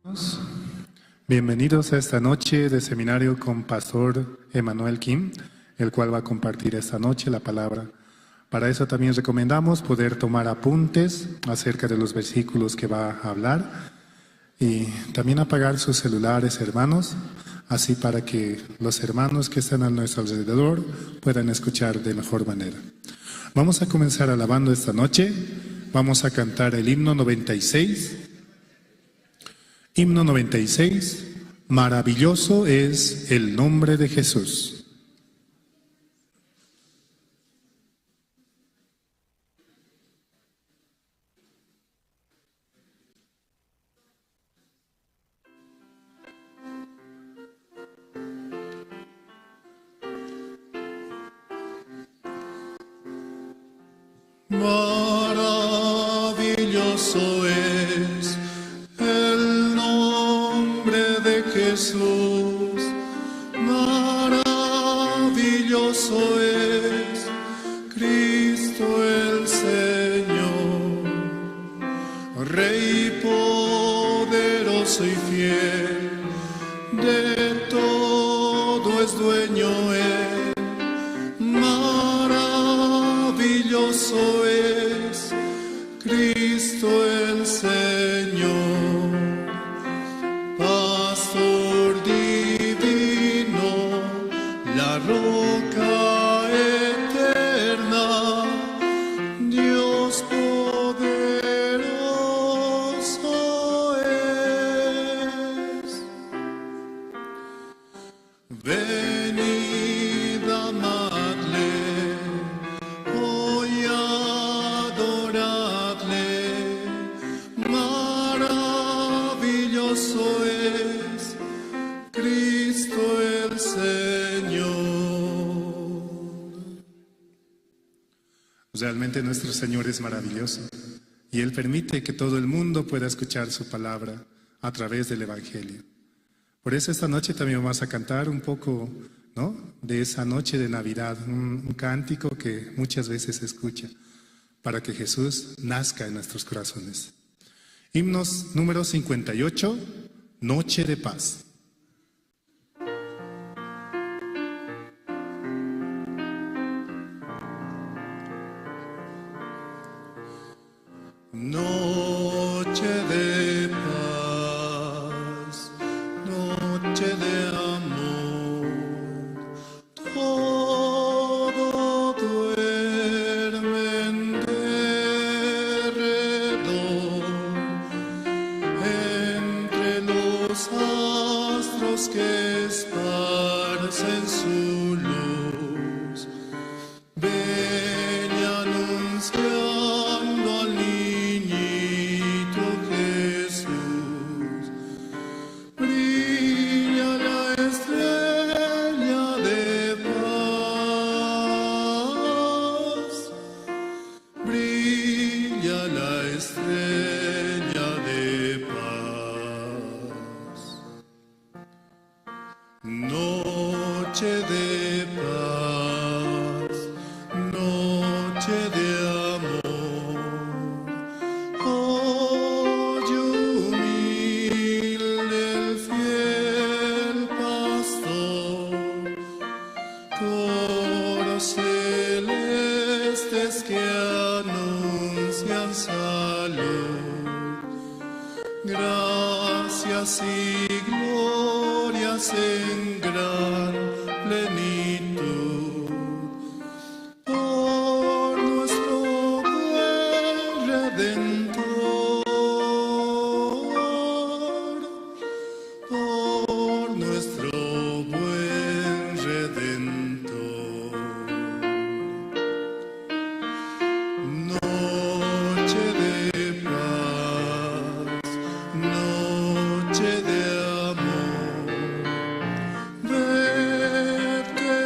Hermanos, bienvenidos a esta noche de seminario con Pastor Emanuel Kim, el cual va a compartir esta noche la palabra. Para eso también recomendamos poder tomar apuntes acerca de los versículos que va a hablar y también apagar sus celulares, hermanos, así para que los hermanos que están a nuestro alrededor puedan escuchar de mejor manera. Vamos a comenzar alabando esta noche. Vamos a cantar el himno 96. Himno 96, maravilloso es el nombre de Jesús. Maravilloso es el nombre de Jesús, maravilloso es Cristo el Señor, Rey poderoso y fiel, de todo es dueño Él, maravilloso es Cristo el Señor, Pastor divino, la roca eterna, Dios poderoso es. Venid, amadle, hoy adoradle, maravilloso es Cristo el Señor. Realmente nuestro Señor es maravilloso y Él permite que todo el mundo pueda escuchar su palabra a través del Evangelio. Por eso esta noche también vamos a cantar un poco, ¿no?, de esa noche de Navidad, un cántico que muchas veces se escucha, para que Jesús nazca en nuestros corazones. Himnos número 58, Noche de Paz. Noche de paz, noche de amor, todo duerme en derredor, entre los astros que esparcen su luz, ven y anunciando al niñito Jesús, brilla la estrella de paz, brilla la estrella de paz. Noche de paz, noche de amor, oye humilde el fiel pastor, coros celestes que anuncian salud, gracias y glorias en gran plenitud, por nuestro buen Redentor, por nuestro buen Redentor. Noche de paz, noche de amor, ved que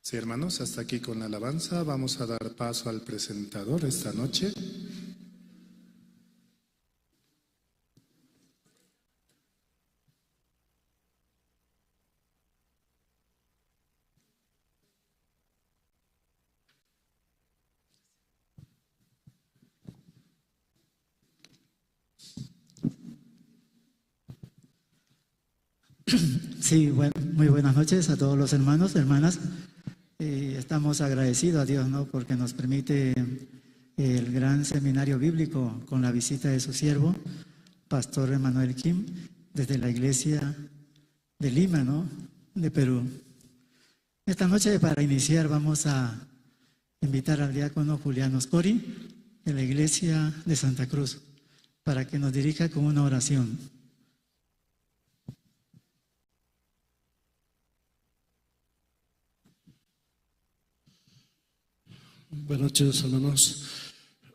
Sí, hermanos, hasta aquí con la alabanza. Vamos a dar paso al presentador esta noche. Sí, muy buenas noches a todos los hermanos, hermanas. Estamos agradecidos a Dios, ¿no?, porque nos permite el gran seminario bíblico con la visita de su siervo, Pastor Emmanuel Kim, desde la iglesia de Lima, ¿no?, de Perú. Esta noche, para iniciar, vamos a invitar al diácono Julián Oscori, de la iglesia de Santa Cruz, para que nos dirija con una oración. Buenas noches, hermanos.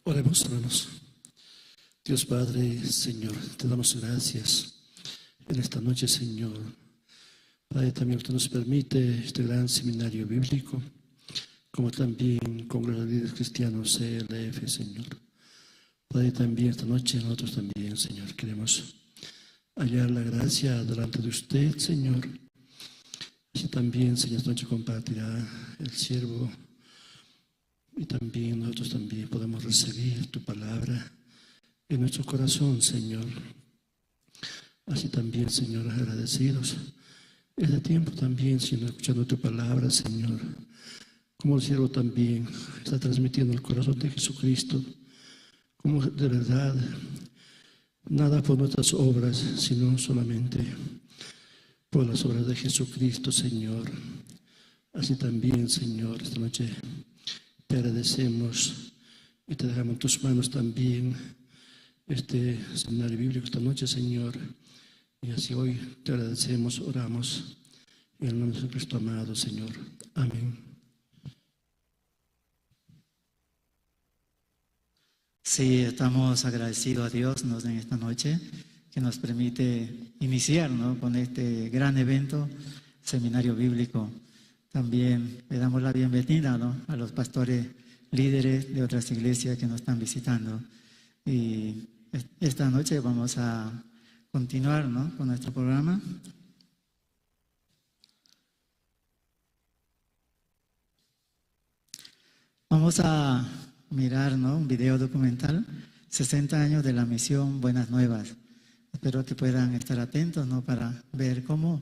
Oremos, hermanos. Dios Padre, Señor, te damos gracias en esta noche, Señor. Padre, también usted nos permite este gran seminario bíblico, como también con los líderes cristianos CLF, Señor. Padre, también esta noche nosotros también, Señor, queremos hallar la gracia delante de usted, Señor. Y también, Señor, esta noche compartirá el siervo. Y también nosotros también podemos recibir tu palabra en nuestro corazón, Señor. Así también, Señor, agradecidos. Este tiempo también, Señor, escuchando tu palabra, Señor. Como el siervo también está transmitiendo el corazón de Jesucristo. Como de verdad, nada por nuestras obras, sino solamente por las obras de Jesucristo, Señor. Así también, Señor, esta noche te agradecemos y te dejamos en tus manos también este seminario bíblico esta noche, Señor. Y así hoy te agradecemos, oramos en el nombre de Jesucristo amado, Señor. Amén. Sí, estamos agradecidos a Dios en esta noche que nos permite iniciar, ¿no?, con este gran evento, seminario bíblico. También le damos la bienvenida, ¿no?, a los pastores líderes de otras iglesias que nos están visitando. Y esta noche vamos a continuar, ¿no?, con nuestro programa. Vamos a mirar, ¿no?, un video documental, 60 años de la misión Buenas Nuevas. Espero que puedan estar atentos, ¿no?, para ver cómo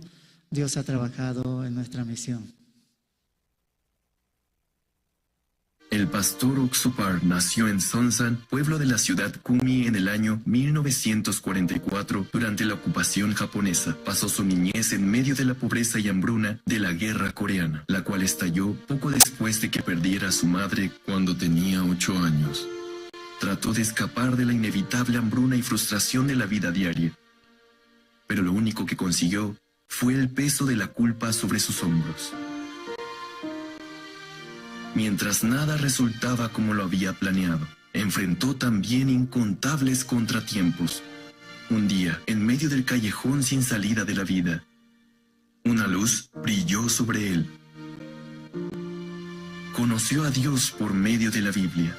Dios ha trabajado en nuestra misión. El pastor Oxupar nació en Sonsan, pueblo de la ciudad Kumi, en el año 1944 durante la ocupación japonesa. Pasó su niñez en medio de la pobreza y hambruna de la guerra coreana, la cual estalló poco después de que perdiera a su madre cuando tenía 8 años. Trató de escapar de la inevitable hambruna y frustración de la vida diaria, pero lo único que consiguió fue el peso de la culpa sobre sus hombros. Mientras nada resultaba como lo había planeado, enfrentó también incontables contratiempos. Un día, en medio del callejón sin salida de la vida, una luz brilló sobre él. Conoció a Dios por medio de la Biblia.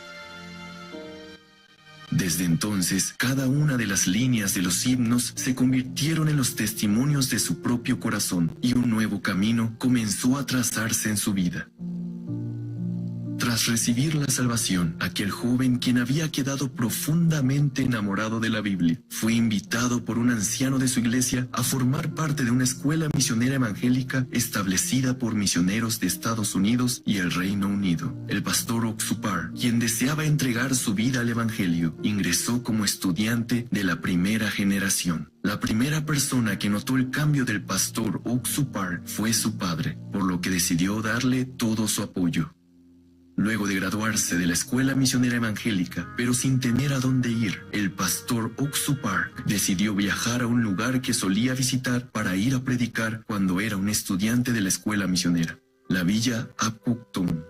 Desde entonces, cada una de las líneas de los himnos se convirtieron en los testimonios de su propio corazón, y un nuevo camino comenzó a trazarse en su vida. Tras recibir la salvación, aquel joven, quien había quedado profundamente enamorado de la Biblia, fue invitado por un anciano de su iglesia a formar parte de una escuela misionera evangélica establecida por misioneros de Estados Unidos y el Reino Unido. El pastor Oxupar, quien deseaba entregar su vida al evangelio, ingresó como estudiante de la primera generación. La primera persona que notó el cambio del pastor Oxupar fue su padre, por lo que decidió darle todo su apoyo. Luego de graduarse de la escuela misionera evangélica, pero sin tener a dónde ir, el pastor Oxupar decidió viajar a un lugar que solía visitar para ir a predicar cuando era un estudiante de la escuela misionera, la villa Apuktum.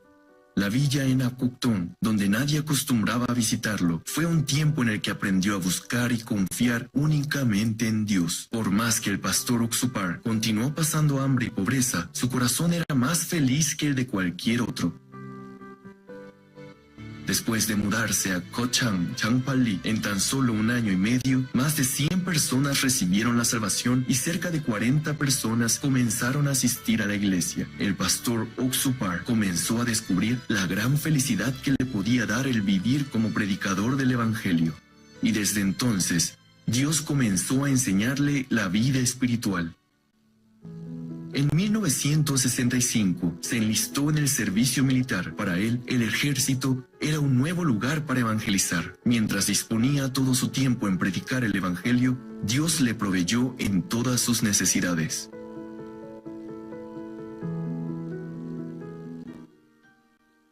La villa en Acoctón, donde nadie acostumbraba a visitarlo, fue un tiempo en el que aprendió a buscar y confiar únicamente en Dios. Por más que el pastor Oxupar continuó pasando hambre y pobreza, su corazón era más feliz que el de cualquier otro. Después de mudarse a Kochang, Changpali, en tan solo 1 año y medio, más de 100 personas recibieron la salvación y cerca de 40 personas comenzaron a asistir a la iglesia. El pastor Oxupar comenzó a descubrir la gran felicidad que le podía dar el vivir como predicador del Evangelio. Y desde entonces, Dios comenzó a enseñarle la vida espiritual. En 1965 se enlistó en el servicio militar. Para él, el ejército era un nuevo lugar para evangelizar. Mientras disponía todo su tiempo en predicar el evangelio, Dios le proveyó en todas sus necesidades.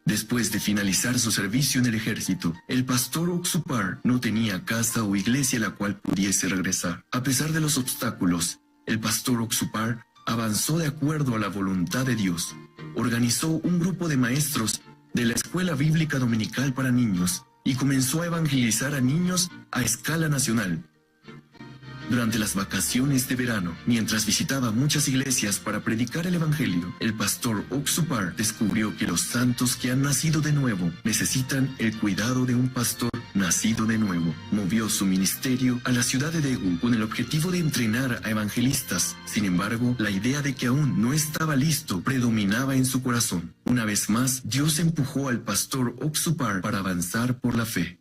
Después de finalizar su servicio en el ejército, el pastor Oxupar no tenía casa o iglesia a la cual pudiese regresar. A pesar de los obstáculos, el pastor Oxupar avanzó de acuerdo a la voluntad de Dios. Organizó un grupo de maestros de la Escuela Bíblica Dominical para Niños y comenzó a evangelizar a niños a escala nacional. Durante las vacaciones de verano, mientras visitaba muchas iglesias para predicar el evangelio, el pastor Oxupar descubrió que los santos que han nacido de nuevo necesitan el cuidado de un pastor nacido de nuevo. Movió su ministerio a la ciudad de Daegu con el objetivo de entrenar a evangelistas. Sin embargo, la idea de que aún no estaba listo predominaba en su corazón. Una vez más, Dios empujó al pastor Oxupar para avanzar por la fe.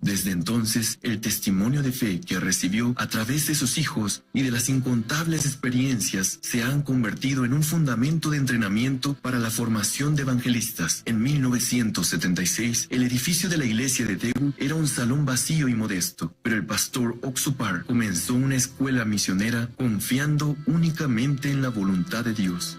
Desde entonces, el testimonio de fe que recibió a través de sus hijos y de las incontables experiencias se han convertido en un fundamento de entrenamiento para la formación de evangelistas. En 1976, el edificio de la iglesia de Daegu era un salón vacío y modesto, pero el pastor Oxupar comenzó una escuela misionera confiando únicamente en la voluntad de Dios.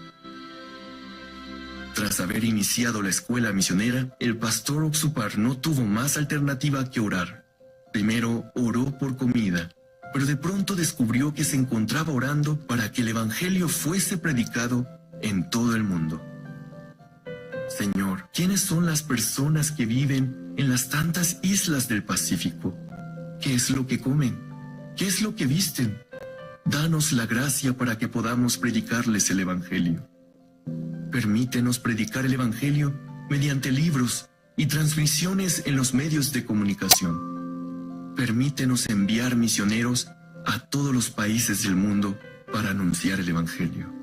Tras haber iniciado la escuela misionera, el pastor Oxupar no tuvo más alternativa que orar. Primero oró por comida, pero de pronto descubrió que se encontraba orando para que el evangelio fuese predicado en todo el mundo. Señor, ¿quiénes son las personas que viven en las tantas islas del Pacífico? ¿Qué es lo que comen? ¿Qué es lo que visten? Danos la gracia para que podamos predicarles el evangelio. Permítenos predicar el evangelio mediante libros y transmisiones en los medios de comunicación. Permítenos enviar misioneros a todos los países del mundo para anunciar el evangelio.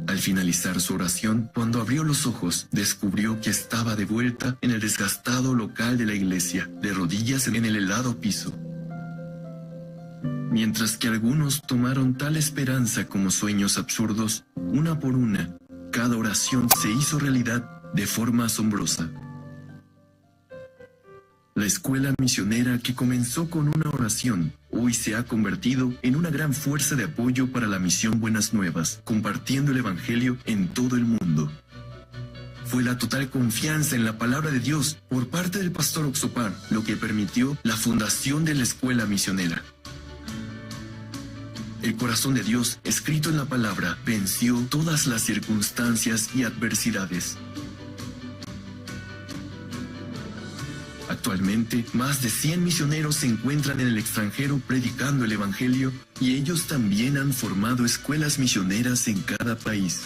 Al finalizar su oración, cuando abrió los ojos, descubrió que estaba de vuelta en el desgastado local de la iglesia, de rodillas en el helado piso. Mientras que algunos tomaron tal esperanza como sueños absurdos, una por una, cada oración se hizo realidad de forma asombrosa. La escuela misionera que comenzó con una oración, hoy se ha convertido en una gran fuerza de apoyo para la misión Buenas Nuevas, compartiendo el evangelio en todo el mundo. Fue la total confianza en la palabra de Dios por parte del pastor Oxupar lo que permitió la fundación de la escuela misionera. El corazón de Dios, escrito en la palabra, venció todas las circunstancias y adversidades. Actualmente, más de 100 misioneros se encuentran en el extranjero predicando el evangelio y ellos también han formado escuelas misioneras en cada país.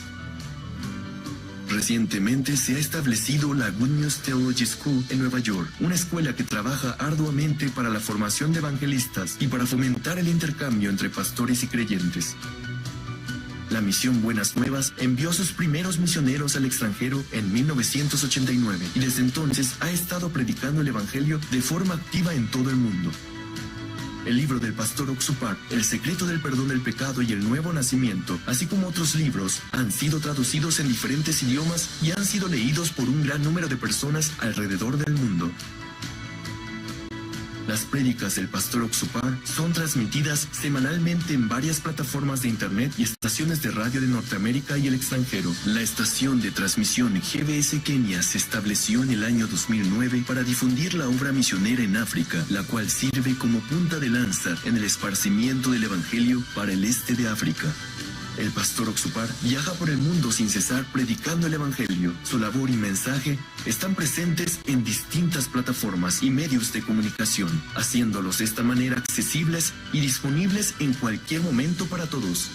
Recientemente se ha establecido la Good News Theology School en Nueva York, una escuela que trabaja arduamente para la formación de evangelistas y para fomentar el intercambio entre pastores y creyentes. La misión Buenas Nuevas envió a sus primeros misioneros al extranjero en 1989 y desde entonces ha estado predicando el evangelio de forma activa en todo el mundo. El libro del pastor Oxupar, El secreto del perdón del pecado y el nuevo nacimiento, así como otros libros, han sido traducidos en diferentes idiomas y han sido leídos por un gran número de personas alrededor del mundo. Las prédicas del pastor Oxupar son transmitidas semanalmente en varias plataformas de internet y estaciones de radio de Norteamérica y el extranjero. La estación de transmisión GBS Kenia se estableció en el año 2009 para difundir la obra misionera en África, la cual sirve como punta de lanza en el esparcimiento del evangelio para el este de África. El pastor Oxupar viaja por el mundo sin cesar predicando el Evangelio. Su labor y mensaje están presentes en distintas plataformas y medios de comunicación, haciéndolos de esta manera accesibles y disponibles en cualquier momento para todos.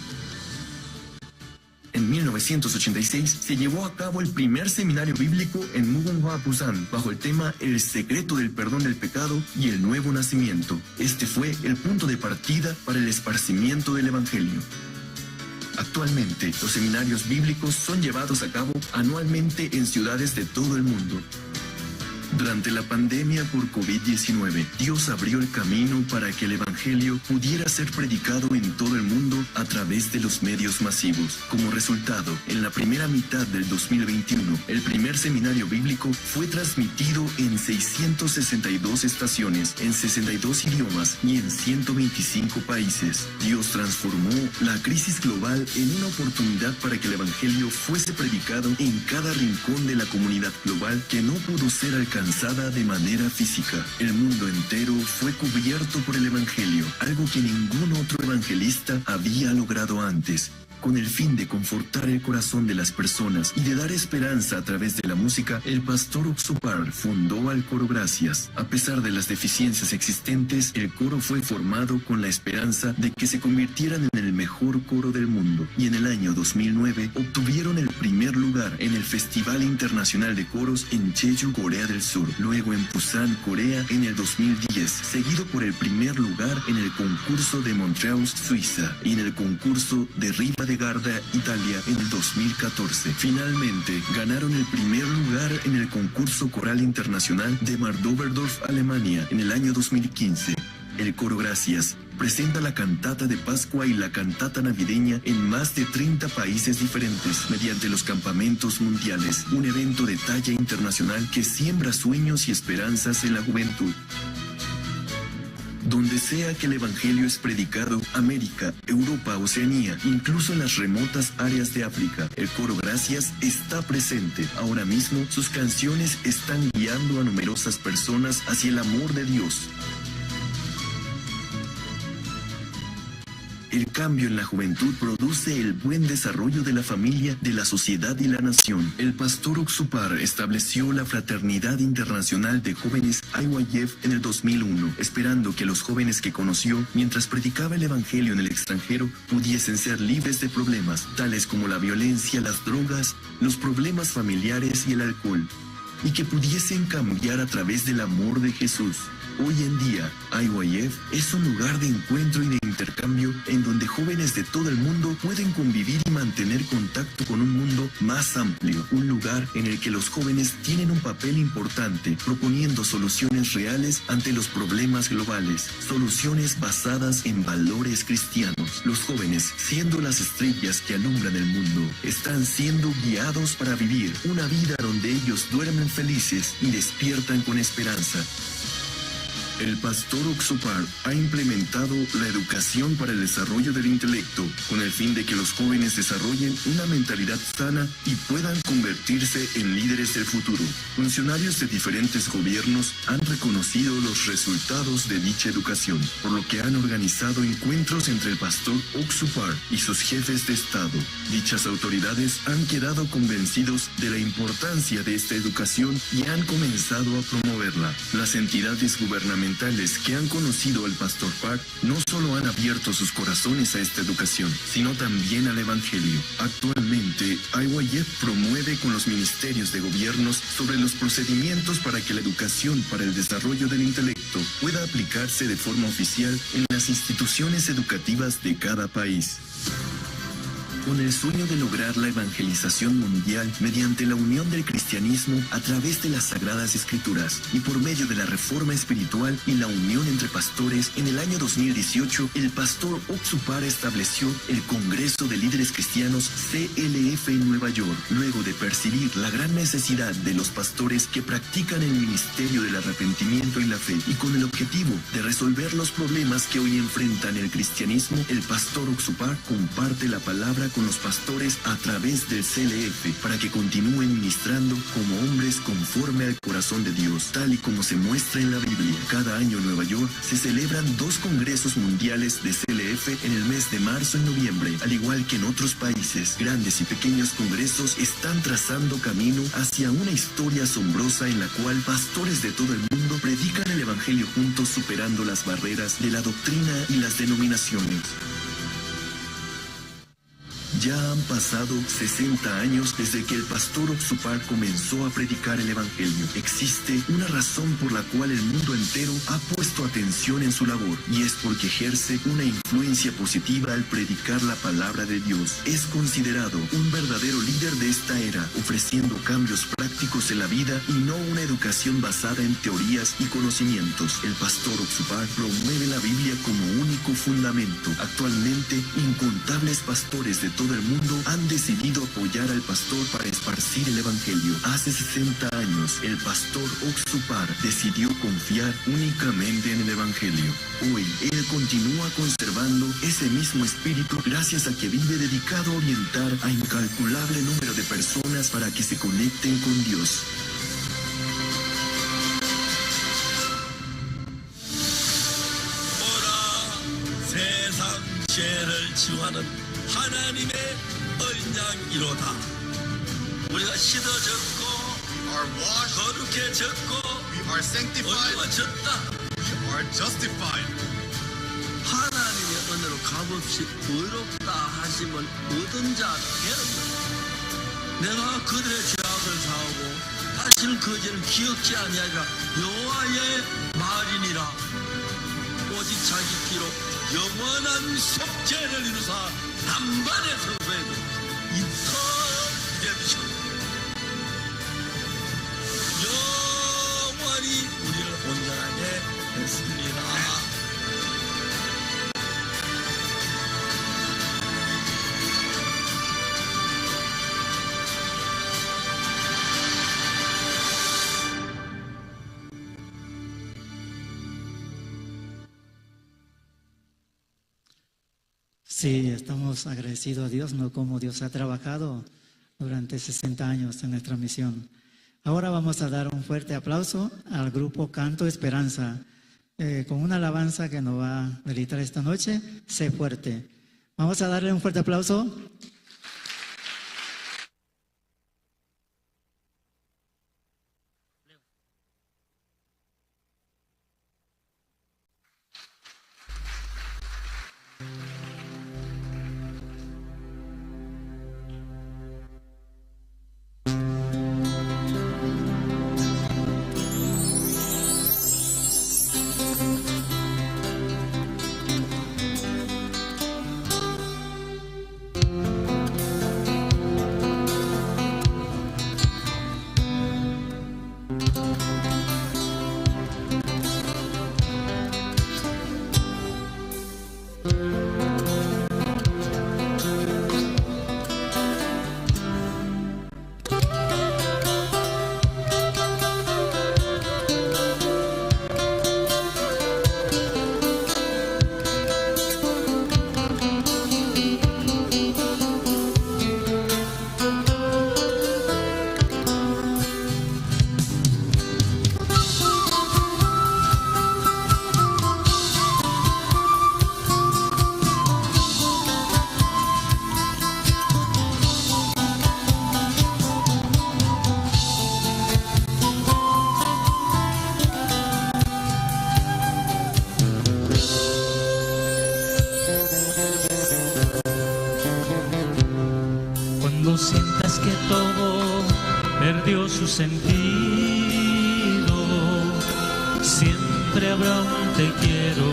En 1986 se llevó a cabo el primer seminario bíblico en Mugunghwa, Busan, bajo el tema El secreto del perdón del pecado y el nuevo nacimiento. Este fue el punto de partida para el esparcimiento del Evangelio. Actualmente, los seminarios bíblicos son llevados a cabo anualmente en ciudades de todo el mundo. Durante la pandemia por COVID-19, Dios abrió el camino para que el Evangelio pudiera ser predicado en todo el mundo a través de los medios masivos. Como resultado, en la primera mitad del 2021, el primer seminario bíblico fue transmitido en 662 estaciones, en 62 idiomas y en 125 países. Dios transformó la crisis global en una oportunidad para que el Evangelio fuese predicado en cada rincón de la comunidad global que no pudo ser alcanzada de manera física. El mundo entero fue cubierto por el Evangelio, algo que ningún otro evangelista había logrado antes. Con el fin de confortar el corazón de las personas y de dar esperanza a través de la música, el pastor Oxupar fundó al coro Gracias. A pesar de las deficiencias existentes, el coro fue formado con la esperanza de que se convirtieran en el mejor coro del mundo, y en el año 2009 obtuvieron el primer lugar en el Festival Internacional de Coros en Jeju, Corea del Sur, luego en Busan, Corea en el 2010, seguido por el primer lugar en el concurso de Montreal, Suiza, y en el concurso de Riva de Garda, Italia, en el 2014. Finalmente, ganaron el primer lugar en el concurso coral internacional de Mardoverdorf, Alemania, en el año 2015. El coro Gracias presenta la cantata de Pascua y la cantata navideña en más de 30 países diferentes mediante los campamentos mundiales, un evento de talla internacional que siembra sueños y esperanzas en la juventud. Donde sea que el Evangelio es predicado, América, Europa, Oceanía, incluso en las remotas áreas de África, el coro Gracias está presente. Ahora mismo, sus canciones están guiando a numerosas personas hacia el amor de Dios. El cambio en la juventud produce el buen desarrollo de la familia, de la sociedad y la nación. El pastor Oxupar estableció la Fraternidad Internacional de Jóvenes IYF en el 2001, esperando que los jóvenes que conoció mientras predicaba el Evangelio en el extranjero pudiesen ser libres de problemas, tales como la violencia, las drogas, los problemas familiares y el alcohol, y que pudiesen cambiar a través del amor de Jesús. Hoy en día, IYF es un lugar de encuentro y de intercambio en donde jóvenes de todo el mundo pueden convivir y mantener contacto con un mundo más amplio. Un lugar en el que los jóvenes tienen un papel importante, proponiendo soluciones reales ante los problemas globales, soluciones basadas en valores cristianos. Los jóvenes, siendo las estrellas que alumbran el mundo, están siendo guiados para vivir una vida donde ellos duermen felices y despiertan con esperanza. El pastor Oxupar ha implementado la educación para el desarrollo del intelecto con el fin de que los jóvenes desarrollen una mentalidad sana y puedan convertirse en líderes del futuro. Funcionarios de diferentes gobiernos han reconocido los resultados de dicha educación, por lo que han organizado encuentros entre el pastor Oxupar y sus jefes de Estado. Dichas autoridades han quedado convencidos de la importancia de esta educación y han comenzado a promoverla. Las entidades gubernamentales que han conocido al pastor Park no solo han abierto sus corazones a esta educación, sino también al Evangelio. Actualmente, IYF promueve con los ministerios de gobiernos sobre los procedimientos para que la educación para el desarrollo del intelecto pueda aplicarse de forma oficial en las instituciones educativas de cada país. Con el sueño de lograr la evangelización mundial mediante la unión del cristianismo a través de las Sagradas Escrituras y por medio de la reforma espiritual y la unión entre pastores, en el año 2018 el pastor Oxupar estableció el Congreso de Líderes Cristianos CLF en Nueva York, luego de percibir la gran necesidad de los pastores que practican el ministerio del arrepentimiento y la fe, y con el objetivo de resolver los problemas que hoy enfrentan el cristianismo. El pastor Oxupar comparte la palabra con los pastores a través del CLF para que continúen ministrando como hombres conforme al corazón de Dios, tal y como se muestra en la Biblia. Cada año en Nueva York se celebran 2 congresos mundiales de CLF en el mes de marzo y noviembre. Al igual que en otros países, grandes y pequeños congresos están trazando camino hacia una historia asombrosa en la cual pastores de todo el mundo predican el Evangelio juntos, superando las barreras de la doctrina y las denominaciones. Ya han pasado 60 años desde que el pastor Oxupar comenzó a predicar el Evangelio. Existe una razón por la cual el mundo entero ha puesto atención en su labor, y es porque ejerce una influencia positiva al predicar la palabra de Dios. Es considerado un verdadero líder de esta era, ofreciendo cambios prácticos en la vida y no una educación basada en teorías y conocimientos. El pastor Oxupar promueve la Biblia como único fundamento. Actualmente, incontables pastores de todo el mundo han decidido apoyar al pastor para esparcir el Evangelio. Hace 60 años, el pastor Oxupar decidió confiar únicamente en el Evangelio. Hoy, él continúa conservando ese mismo espíritu gracias a que vive dedicado a orientar a incalculable número de personas para que se conecten con Dios. 하나님의 언약이로다. 우리가 씻어졌고 거룩해졌고 의로워졌다. 하나님의 은혜로 값없이 의롭다 하심을 얻은 자 되었다. 내가 그들의 죄악을 사하고 다시는 그 죄를 기억지 아니하리라. 여호와의 말이니라. 오직 자기 피로 영원한 속죄를 이루사 남반의 성소에도 인터 redemption 영원히 우리를 온전하게 했습니다. Sí, estamos agradecidos a Dios, ¿no? Como Dios ha trabajado durante 60 años en nuestra misión. Ahora vamos a dar un fuerte aplauso al grupo Canto Esperanza, con una alabanza que nos va a deleitar esta noche, Sé Fuerte. Vamos a darle un fuerte aplauso. Sientas que todo perdió su sentido, siempre habrá un te quiero,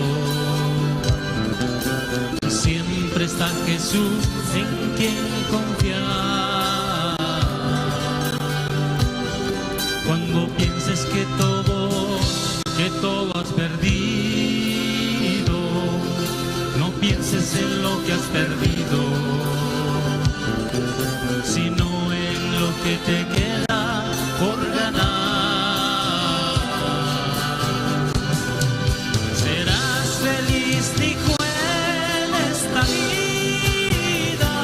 siempre está Jesús en quien confiar. Cuando pienses que todo has perdido, no pienses en lo que has perdido, sino en lo que te queda por ganar. Serás feliz, dijo en esta vida,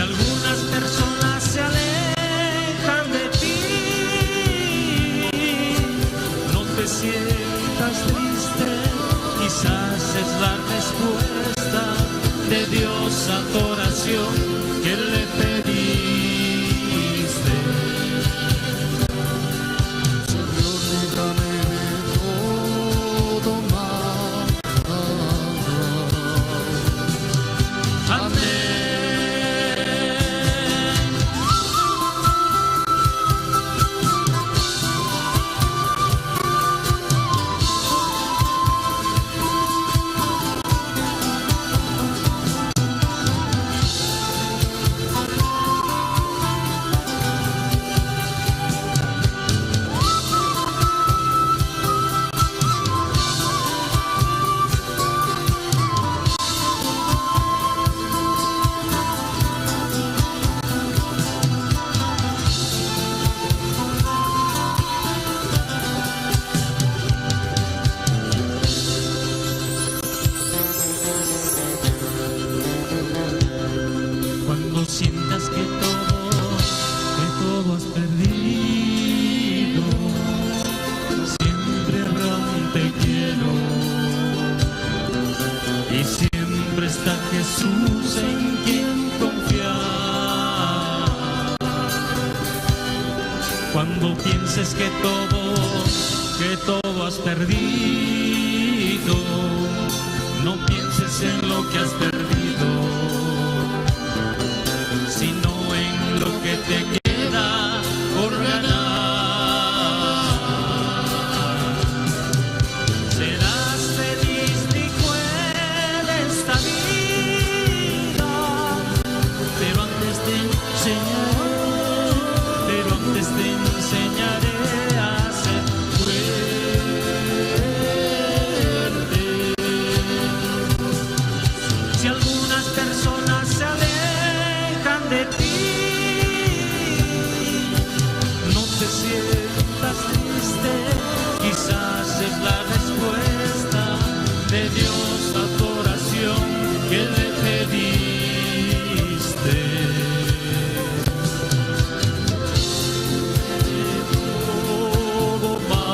algunas personas se alejan de ti, no te sientas triste, quizás es la respuesta de Dios a tu oración que le pediste. Señor, líbrame de todo mal. Amén. Cuando sientas que todo has perdido, siempre habrá un te quiero, y siempre está Jesús en quien confiar. Cuando pienses que todo has perdido, no pienses en lo que has perdido, sino en lo que te queda por ganar. Serás feliz, dijo él, esta vida, pero antes te enseñaré a ser fuerte. Si algunas personas se alejan de ti, no te sientas triste, quizás es la respuesta de Dios a tu oración que le pediste. Todo va.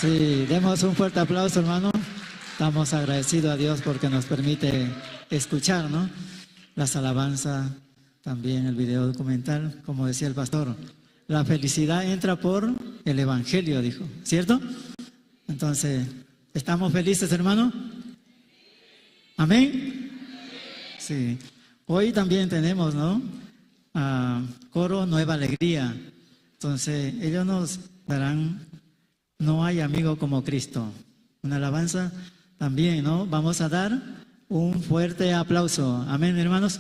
Sí, demos un fuerte aplauso, hermano. Estamos agradecidos a Dios porque nos permite escuchar, ¿no? Las alabanzas, también el video documental, como decía el pastor. La felicidad entra por el Evangelio, dijo, ¿cierto? Entonces, ¿estamos felices, hermano? ¿Amén? Sí. Hoy también tenemos, ¿no? Coro Nueva Alegría. Entonces, ellos nos darán No hay amigo como Cristo. Una alabanza también, ¿no? Vamos a dar un fuerte aplauso. Amén, hermanos.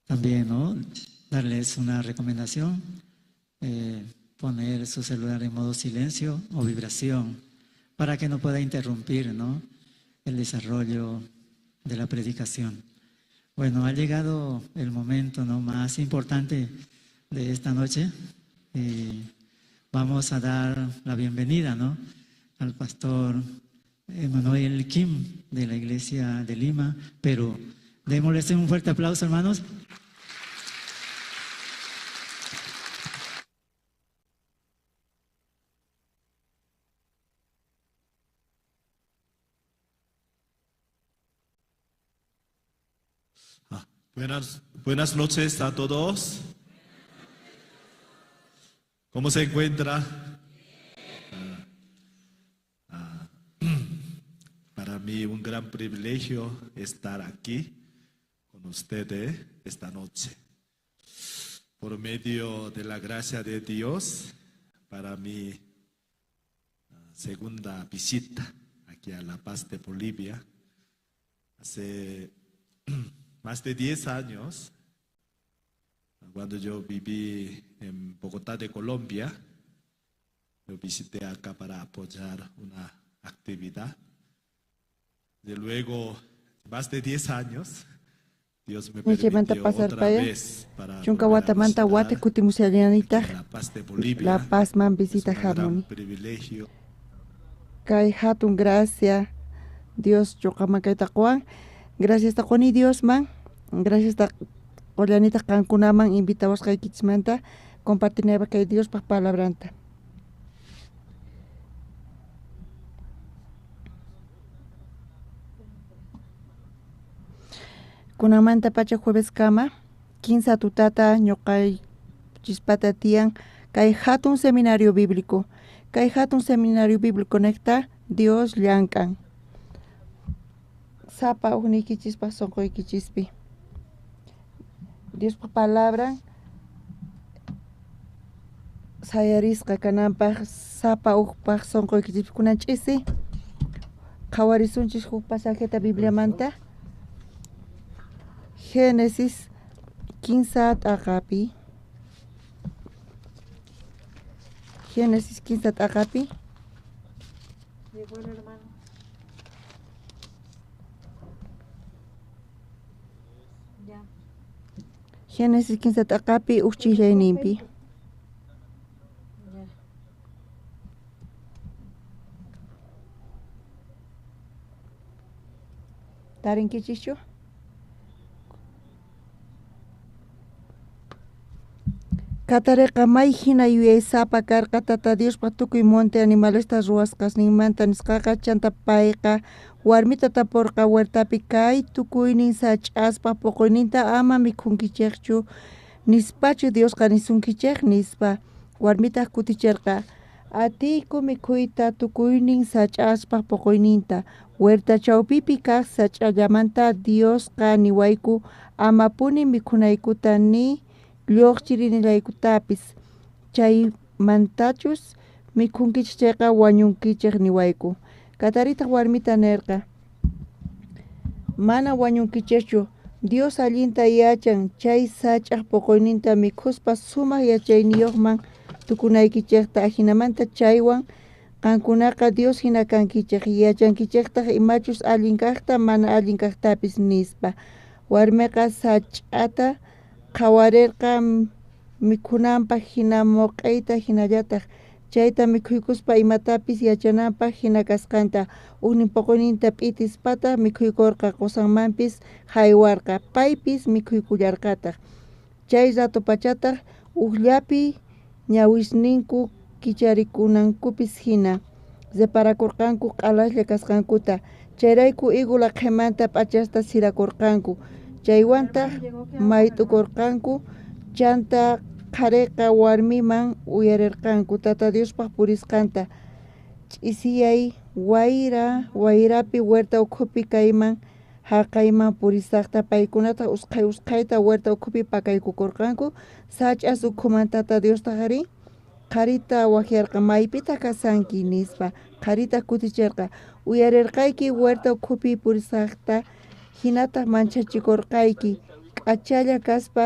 También, ¿no? Darles una recomendación, poner su celular en modo silencio o vibración para que no pueda interrumpir, ¿no?, el desarrollo de la predicación. Bueno, ha llegado el momento, ¿no?, más importante de esta noche. Vamos a dar la bienvenida, ¿no?, al pastor Emanuel Kim de la iglesia de Lima, Perú. Démosles un fuerte aplauso, hermanos. Buenas noches a todos. ¿Cómo se encuentra? Para mí un gran privilegio estar aquí con ustedes esta noche. Por medio de la gracia de Dios, para mi segunda visita aquí a La Paz de Bolivia. Hace más de 10 años, cuando yo viví en Bogotá de Colombia, yo visité acá para apoyar una actividad. De luego, más de 10 años, Dios me permitió otra vez para La Paz de Bolivia. La Paz man visita Harmony. Privilegio. Kai hatun gracia Dios choqamakaita Juan. Gracias ta Juan y Dios man. Gracias ta Ollanita Cancunaman invitados kay kichmanta compartineba kay Dios pa palabranta. Kunamanta pacha jueves kama 15 tutata ñoqay chispata tian kay hatun seminario bíblico. Kay hatun seminario bíblico necta Dios llankan. Sapa uniki chispa sonkoy kichispi. Dios pa palabra sayarisqa kananpaq sapa uqpaq sonkoy kichispi kunan ch'isi qhawarisunchis huk pasajeta Bibliamanta. Génesis 15 t'aqapi. Génesis 15 t'aqapi. Llegó el hermano. Ya. Génesis 15 t'aqapi uchillayninpi. Tarinkichichu. Katareqa may hina yuyay sapa karqa tata Diospa tukuy monte animalesta ruwasqasninmanta nisqaqa chanta payqa warmita tapurqa huertapi kay tukuynin sach'aspa puquyninta ama mikhunkichikchu nispachu Diosqa nisunkichik nispa warmita kutichirqa atiyku mikhuyta tukuynin sach'aspa puquyninta huerta chawpipi kaq sach'allamanta Diosqa niwayku amapuni mikhunaykuta ni lluqchirinilaykutapis chaymantachus mikhunkichikqa wañunkichik niwayku. Kataritaq warmita nirqa mana wañunkichikchu Dios allinta yachan chay sach'aq puquyninta mikhuspa sumaq yachayniyuqman tukunaykichikta hinamanta chaywan qankunaqa Dios hina kankichik yachankichiktaq imachus allin kaqta mana allin kaqtapis nispa warmiqa sach'ata qhawarirqa mikhunanpaq hina muq'ayta hinallataq chayta mikhuykuspa imatapis yachananpaq hina kasqanta uknin puquyninta p'itispata mikhuykurqa qusanmanpis haywarqa paypis mikhuykullarqataq chay rato pachataq ukllapi ñawisninku kicharikunankupis hina separakurqanku q'alashlla kasqankuta chayrayku igula qhemanta p'achasta sirakurqanku chaywantaq mayt'ukurqanku chanta qhariqa warmiman uyarirqanku tata Diospaq purisqanta ch'isiyay wayrapi huerta ukhupi kayman haqayman purisaqta paykunata usqayta huerta ukhupi pakaykukurqanku sach'as ukhuman tata Diostaqari qharita wahyarqa maypita kasanki nispa qharita kutichirqa uyarirqayki huerta ukhupi purisaqta hinata manchachikurqayki k'achalla kaspa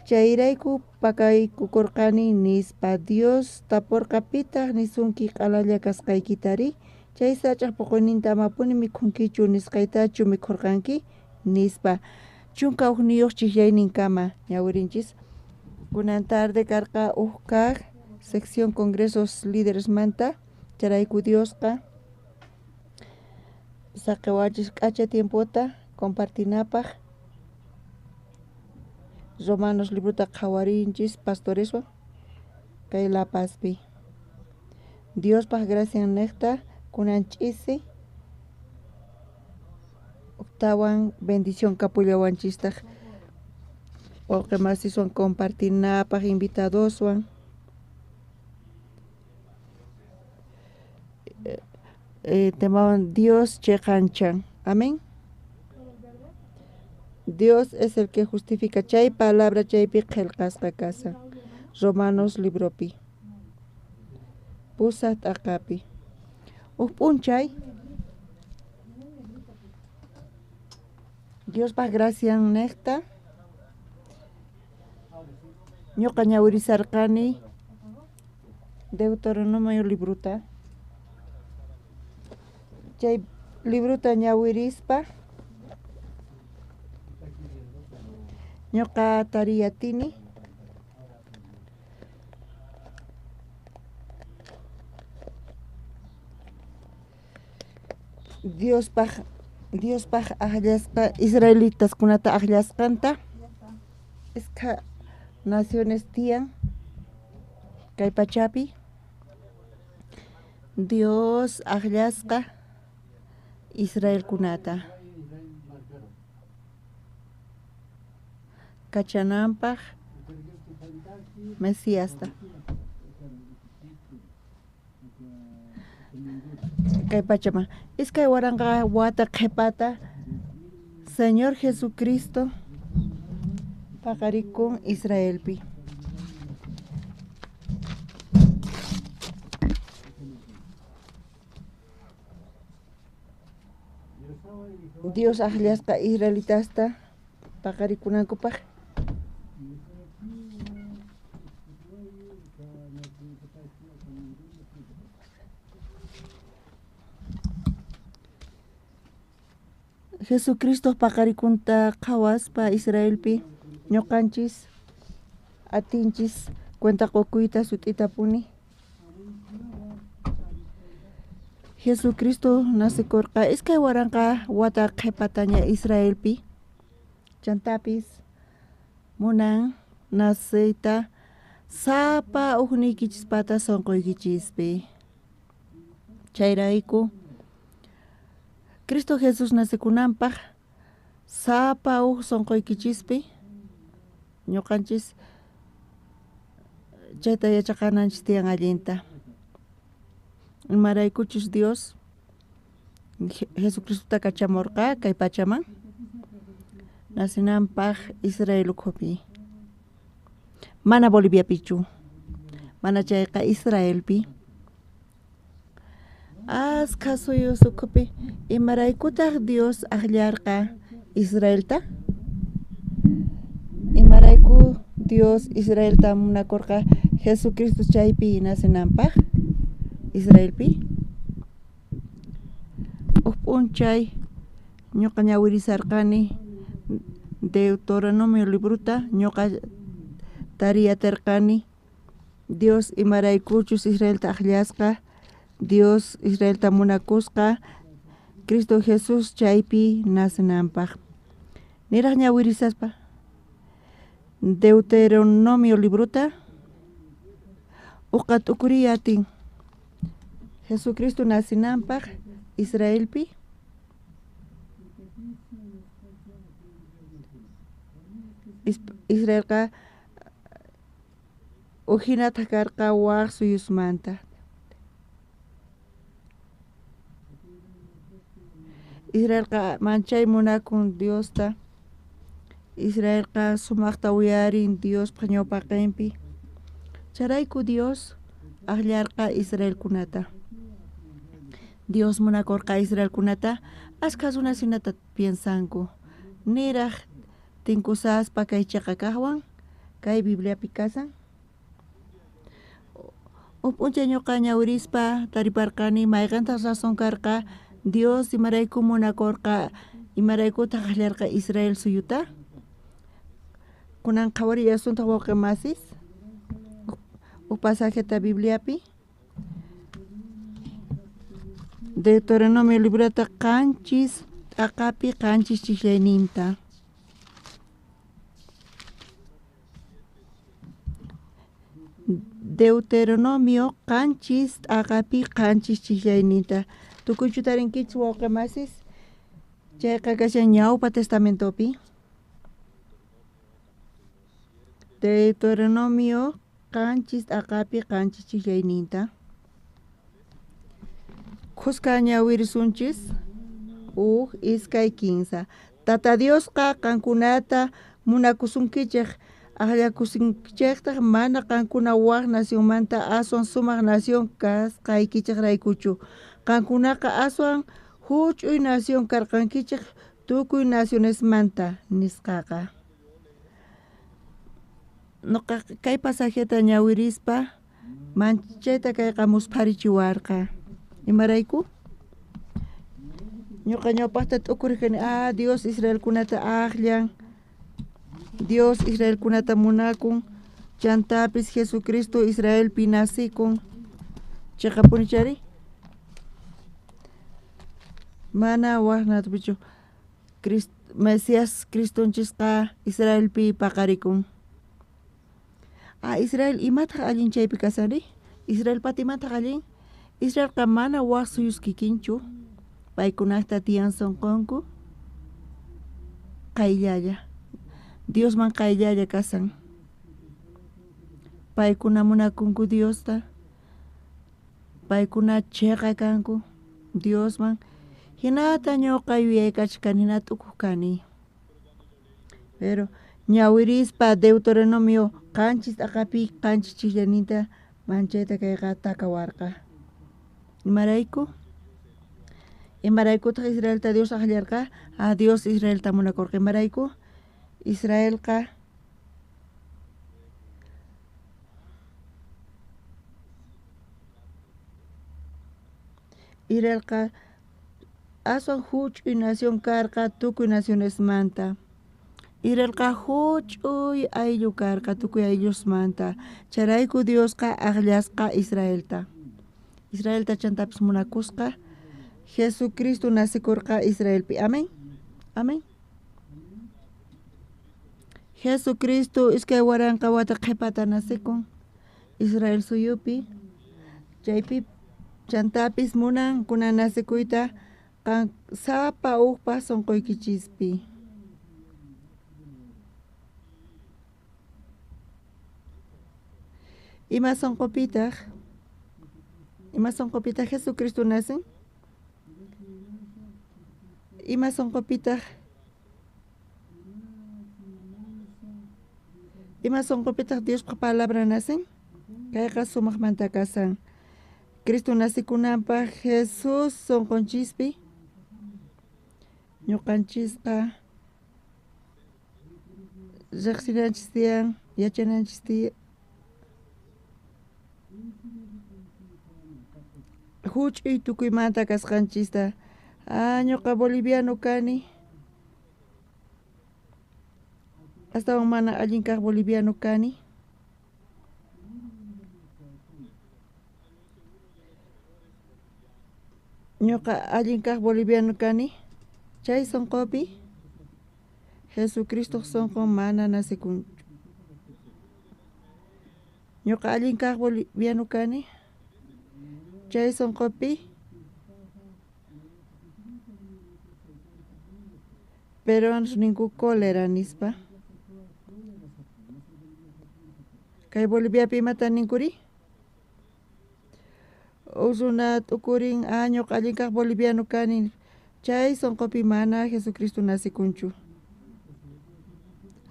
chayrayku pakaykukurqani nispa Dios tapurqa pitaq nisunki q'alalla kasqaykitari chay sach'aq puquyninta amapuni mikhunkichu nisqaytachu mikhurqanki nispa chunka uqniyuq chiklayninkama ñawirinchis kunan tarde karqa kaq sección congresos líderes manta charayku Diosqa saqiwachis k'acha tiempota compartinapaq Romanos libruta qhawarinchis pastoreswan kay La Pazpi Diospaq gracia niqta kunan ch'isi octawan bendición kapullawanchistaq wawqi masiswan compartinapaq invitadoswan temawan Dios cheqanchan amén. Dios es el que justifica chay palabra chaypi qillqasqa kasan Romanos libropi pusa t'aqapi p'unchay Diospaq gracian niqta ñuqa ñawirisarqani Deuteronomio libruta chay libruta ñawirispa ñuqa tariyatini Diospaq aklasqa israelitas kunata aklasqanta isqa naciones tiyan kay pachapi Dios aklasqa Israel kunata kachananpaq Mesiasta kay pachama iskay waranqa wata qhipata Señor Jesucristo paqarikun Israelpi Dios aklasqa israelitasta paqarikunankupaq Jesucristo paqarikunta qhawaspa Israelpi ñuqanchis atinchis cuenta qukuyta sut'itapuni Jesucristo nasikurqa iskay waranqa wata qhipataña Israelpi chantapis munan nasiyta sapa uqnikichispata sunquykichispi chayrayku Cristo Jesús nasikunanpaq sapa sunquykichishpi ñuqanchis chayta yachaqananchis tiyan allinta imaraykuchus Dios Jesucristo kachamurqa kay pachaman nasinanpaq Israel ukhupi mana Boliviapichu mana chayqa Israelpi asqa suyus ukhupi imaraykutaq Dios aklarqa Israelta imarayku Dios Israelta munakurqa Jesucristo chaypi nasinanpaq Israelpi p'unchay ñuqa ñawirisarqani Deuteronomio libruta ñuqa tariyatirqani Dios imaraykuchus Israelta aklasqa Dios Israelta munakusqa Cristo Jesús chaypi nasinanpaq niraq ñawirisaspa Deuteronomio libruta uqa t'ukuriyatin Jesucristo nasinanpaq Israelpi Israelqa uhinata karqa waq suyusmanta Israelqa manchay munakun Diosta Israelqa sumaqta uyarin Dios ñawpaqinpi charayku Dios aklarqa Israelkunata Dios munakurqa Israelkunata Ashkas una sinata piensanku. Niraj tinkusas pa kay chakakahwan. Kay Biblia pikasan. Upuncha ñuqa ñawirispa tariparkani mayqantas razón karqa Dios imarayku munakurqa imaraykutaq allarqa Israel suyuta. Kunan qhawari asunta wawqimasis. Pasajeta Bibliapi. Deuteronomio librata qanchis t'aqapi qanchis chiklayninta. Deuteronomio qanchis t'aqapi qanchis chiklayninta. Tukuchutarinkichis wawqimasis. Chayqa kashan ñawpa testamentopi. Deuteronomio qanchis t'aqapi qanchis chiklayninta. Qusqa ñawirisunchis iskay kinsa. Tata Diosqa qankunata munakusunkichik aklakusunkichikta mana qankuna waq nacionmanta aswan sumaq nación kasqaykichik raykuchu. Qankunaqa aswan huch'uy nación karqankichik tukuy nacionesmanta nisqaqa. Nuqa kay pasajeta ñawirispa manchayta kayqa musparichiwarqa. Imarayku? Ñuqa ñawpaqta t'ukurikani Dios Israelkunata aqllan. Dios Israelkunata munakun. Chantapis Jesucristo Israelpi nasikun. Chaqapunichari? Mana waqnatupichu. Mesías Cristonchisqa Israelpi paqarikun. Israel imataq allin chaypi kasari? Israel patimataq allin? Israel mana waq suyuskikinchu. Paykunaqta tiyan sonqonku. Qayllalla. Dios man qayllalla kasan. Paykuna munakunku Diosta. Paykuna cheqa kanku Dios man. Hinata ñuqa yuyaykachkani hinata ukukani. Pero ñawirispa Deuteronomio qanchis t'aqapi qanchis chiklayninta manchayta kayqa takawarqa. Imarayku? Imaraykutaq Israelta Dios aqllarqa Dios Israelta munakurqa. Imarayku? Israelqa aswan huch'uy nación karqa tukuy nacionesmanta. Israelqa huch'uy ayllu karqa tukuy ayllosmanta. Charayku Diosqa aqllasqa Israelta. Israelta chantapis munakusqa. Jesucristo nasikurqa Israelpi. Amén. Amén. Jesucristo iskay waranqa wata qhipata nasikun Israel suyupi. Chaypi chantapis munan kunan nasikuyta kan sapa uqpa sonqoykichispi. Ima sonqopitaq Jesucristo nasin? Ima sonqopitaq Diosqa palabra nasin? Kayqa sumaqmanta kasan. Cristo nasikunanpaq Jesus sonqonchispi. Ñuqanchisqa riqsinanchis tiyan, yachananchis tiyan. Huch'uy tukuymanta kasqanchista. Ñuqa boliviano kani. Astawan mana allin kaq boliviano kani. Ñuqa allin kaq boliviano kani. Chay sonqopi Jesucristo sonqon mana nasikunchu. Ñuqa allin kaq boliviano kani. Chay sonqopi peruanos ninku cólera nispa. Kay Boliviapi mata ninkuri. Usunat ukurin ñuqa allin kaq boliviano kani. Chay sonqopi mana Jesucristo nasikunchu.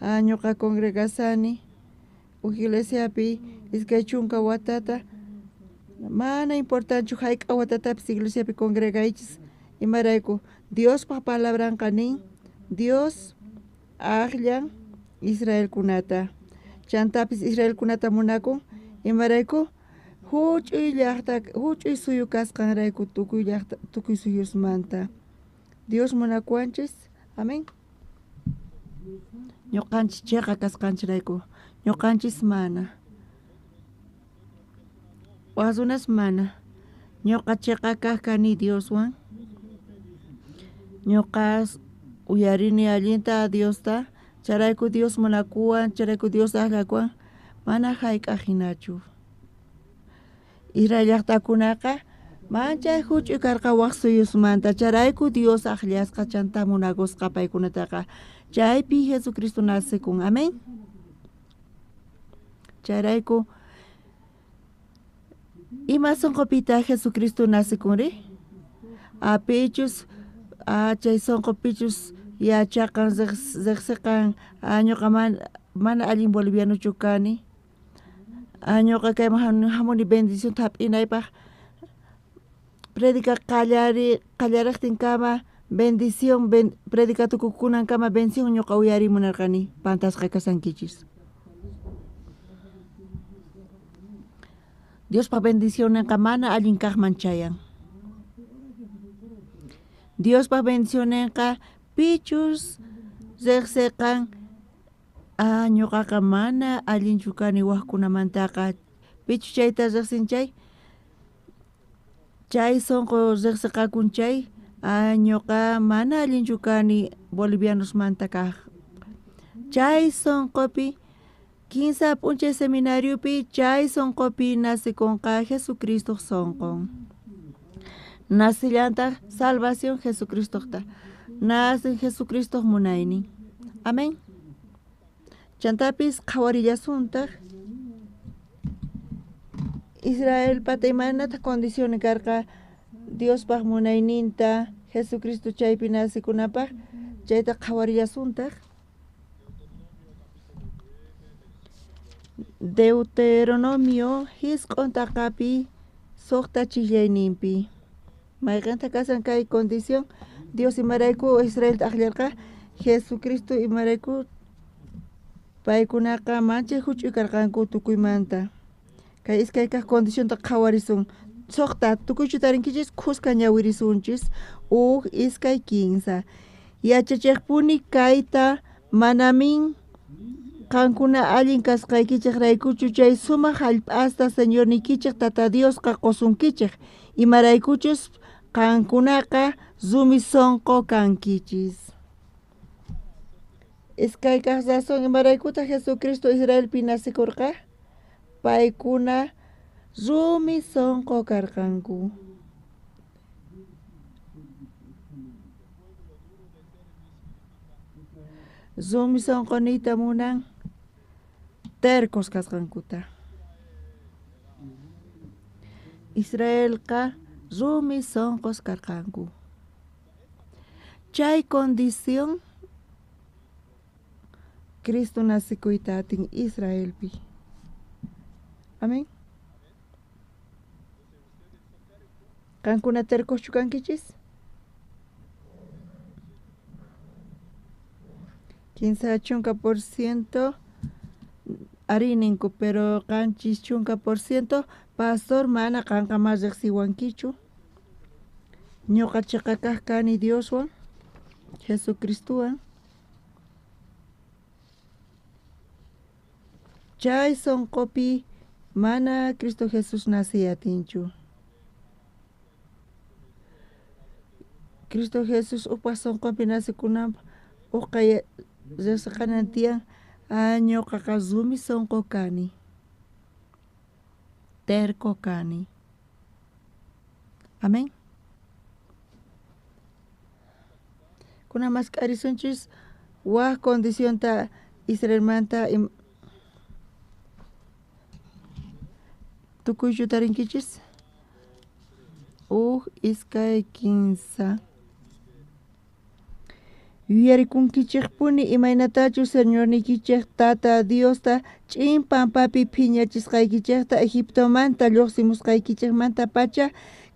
Ñuqa congregasani iglesiapi iskay chunka watata mana importanchu hayk'a watatapis iglesiapi congregaychis Imarayku Dios pa palabran kanin Dios aqllan Israel kunata chantapis Israel kunata munakun imarayku huch'uy llaqta huch'uy suyu kasqanrayku tukuy suyusmanta Dios munakuanchis amén ñuqanchis chiqa kasqanchirayku ñuqanchis mana wasunas mana ñuqa chiqa kani Dioswan ñuqas uyarini allinta Diosta charayku Dios munakuwan charayku Dios aqlakuwan mana hayk'aqhinachu Israel llaqtakunaqa manchay huch'uy karqa waq suyusmanta charayku Dios aqllasqa chanta munakusqa paykunataqa chaypi Jesucristo nasikun amén charayku ima sunqupita Jesucristo nasikunri apichus chay sunqupichus yachaqan riqsiqan ñuqa mana allin bolivianuchu kani ñuqa kayman hamuni bendición hap'inaypaq predica qallariqtin kama bendición predicatukukunan kama bendición ñuqa uyarimunarqani pantasqa kasankichis Dios pa bendición nanqa mana allin kaqman chayan Dios pa bendición nanqa pichus riqsiqan ñuqaqa mana allinchu kani waqkunamantaqa pichus chayta riqsinchay chay sunqu riqsiqakunchay ñuqa mana allinchu kani bolivianosmanta kaq chay sunqupi quinsa p'unchay seminariopi chay sunqupi nasikunqa Jesucristo sunqun nasillanta salvación Jesucristoqta nacen Jesucristo munaynin amén chantapis qhawarillasuntaq Israel pataymanata condición karqa Diospaq munayninta Jesucristo chaypi nasikunapaq chayta qhawarillasuntaq Deuteronomio hisq'untaqapi suqta chillayninpi mayqanta kasan kay condición Dios imarayku Israel aqllarqa Jesucristo imarayku paykunaqa manchay huch'uy karqanku tukuymanta kay iskay kaq condicionta qhawarisun suqta tukuychu tarinkichis qusqa ñawirisunchis iskay kinsa yachachiqpuni kayta manamin qankuna allin kasqaykichik raykuchu chay sumaq hallp'asta señornikichik tata Diosqa qusunkichik imaraykuchus qankunaqa rumi sunqu kankichis iskay kaq razón imaraykuta Jesucristo Israelpi nasikurqa paykuna rumi sunqu karqanku rumi sunquniyta munan tercos kasqankuta Israelqa rumi sunqus karqanku chay condición Cristo nasikuyta atin Israelpi amén qankuna tercoschu kankichis 15% arininku pero qanchis chunka por ciento pastor mana qanqa mas riqsiwankichu ñuqa chiqa kaq kani Dioswan Jesucristuwan chay sunqupi mana Cristo Jesús nasiyatinchu Cristo Jesús upa sunqupi nasikunanpaq uqay riqsiqanantiyan ñuqaqa rumi sunqu kani terco kani amén kuna mas k'arisunchis waq condicionta Israelmanta tukuychu tarinkichis iskay kinsa yuyarikunkichikpuni imaynatachu señornikichik tata Diosta ch'in pampapi phiñachisqaykichikta Egiptomanta lluqsimusqaykichikmanta pacha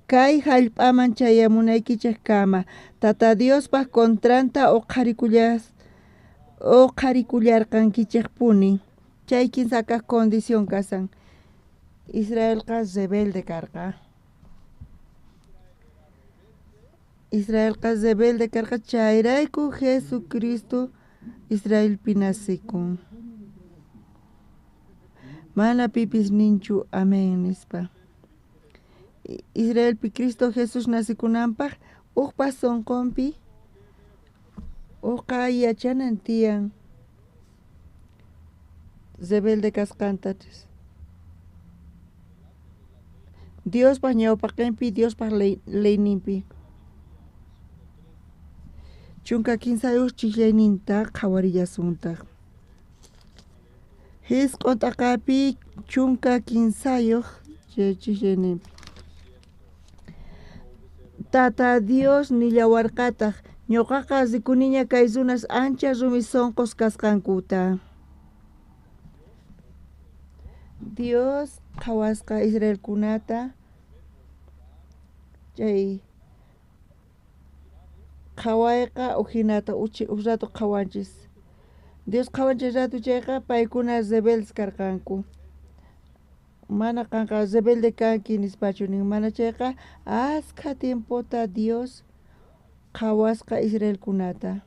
Kay hallp'aman chayamunaykichik kama. Tata Diospa contranta oqharikullarqankichik puni. Chay kinsaka condición kasan. Israelqa rebelde karqa. Israelqa rebelde karqa chayrayku Jesucristo Israelpi nasikun. Mana pipis ninchu amén nispa. Israelpi Cristo Jesús nasikunanpaq uqpa sonqonpi uqa yachanan tiyan rebelde kasqantatis. Diospa ñawpaqinpi Diospa leyninpi. Chunka kinsayuq chiklayninta qhawarillasuntaq. Hisq'un t'aqapi chunka kinsayuq chiklayninpi. Tata Dios nillawarqataq ñuqaqa rikuniña kay runas ancha rumi sonqos kasqankuta. Dios qhawasqa Israelkunata chay qhawayqa uhinata rato qhawanchis. Dios qhawanchis rato chayqa paykuna rebeldes karqanku. Mana kanqa rebelde kanki nispachu nin mana chayqa askha tiempota Dios qhawasqa Israelkunata.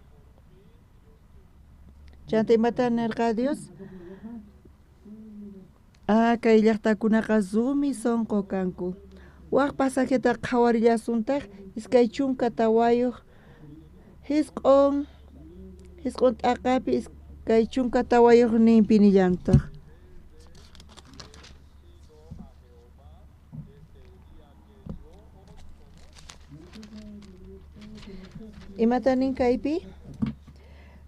Chanta imata nirqa Dios? Kay llaqtakunaqa rumi sonqo kanku. Waq pasajeta qhawarillasuntaq iskay chunka tawayuq hisq'un t'aqapi iskay chunka tawayuq ninpi nillantaq. Imata nin kaypi?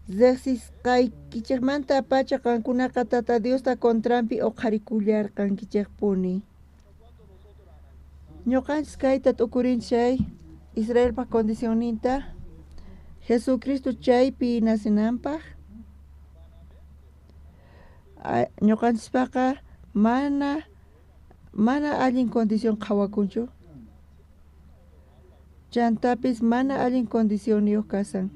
Riqsisqaykichikmanta pacha qankunaqa Tata Diosta contranpi oqharikullarqankichikpuni. Ñuqanchis kayta t'ukurinchik Israelpa condicionninta Jesucristo chaypi nasinanpaq. Ñuqanchikpaqa mana allin condición qhawakunchu. Chantapis mana allin condición yuq kasan.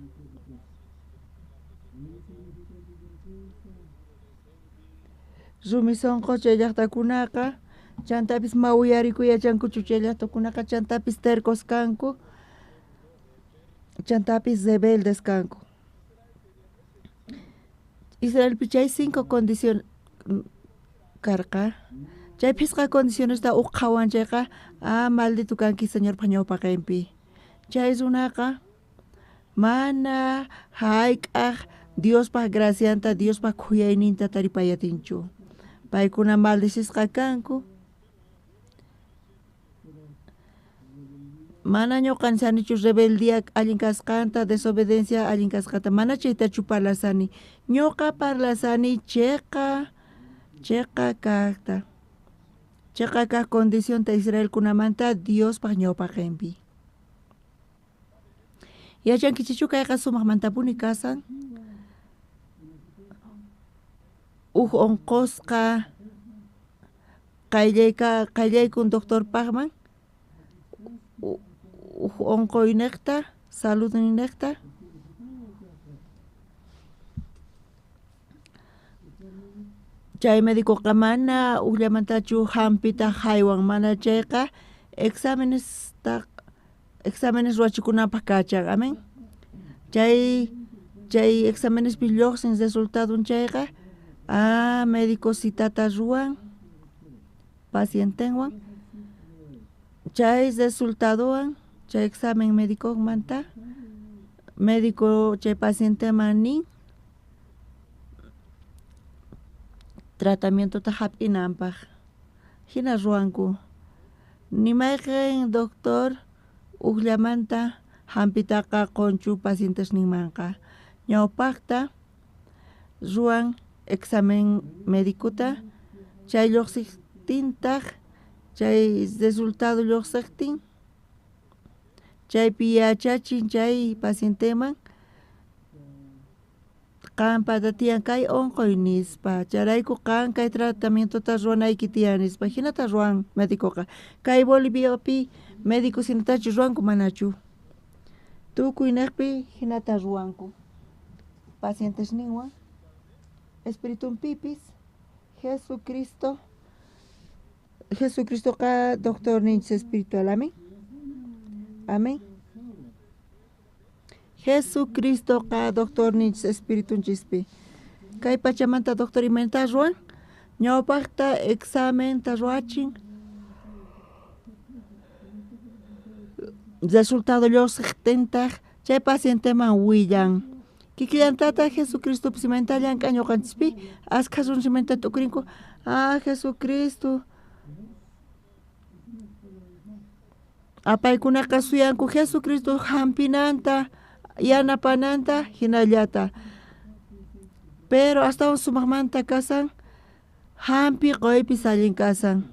Rumi sonqo chay llaqtakunaqa chantapis mawiyarikuyachankuchu chay llaqtakunaqa chantapis tercos kanku. Chantapis rebeldes kanku. Israelpi chay 5 condiciones karqa. Chay pisqa condicionesta uqhawan chayqa maldito kanki Señor ñawpaqinpi. Chay runaqa mana hayk'aq Diospa gracianta Diospa khuyayninta taripayatinchu. Paykuna maldechisqa kanku. Mana ñuqansanichu rebeldia allin kasqanta, desobediencia allin kasqanta. Mana chaytachu parlasani. Ñuqa parlasani chayqa kaqta. Chayqa kaq condicionta Israelkunamanta Diospa ñawpaqinpi. Yachankichichu kayqa sumaqmantapuni kasan. Onqosqa qayllaykun doctor paqman onqoyniyta saludniyta chay médicoqa mana ullamantachu hampita haywan mana chayqa exámenes ruachikunapaq kachan amen chay exámenes lluqsin resultadun chayqa médico citata ruan pacientewan chay resultadowan chay examen médico manta médico chay paciente nin tratamiento ta hap'inanpaq hina ruanku nimayqin doctor uqllamanta hampitaqa qunchu pacientes ninmanqa ñawpaqta ruan examen médicota chay lluqsiqtintaq chay resultado lluqsiqtin chaypi yachachin chay pacienteman qanpata tiyan kay onqoy nispa charayku qan kay tratamientota ruanayki tiyan nispa hinata ruan médicoqa kay Boliviapi médico sinatachu ruanku manachu tukuynaqpi hinata ruanku pacientes ninwan espiritu pipis Jesucristo ka doctor ninchis espiritual, amén. Amén. Jesucristo ka doctor ninchis espiritu chispi. Kay pachamanta doctor imenta ruan, ñawpaqta examen ta ruachin. Resultado lluqsiqtintaq chay paciente man willan. Kikillantata Jesucristo psimentallan kañoqanchispi asqa runsimanta tukurinku. Jesucristo. Apaykunaqa suyanku Jesucristo hampinanta, yanapananta, hinallata. Pero hasta sumaqmanta kasan, hampi qoypis allin kasan.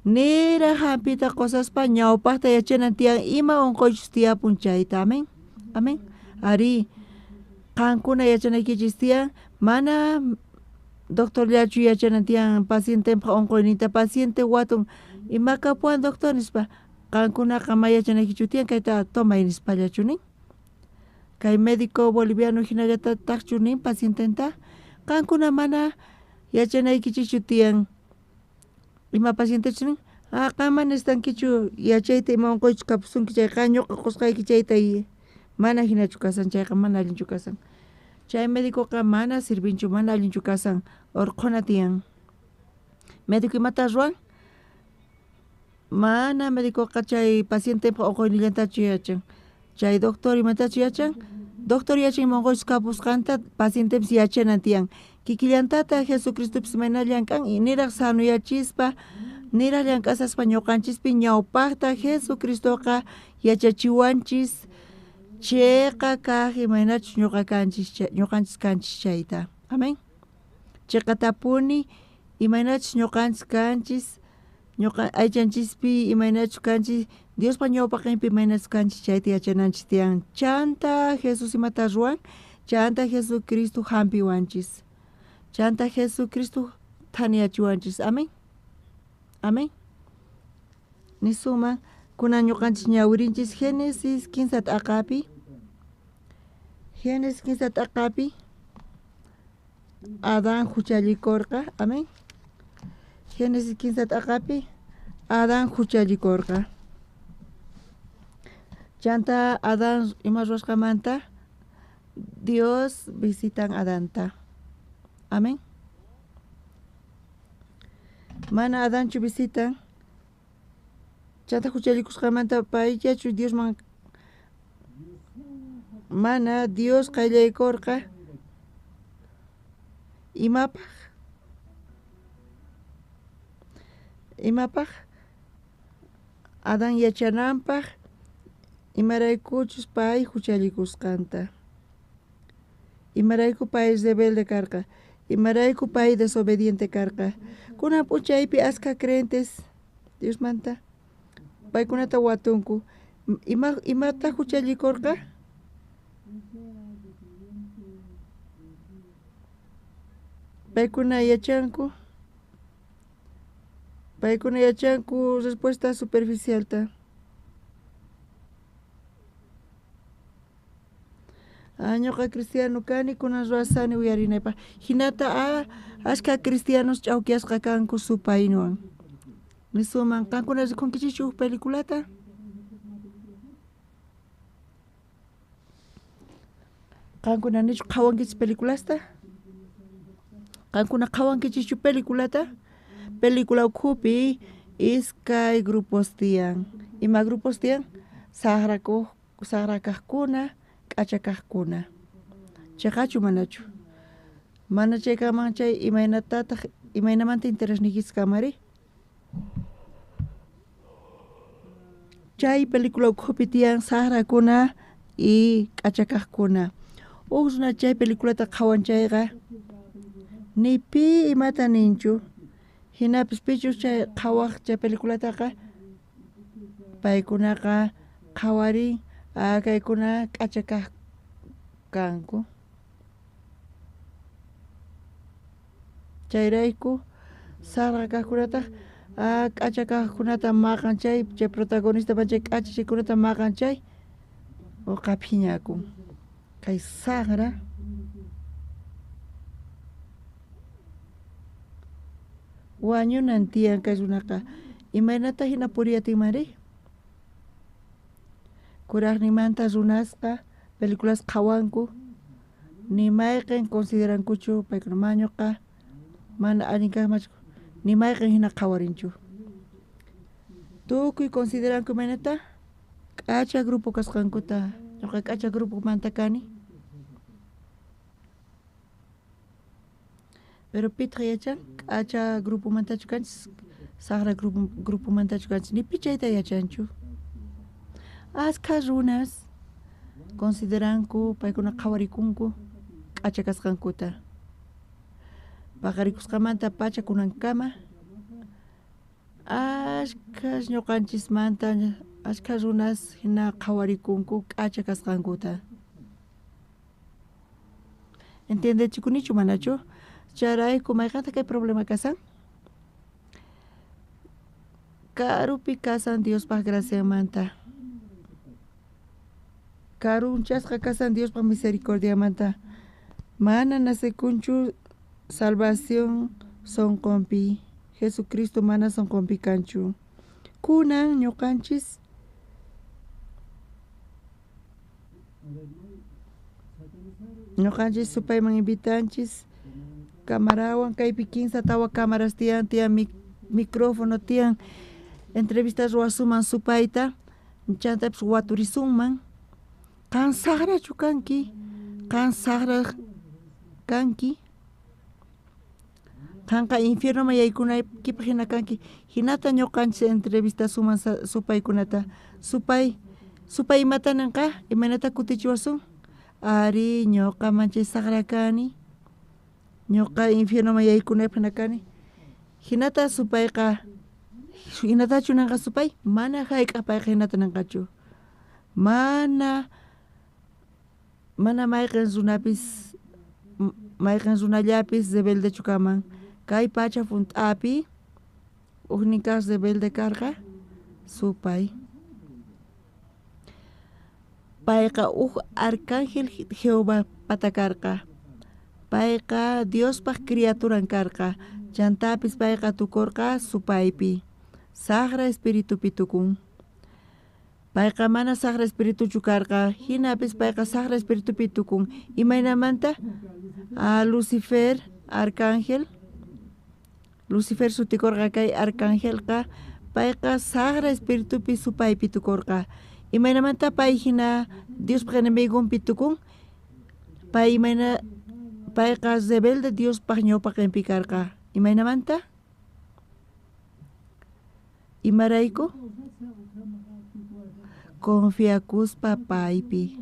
Nira hampita qosaspa ñawpaqta yachanan tiyan ima unquychis tiyapun chayta, amén. Amén. Ari, qankuna yachanaykichis tiyan, mana doctor llachu yachanan tiyan pacientepa unquynita, paciente watun, imaka puan doctor nispa, qankunaqa mayachanaykichu tiyan kayta tomay nispa llachunin. Kay médico boliviano hinallata taqchunin paciententa, qankuna mana yachanaykichichu tiyan ima paciente chunin, qanman estankichu yachayta ima unquychis kapusunki chayqa ñuqa qusqayki chayta mana hinachu kasan, chayqa mana allinchu kasan. Chay médicoqa mana sirvinchu, mana allinchu kasan, urquna tiyan. Médico imata ruan, mana médicoqa chay pacientepa unquynillantachu yachan. Chay doctor imatachu yachan, doctor yachan ima unquychis kapusqanta pacientepis yachanan tiyan. Kikillantata Jesucristopis maynallan kan niraq sanuyachispa, niraq llank'asaspa ñuqanchispi ñawpaqta Jesucristoqa yachachiwanchis, chayqa kaq imaynachus ñuqanchis kanchis chayta. Amén. Chayqa tapuni imaynachus ñuqanchis kanchis, aychanchispi imaynachus kanchis, Diospa ñawpaqinpi imaynachus kanchis chayta yachananchis tiyan. Chanta Jesus imata ruan, chanta Jesucristo hampiwanchis. Chanta Jesucristo thaniyachiwanchis. Amén. Amén. Nisuma kunan ñuqanchis ñawirinchis Génesis 15 t'aqapi. Génesis 15 t'aqapi Adán huchallikorqa. Amén. Génesis 15 t'aqapi Adán huchallikorqa. Chanta Adán ima ruwasqamanta Dios visitan Adanta. Amén. Mana Adánchu visitan, chanta huchallikusqamanta payllachu Dios mana Dios qayllaykurqa imapaq Adán yachananpaq imaraykuchus pay huchallikusqanta, imarayku pay rebelde karqa, imarayku pay desobediente karqa. Kunan p'unchaypi asqa creyentes Dios manta paykunata watunku, imata huchallikurqa, paykuna yachanku respuesta superficialta. Ñuqa cristiano kani kunan ruwasani uyarinaypaq. Hinata ashka cristianos ch'awkiyasqa kanku supaynuwan. Nisuman qankuna rikunkichis peliculata? Qankuna nichu qhawankichis peliculasta? Qankuna qhawankichis peliculata? Pelicula ukhupi iskay grupos tiyan. Ima grupos tiyan? Saqrakaqkuna, k'achakaqkuna. Chayqachu manachu? Mana chaykaman chay imaynamanta interesnikiskamari? Chay pelicula ukhupi tiyan saqrakuna y k'achakaqkuna. Runa chay peliculata qhawanchayqa nipi imata ninchu. Hinapis pichus chay qhawaq chay peliculataqa paykunaqa qhawarin kaykuna k'achakaq kanku. Chayrayku saqrakaqkunata k'achakaqkunata maqanchay chay protagonista chay k'achichikunata maqanchay uqapiñakun kay saqra wañunan tiyan kay runaqa imaynata hina puriyatinmari kuraqnimanta runasqa películas qhawanku nimayqin considerankuchu paykuna mañuqa mana allin kaqmachu nimayqin hina qhawarinchu tukuy consideranku imaynata k'acha grupo kasqankuta ñuqa k'acha grupomanta kani pero pitaq yachan k'acha grupomantachu kanchis saqra grupomantachu kanchis ni pichayta yachanchu ashkha runas consideranku paykuna qhawarikunku k'acha kasqankuta paqarikusqamanta pacha kunankama ashkha ñuqanchismanta ashkha runas hina qhawarikunku k'acha kasqankuta entendechikunichu manachu charayku mayqanta kay problema kasan karupi kasan Diospaq graciamanta karunchasqa kasan Diospaq misericordiamanta mana nasikunchu salvación sonqonpi Jesucristo mana sonqonpi kanchu kunan ñuqanchis supayman invitanchis camarawan kaypi 15 tawa cámaras tiyan micrófono tiyan entrevistas ruasuman supayta chantapis waturisunman kan saqrachu kanki kan saqra kanki kanqa infierno yaykunaykipaq hina kanki hinata ñuqanchis entrevista suman supaykunata supay imatananqa imanata kutichiwasun ari ñuqa manchay saqra kani ñuqa infierno yaykunaypaq hina kani hinata supayqa hinatachu nanqa supay mana hayk'aq payqa hinata nanqachu mana mayqin runallapis rebeldechu kaman kay pacha funt'api uqninkas rebelde karqa supay payqa arcángel Jehová patakarqa payqa Diospaq criaturan karqa chantapis payqa tukurqa supaypi saqra espiritupi tukun payqa mana saqra espirituchu karqa hinapis payqa saqra espiritupi tukun imaynamanta Lucifer arcángel Lucifer sutikurqa kay arcángelqa payqa saqra espiritupi supaypi tukurqa imaynamanta pay hina Diospaq enemigunpi tukun payqa rebelde Diospaq ñawpaqinpi karqa imaynamanta imarayku confiakuspa paypi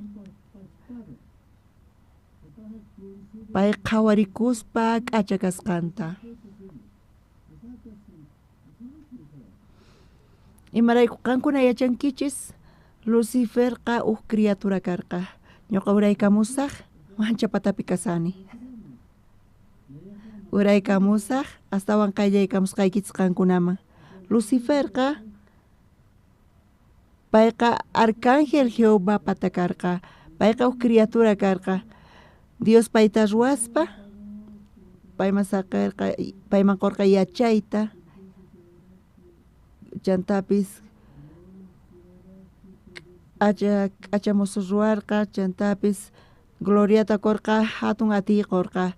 pay qhawarikuspa k'acha kasqanta imarayku qankuna yachankichis Luciferqa criatura karqa ñuqa uraykamusaq mancha patapi kasani uraykamusaq astawan qayllaykamusqaykichis qankunaman Luciferqa payqa arcángel Jehová patakarqa payqa criatura karqa Dios payta ruwaspa payman qorqa yachayta chantapis k'achamusu ruwarqa chantapis gloriata qorqa hatun atiy qorqa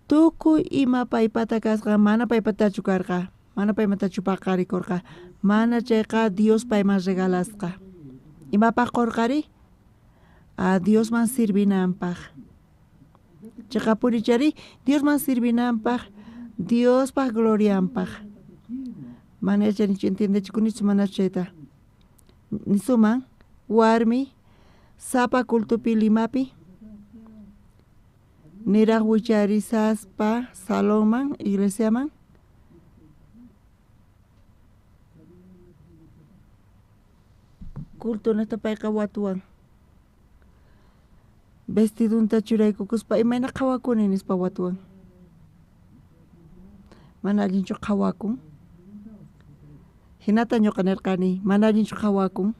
tukuy ima paypata kasqa mana paypatachu karqa mana paymatachu paqarikurqa mana chayqa Dios payman regalasqa imapaq qorqari a Diosman sirvinanpaq chayqa purichari Diosman sirvinanpaq Diospaq glorianpaq mana yachanichu entendechikunichu mana chayta nisuman warmi sapa cultupi Limapi niraq wicharisaspa salonman iglesiaman cultunata payqa watuwan vestidunta churaykukuspa imayna qhawakuni nispa watuwan mana allinchu qhawakun. Hinata ñuqa nirqani, mana allinchu qhawakun.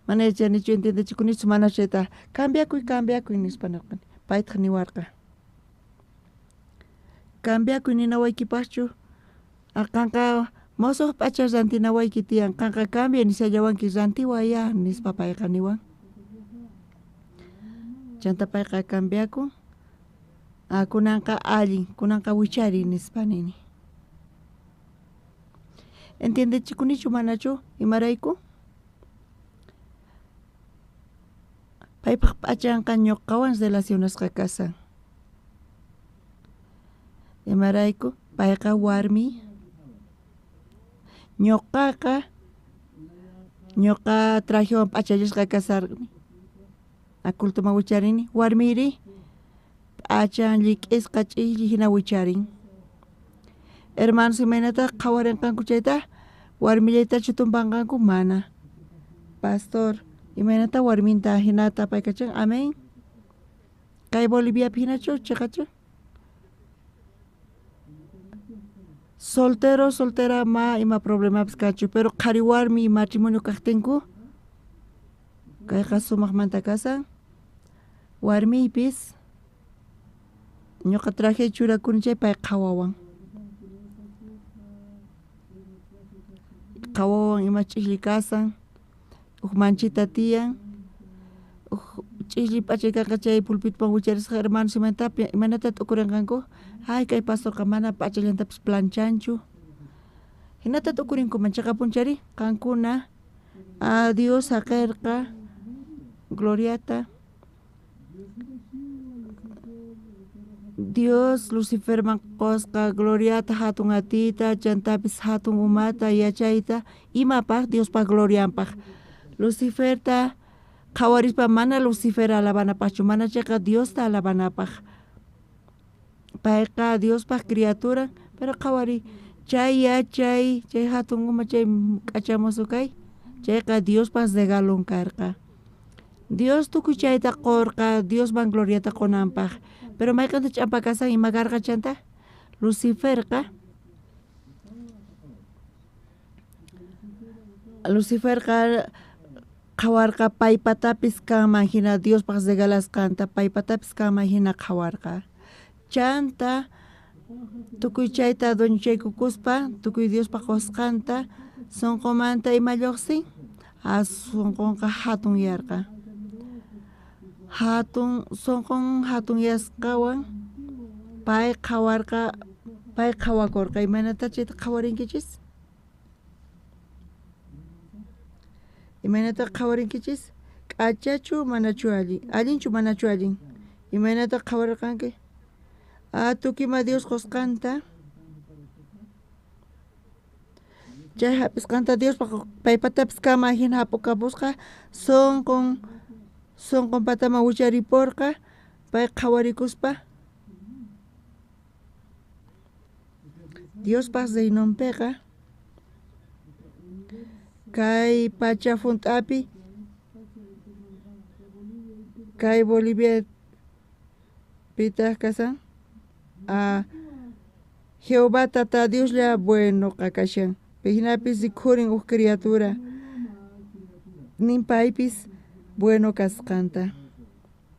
Mana yachanichu entendechikunichu mana chayta cambiakuy nispa nirqani. Paytaq niwarqa. Cambiakuy ninawaykipaqchu qanqa mosuq p'acha rantinawayki tiyan qanqa cambia nishallawanki rantiwaya nispa payqa niwan. Chanta payqa cambiakun kunanqa allin, kunanqa wichari nispa nini. Entendechikunichu manachu imarayku? Paypaq p'achanqa ñuqawan relacionasqa kasan. Imarayku payqa warmi, ñuqa trajewan p'achallashqa kasarmi. Akultuma wicharini, warmiri p'achan llik'isqa ch'illi hina wicharin. Hermanos imaynata qhawarinqanku chayta, warmillaytachu tumpanqanku mana. Pastor, imaynata warminta hinata paykachan, amén. Kay Boliviapi hinachu chayqachu. Soltera ma ima problemapas kachu, pero qhari warmi matrimonio kaqtinku kayqa sumaqmanta kasan. Warmiypis ñuqa traje churakuni chay pay qhawawan. Qhawawan ima ch'illi kasan, manchita tiyan, ch'illi p'achay kanqa chay pulpituman wicharisqa hermanos imanata t'ukurinqanku, ay kay pastorqa mana p'achallantapis planchanchu. Hinata t'ukurinkuman chayqa punchari qankuna Dios haqirqa, gloriata, Dios Luciferman qosqa, gloriata hatun atita, chantapis hatun umata yachayta, imapaq Diospaq glorianpaq. Luciferta qhawarispa mana Lucifer alabanapaqchu, mana chayqa Diosta alabanapaq. Payqa Diospaq criatura, pero qhawari chay yachay, chay hatun uma chay k'achamusu kay, chayqa Diospaq regalon karqa. Dios tukuy chayta qorqa, Diosman gloriata qonanpaq. Pero maykanta ch'ampa kasan ima karqa chanta? Luciferqa qhawarqa paypatapis kanman hina Diospaq regalasqanta, paypatapis kanman hina qhawarqa. Chanta tukuy chayta doñuchaykukuspa, tukuy Diospaq qosqanta sunqumanta ima lluqsin, sunqunqa hatun yarqa. Sunqun hatun yasqawan pay qhawakurqa, imaynata chayta qhawarinkichis? Imaynata qhawarinkichis? K'achachu manachu allin? Allinchu manachu allin? Imaynata qhawarirqanki? Tukima Dios qosqanta, chay hapisqanta Diospaq paypatapis kama hina hap'ukapusqa, sunqun pataman wicharipurqa, pay qhawarikuspa Diospaq reynonpiqa kay pacha funt'api, kay Bolivia pitaq kasan Jehová tata Dioslla bueno kashan. Hinapis rikhurin criatura nin paypis bueno kasqanta.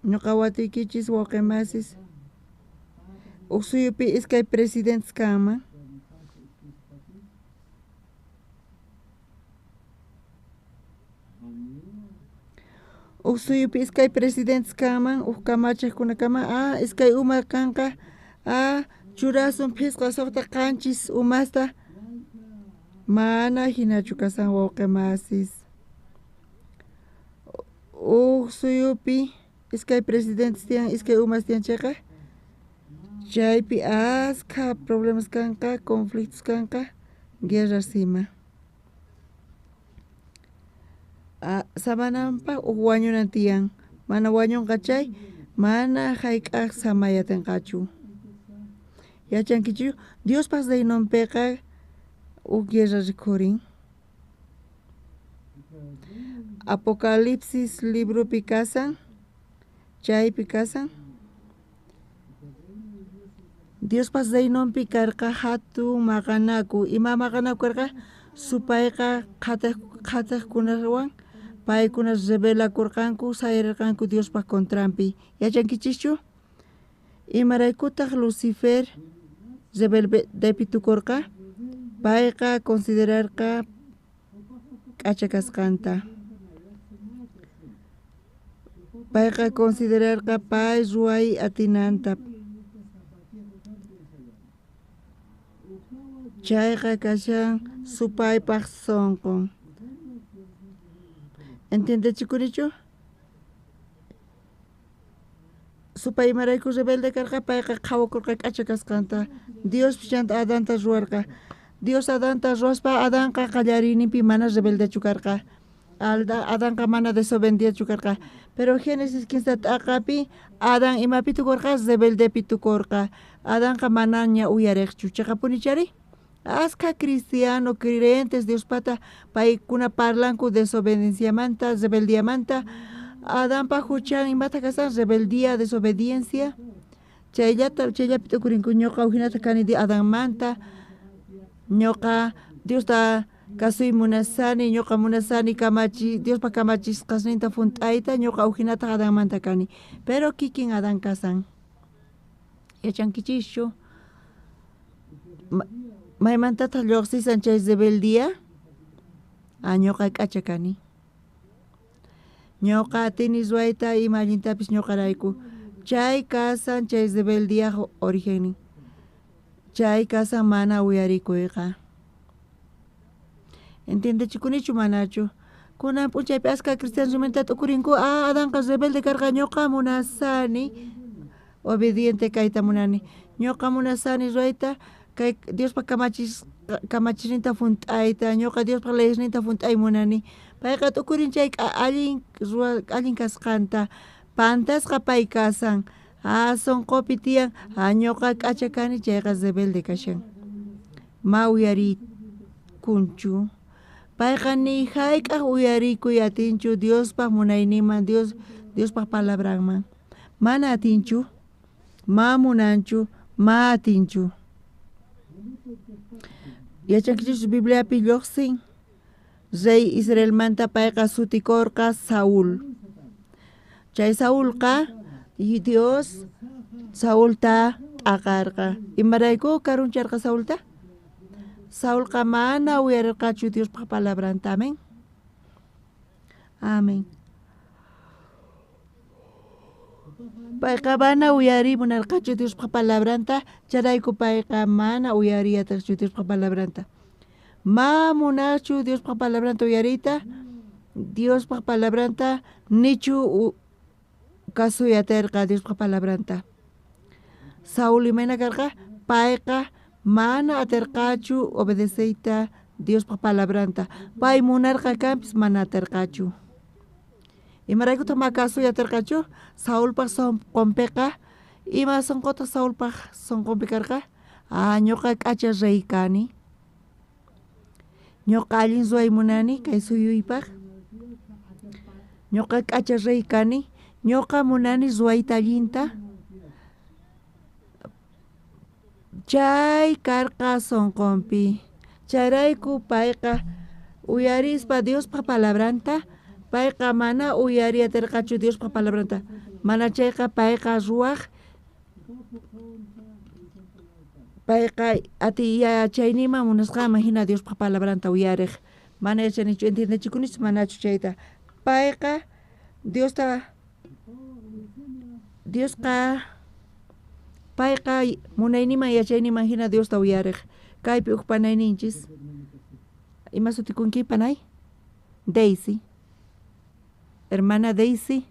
Ñuqa watuykichis wawqimasis suyupi iskay presidentes kanman. Suyupi iskay presidentes kanman, kamachaqkuna kanman, iskay uma kanqa, churasun phisqa suqta qanchis umasta, mana hinachu kasan wawqimasis. Suyupi iskay presidentes tiyan, iskay umas tiyan chayqa, chaypi asqa problemas kanqa, conflictos kanqa, guerra sima. Samananpaq wañunan tiyan, mana wañunqa chay, mana hayk'aq samayatinqachu. Yachankichu Diospaq reynonpiqa guerra rikhurin. Apocalipsis libropi kasan, chaypi kasan, Dios pas zaynompi karqa hatun maqanaku ima maqanaku karqa supayqa qhatiqkunawan paykuna revelakurqanku sayrirqanku Diospa contrampi yachankichischu imaraykutaq Lucifer rebeldepitukורqa payqa considerarqa k'acha kasqanta payqa considerarqa pay ruway atinanta chayqa kashan supaypaq sonqon ¿entendechikurichu? Supay imarayku rebelde karqa payqa qhawakurqa k'acha kasqanta Dios pichanta Adanta ruwarqa Dios Adanta ruwaspa Adanqa qallariyninpi mana rebeldechu karqa Adanqa mana desobedientechu karqa pero Génesis 15 t'aqapi Adán imapi tukurqa rebeldepi tukurqa Adanqa mana ña uyariqchu chayqa punichari Asca cristiano creyentes Diospata paykuna parlanku desobedienciamanta rebeldiamanta Adánpa huchan imata kasan rebeldía desobediencia chayllapi tukurinku ñuqa uhinata kani de Adánmanta ñuqa Diosta kasuy munasani ñuqa munasani Diospa kamachisqasninta funt'ayta ñuqa uhinata Adánmanta kani pero kikin Adán kasan yachankichischu maymantataq lluqsisan chay rebeldía ñuqa k'acha kani ñuqa atini ruwayta ima allintapis ñuqarayku chay kasan chay rebeldía origen chay kasan mana uyarikuyqa entendechikunichu manachu kunan p'unchaypi aska cristiano rumanta t'ukurinku Adánqa rebelde karqa ñuqa munasani obediente kayta munani ñuqa munasani ruwayta kay Diospa kamachishninta funt'ayta ñuqa Diospa leyesninta funt'ay munani payqa t'ukurin chay allin kasqanta pantasqa pay kasan sonqopi tiyan ñuqa k'acha kani chayqa rebelde kashan ma uyarikunchu payqa ni hayk'aq uyarikuy atinchu Diospa munayninman Diospa palabranman mana atinchu ma munanchu ma atinchu yachankichus Bibliapi lluqsin rey Israelmanta payqa sutikurqa Saúl chay Saúlqa Dios Saúlta t'aqarqa imarayku karuncharqa Saúlta Saúlqa mana uyarirqachu Diospa palabranta amén amén payqa mana uyarimunarqachu Diospa palabranta charayku payqa mana uyariyataqchu Diospa palabranta ma munarchu Diospa palabranta uyariyta Diospa palabranta nichu kasuyatirqa Diospa palabranta Saúl imayna karqa payqa mana atirqachu obedeceyta Diospa palabranta pay munarqa kanpis mana atirqachu imaraykutaq ma kasuyatirqachu Saúlpaq sonqonpiqa ima sonqotaq Saúlpaq sonqonpi karqa ñuqa k'acha rey kani ñuqa allin ruway munani kay suyuypaq ñuqa k'acha rey kani ñuqa munani ruwayta allinta chay karqa sonqonpi chayrayku payqa uyarispa Diospa palabranta payqa mana uyariyatirqachu Diospa palabranta mana chayqa payqa ruwaq payqa yachayninman munasqaman hina Diospa palabranta uyariq mana yachanichu entendechikunichu manachu chayta payqa Diosqa payqa munayninman yachayninman hina Diosta uyariq kaypi huk panayninchis ima sutikunki panay Daisy hermana Daisy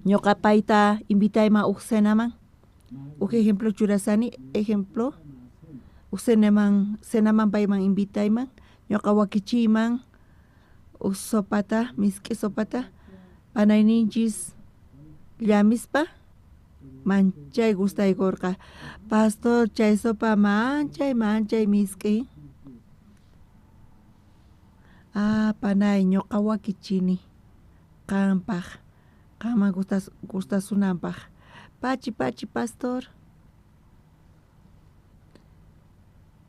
ñuqa payta invitayman huk cenaman huk ejemplo churasani ejemplo huk cenaman payman invitayman ñuqa wakichiyman huk sopata misk'i sopata panayninchis llamispa manchay gustaykurqa pastor chay sopa manchay misk'i panay ñuqa wakichini qanpaq Kama gustasunanpaq. Pachi pastor.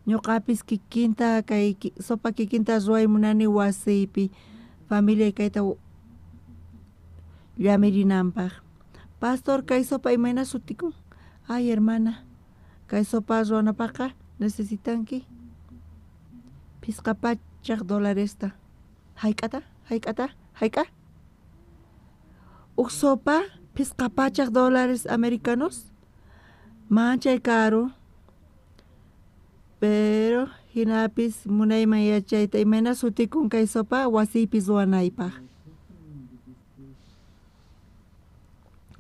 Ñuqapis kikinta kay sopa kikinta ruwaymunani wasiypi familia kayta llamirinanpaq. Pastor, kay sopa imayna sutikun? Ay, hermana, kay sopa ruwanapaqqa necesitanki $50 dolaresta. Hayk'ata? Uk sopa $50 americanos. Manchay caro. Pero hinapis munayman yachayta imayna sutikun kay sopa wasiypi ruwanaypaq.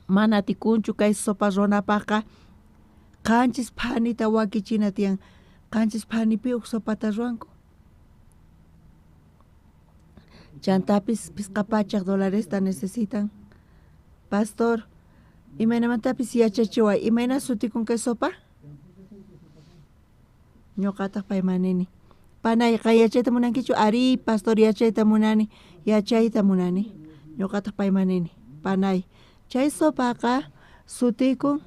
Mana tikunchu kay sopa ruwanapaqqa qanchis phanita wakichina tiyan. Qanchis phanipi uk sopata ruwanku. Chantapis $50 necesitan. Pastor, imaynamantapis yachachiway, imayna sutikun kay sopa? Ñuqataq paymanini. Panayqa yachayta munankichu? Ari, pastor, yachayta munani. Ñuqataq paymanini. Panay. Chay sopaqa sutikun.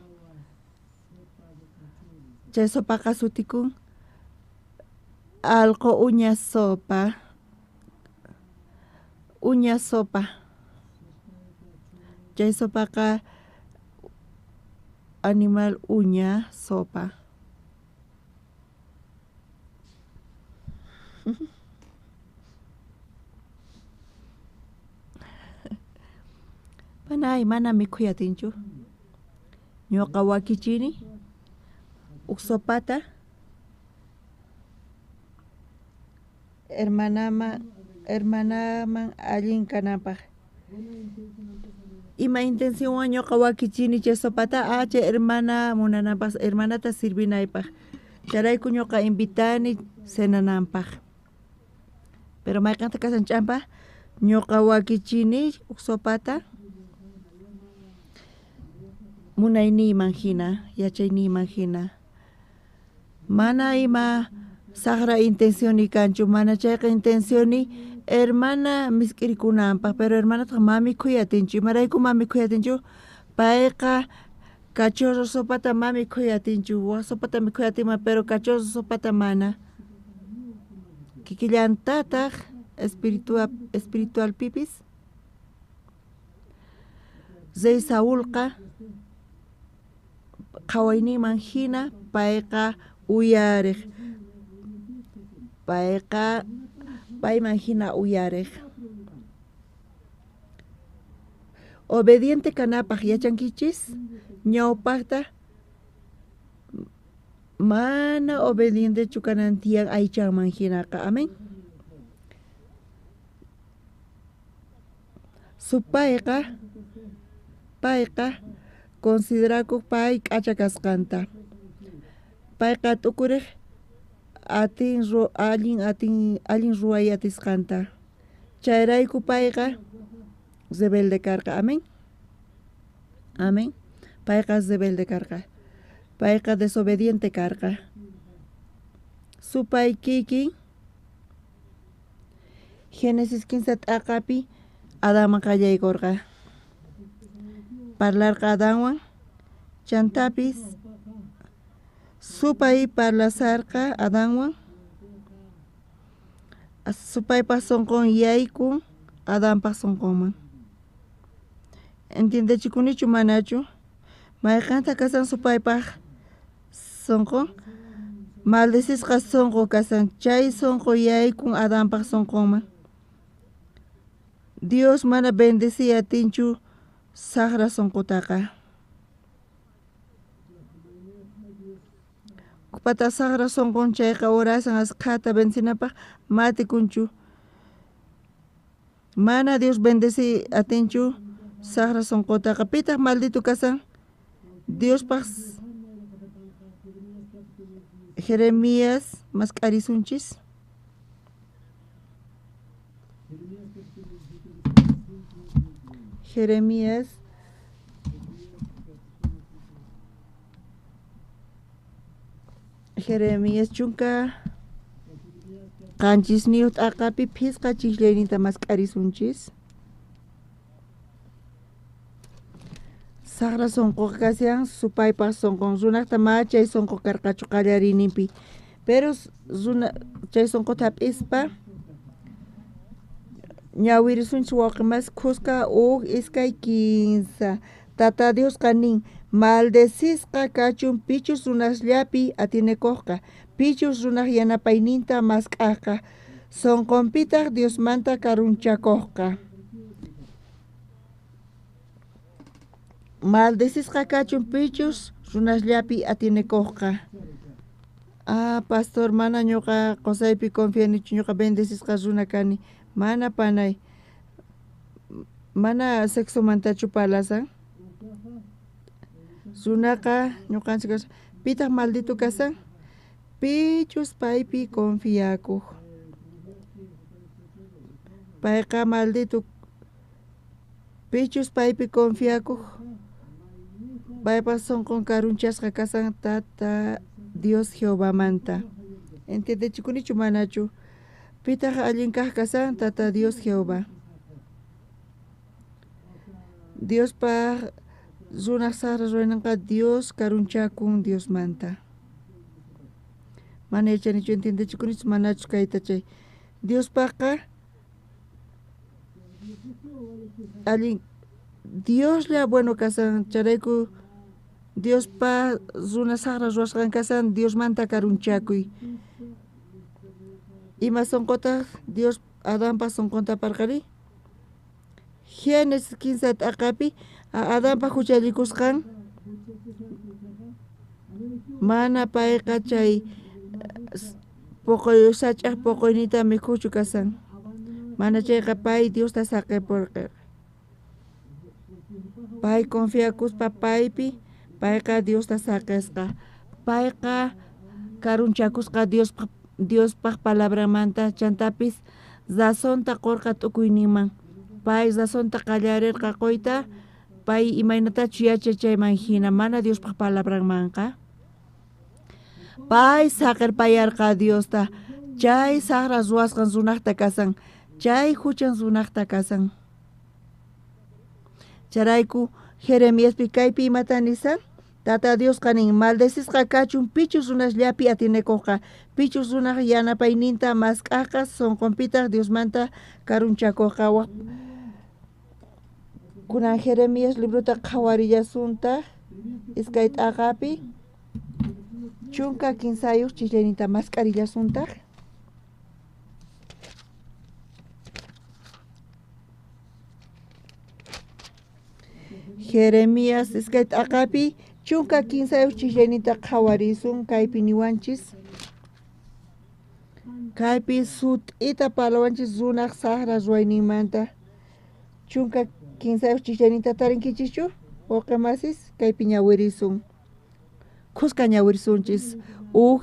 Alqo uña sopa. Chay sopaqa animal uña sopa. Panay mana mikhuyatinchu. Ñuqa wakichini uk sopata hermanaman allin kanapaq. Ima intención ñuqa wakichini chay sopata chay hermana munanapaq, hermanata sirvinaypaq. Charayku ñuqa invitani cenananpaq. Pero mayqanta kasan ch'ampa ñuqa wakichini uk sopata munayniyman hina, yachayniyman hina. Mana ima saqra intentioni kanchu, mana chayqa intentioni hermana misk'irikunanpaq, pero hermanataq mami khuyatinchu. Imarayku mami khuyatinchu? Payqa cachorro sopata mami khuyatinchu, waq sopata mikhuyatinman, pero cachorro sopata mana. Kikillantataq espiritual pipis. Zey Saulqa qhawayniyman hina payqa uyariq. Payman hina uyariq. Obediente kanapaq yachankichis? Ñawpaqta mana obediente chukanantiyan aychanman hinaqa. Amén. Supayqa consideraku pay k'acha kasqanta. Payqa t'ukuriq allin ruway atisqanta. Chayrayku payqa rebelde karqa. Amén. Payqa rebelde karqa. Payqa desobediente karqa. Supay kikin Génesis 15 t'aqapi Adama qallaykurqa. Parlarqa Adanwan chantapis supay parlasarqa Adanwan. Supaypaq sunqun yaykun Adanpaq sunqunman. Entiendechikunichu manachu? Mayqanta kasan supaypaq sunqun? Maldecisqa sunqu kasan. Chay sunqu yaykun Adanpaq sunqunman. Dios mana bendeciyatinchu saqra sunqutaqa. Kupata saqra sunqun chayqa orasan asqata bendecinapaq matikunchu. Mana Dios bendeciyatinchu saqra sunqutaqa. Pitaq maldito kasan? Diospaq Jeremías masq'arisunchis. Jeremías chunka qanchisniyuq t'aqapi phisqa chiqllaynita masq'arisunchis. Sagra sonko kasian supaypa sonko runakta ma chay sonko karqachu qallarinimpi. Pero runa chay sonko tapispa ñawirisunchis wawqimas kuska iskay 15 tata Dios kanin maldesisqa kachun pichus runasllapi atinekuqqa pichus runaq yanapayninta mask'aqqa sonqonpitaq Diosmanta karunchakuqqa maldesisqa kachun pichus runasllapi atinekuqqa. Pastor mana ñuqa qusaypi confianichu ñuqa bendesisqa runa kani mana panay mana sexo mantachu palasan runaqa ñuqanchik pitaq maldito kasan pichus paypi confiakuq payqa maldito pichus paypi confiakuq paypas sonqon karunchasqa kasan tata Dios Jehová manta entendechikunichu manachu pitaq allin kaq kasan tata Dios Jehová Dios pa runaq saqra ruwananqa Dios karunchakun Dios manta mana yachanichu entendechikunichu manachu kayta chay Dios paqa allin Dios lla bueno kasan charayku Dios pa runa saqra ruwasqan kasan Dios manta karunchakuy ima sonqota Dios Adánpa sonqonta parqari Génesis 15 t'aqapi Adánpa huchallikusqan mana payqa chay puquy sach'aq puquynita mikhuchu kasan mana chayqa pay Diosta saqipurqa pay confiakuspa paypi payqa Diosta saqisqa payqa karunchakusqa Diospaq palabramanta chantapis razonta qurqa t'ukuyninman pay razonta qallarirqa qoyta pay imaynatachu yachachayman hina mana Diospaq palabranmanqa pay saqirpayarqa Diosta chay saqra ruwasqan runaqta kasan chay huchan runaqta kasan charayku Jeremíaspi kaypi imata nisan tata Dios kanin maldesisqa kachun pichus runasllapi atinekuqqa pichus runaq yanapayninta mask'aqqa sonqonpitaq Diosmanta karunchakuqqa kunan Jeremías libruta qhawarillasunta iskay t'aqapi chunka 15 chillaynita masq'arillasunta Jeremías iskay t'aqapi chunka 15 chillaynita qhawarisun kaypi niwanchis kaypi sut'ita parlawanchis runaq saqra ruwaynimanta chunka 15 chillaynita tarinkichischu wawqimasis kaypi ñawirisun kuska ñawirisunchis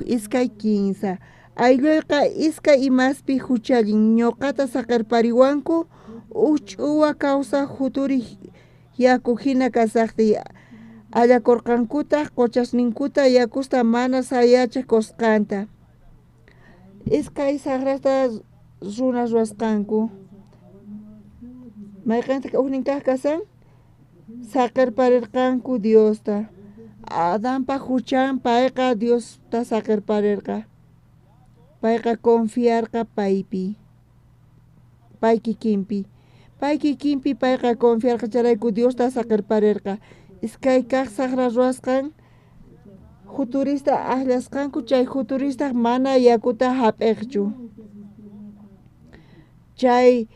iskay 15 aylluyqa iskay imaspi huchallin ñuqata saqirpariwanku ch'uwa kawsaq futuriq yaku hina kasaqti allakurqankutaq quchasninkuta yakusta mana sayachiq kusqanta iskay saqrata runa ruwasqanku mayqantaq uknin kaq kasan saqirparirqanku Diosta Adánpa huchan payqa Diosta saqirparirqa payqa confiarqa paypi pay kikinpi payqa confiarqa charayku Diosta saqirparirqa iskay kaq saqra ruwasqan futurista aklasqanku chay futurista mana yakuta hap'iqchu chay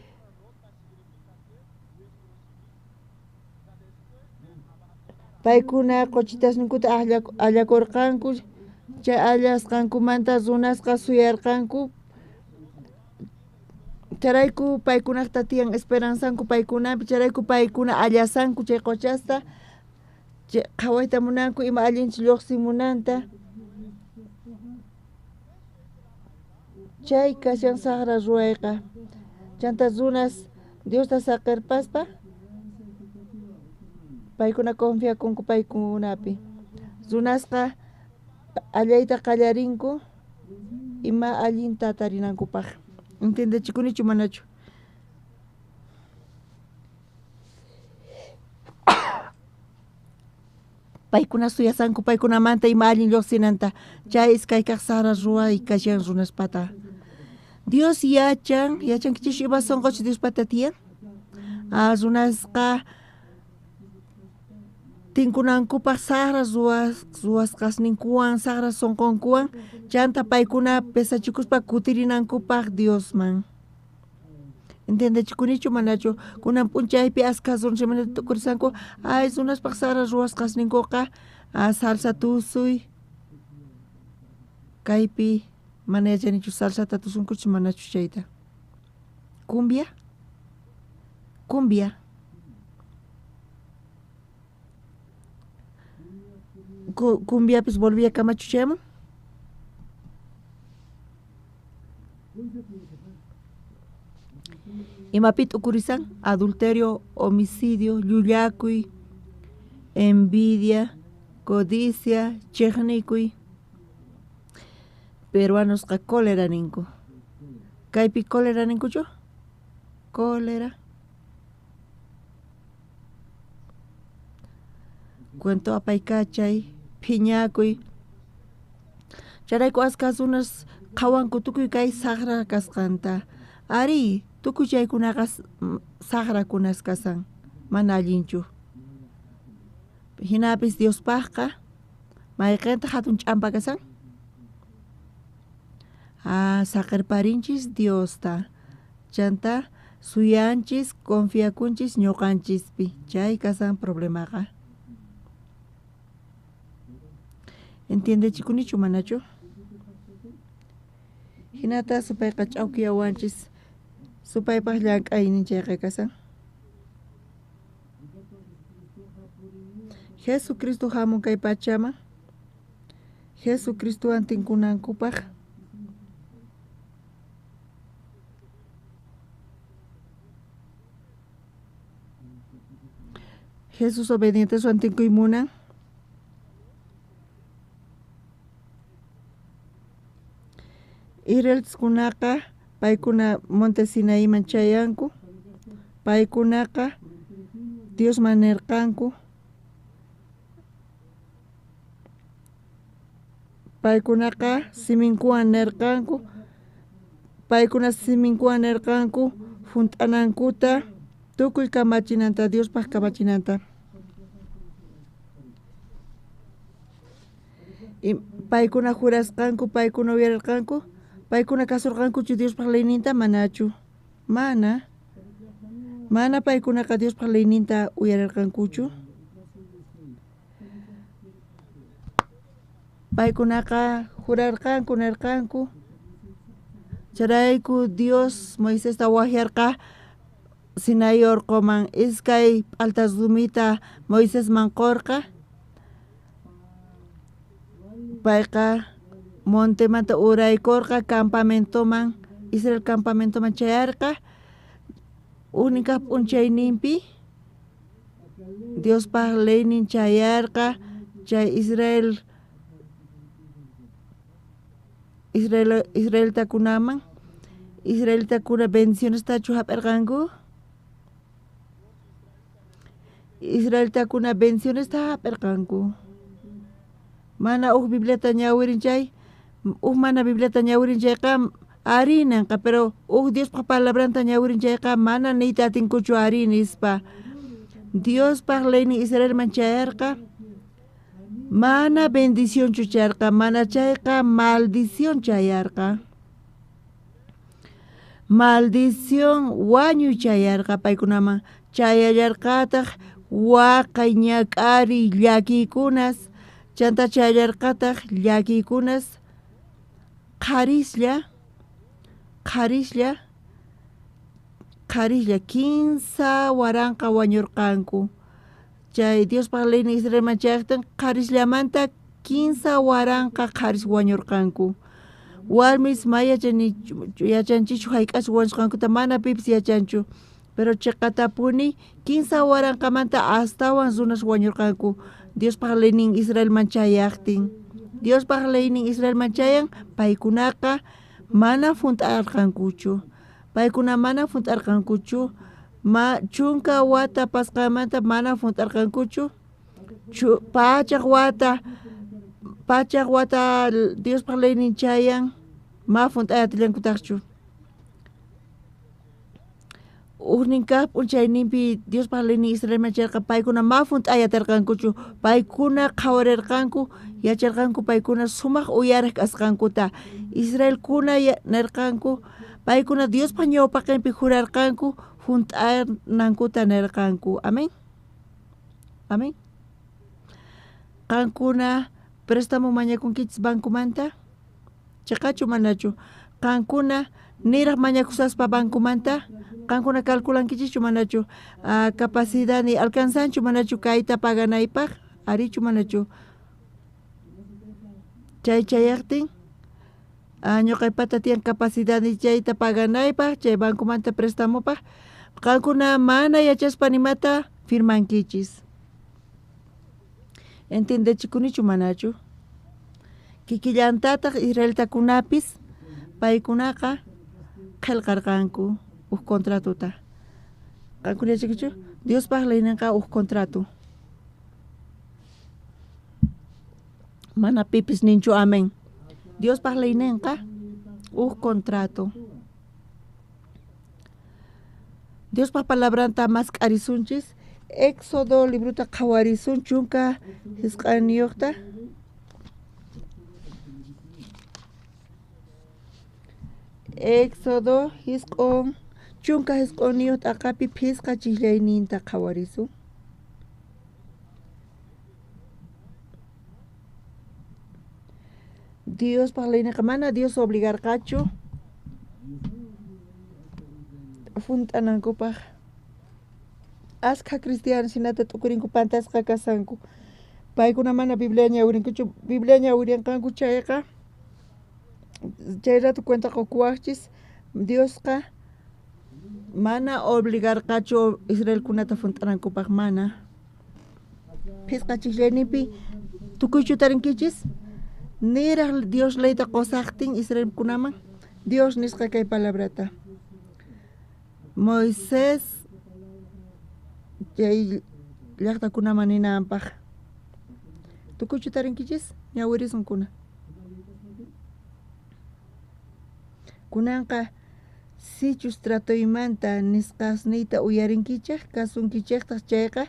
paykuna quchitasninkuta allakurqanku chay allasqankumanta runasqa suyarqanku charayku paykunaqta tiyan esperanzanku paykunapi charayku paykuna allasanku chay quchasta qhawayta munanku ima allinchik lluqsimunanta chay kashan saqra ruwayqa chanta runas Diosta saqirpaspa paykuna confiakunku paykunapi runasqa allayta qallarinku ima allinta tarinankupaq entendechikunichu manachu paykuna suyasanku paykunamanta ima allin lluqsinanta chay iskay kaq sara ruwa y kashan runaspata Dios yachankichis ima sonqochu Diospata tiyan runasqa tinkunankupaq sara ruwasqasninkuwan sara sonqonkuwan chanta paykuna pesachikuspa kutirinankupaq Diosman entendechikunichu manachu kunan p'unchaypi askhas runasmanata tukurisanku ay runaspaq sara ruwasqasninkuqa salsa tusuy kaypi mana yachanichu salsata tusunkuchu manachu chayta cumbia cumbiapis volvía kamachu chayman imapit ukurisan adulterio, homicidio, llullakuy, envidia, codicia, chiqnikuy peruanosqa cólera ninku kaypi cólera ninkuchu cólera cuento apaykachay phiñakuy charayku askhas runas qhawanku tukuy kay saqra kasqanta ari tukuy chaykunaqa saqrakunas kasan mana allinchu hinapis Diospaqqa mayqinta hatun ch'ampa kasan saqirparinchis Diosta chanta suyanchis confiakunchis ñuqanchispi chay kasan problemaqa entiendechikunichu manachu hinata supayqa ch'awkiyawanchis supaypaq llank'aynin chayqa kasan Jesucristo hamun kay pachaman Jesucristuwan tinkunankupaq Jesus obediente suwan tinkuymunan Israelskunaqa paykuna Monte Sinaiman chayanku paykunaqa Diosman nirqanku paykunaqa siminkuwan nirqanku paykuna siminkuwan nirqanku hunt'anankuta tukuy kamachinanta Diospaq kamachinanta paykuna jurasqanku paykuna uyararqanku paykuna kasurqankuchu Diospaq leyninta manachu mana paykunaqa Diospaq leyninta uyararqankuchu paykunaqa jurarqanku nirqanku charayku Dios Moisesta wahyarqa Sinai urquman iskay p'altas rumita Moisesman qurqa payqa montemanta uraykurqa campamentoman Israel campamentoman chayarqa unika p'unchayninpi Diospaq leynin chayarqa chay Israeltakunaman Israeltakuna bendicionestachu hap'irqanku Israeltakuna bendicionesta hap'irqanku mana Bibliata ñawirinchay mana Bibliata ñawirincayqa ari ninqa pero Diospaq palabranta ñawirincayqa mana niyta atinkuchu ari nispa Diospaq leynin Israelman chayarqa mana bendición chucharqa mana chayqa maldición chayarqa maldición wañuy chayarqa paykunaman chayallarqataq waqay ñak'ari llakiykunas chanta chayallarqataq llakiykunas qharishlla 15 waranqa wañurqanku chay Diospaq leynin Israelman chayaqtin qharishllamanta 15 waranqa qharish wañurqanku warmis ma yachanchichu hayk'achu wañusqankuta mana pipis yachanchu pero chiqatapuni 15 waranqamanta astawan runas wañurqanku Diospaq leynin Israelman chayaqtin Diospaq leynin Israelman chayan paykunaqa mana funt'arqankuchu paykuna mana funt'arqankuchu chunka wata pasqamanta mana funt'arqankuchu pachak wata Dios parlaynin chayan mafunt ayatillankutaqchu Uhninkap unchaynimpi Dios parlaynin Israel macharqa paykuna mafunt ayatarqankuchu paykuna qhawarirqanku yacharqanku paykuna sumaq uyariq kasqankuta Israelkuna nirqanku paykuna Diospaq ñawpaqinpi jurarqanku junt'anankuta nirqanku amén amén qankuna préstamo mañakunkichis bankumanta chaqachu manachu qankuna niraq mañakusaspa bankumanta qankuna calculankichischu manachu capacidad ni alcanzanchu manachu kayta paganaypaq arichu manachu chayaqtin ñuqaypata tiyan capacidad ni chayta paganaypaq chay bankumanta prestamopaq qankuna mana yachaspa nimata firmankichis entendechikunichu manachu kikillantataq israeltakunapis paykunaqa qillqarqanku contratuta qankuna yachaykichu Diospaq leyninqa contrato mana pipis ninchu amén Diospaq leyninqa contrato Diospaq palabranta masq'arisunchis Éxodo libruta qhawarisun chunka hisq'aniyuqta Éxodo hisq'un chunka hisq'uniyuq t'aqapi phisqa chillayninta qhawarisun Dios parlayninqa mana Dios obligarqachu funt'anankupaq asqa cristiano sinata t'ukurinku pantasqa kasanku paykuna mana Biblia ñawirinkuchu Biblia ñawirinqanku chayqa chay rato cuenta qukuwaqchis Diosqa mana obligarqachu Israelkunata funt'anankupaq mana phisqa chiklayninpi tukuychu tarinkichis niraq Dios leyta qusaqtin Israelkunaman Dios nisqa kay palabrata Moisés chay llaqtakunaman ninanpaq tukuychu tarinkichis ñawirisunkuna kunanqa sichus tratoymanta nisqasniyta uyarinkichik kasunkichiktaj chayqa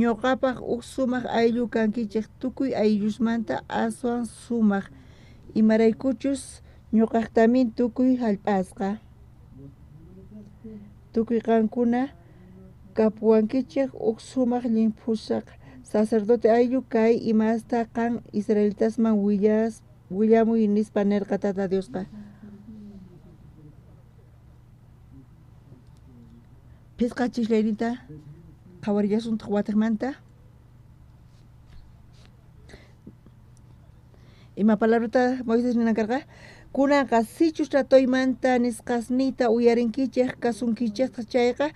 ñuqapaq sumaq ayllu kankichik tukuy ayllusmanta aswan sumaq imaraykuchus ñuqaqtamin tukuy hallp'asqa tukuy qankuna kapuwankichik sumaq llimphusaq sacerdote ayllu kay imasta qan israelitasman willamuy nispa nirqa tata Diosqa phisqa chiklayninta qhawariyasuntaq wataymanta ima palabrata Moisés ninankarqa kunanqa sichus tratoymanta nisqasniyta uyarinkichik kasunkichikta chayqa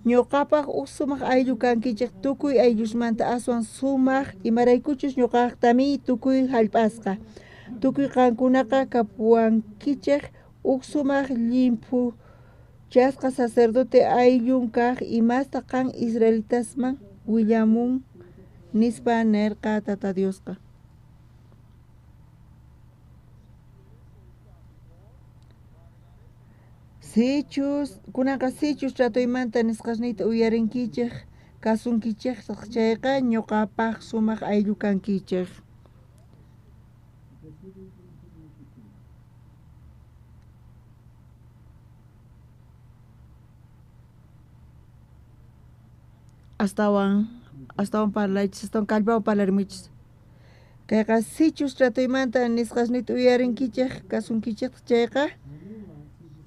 ñuqapaq sumaq ayllu kankichik tukuy ayllusmanta aswan sumaq imaraykuchus ñuqaqtami tukuy hallp'asqa tukuy qankunaqa kapuwankichik sumaq limpu chasqa sacerdote ayllun kaq imasta qan israelitasman willamun nispa nirqa tata Diosqa kunanqa sichus tratoymanta nisqasniyta uyarinkichik kasunkichik chayqa ñuqapaq sumaq ayllu kankichik Astawan parlaychis astawan kallpawan parlarimuchis kayqa sichus tratoymanta nisqasniyta uyarinkichik kasunkichik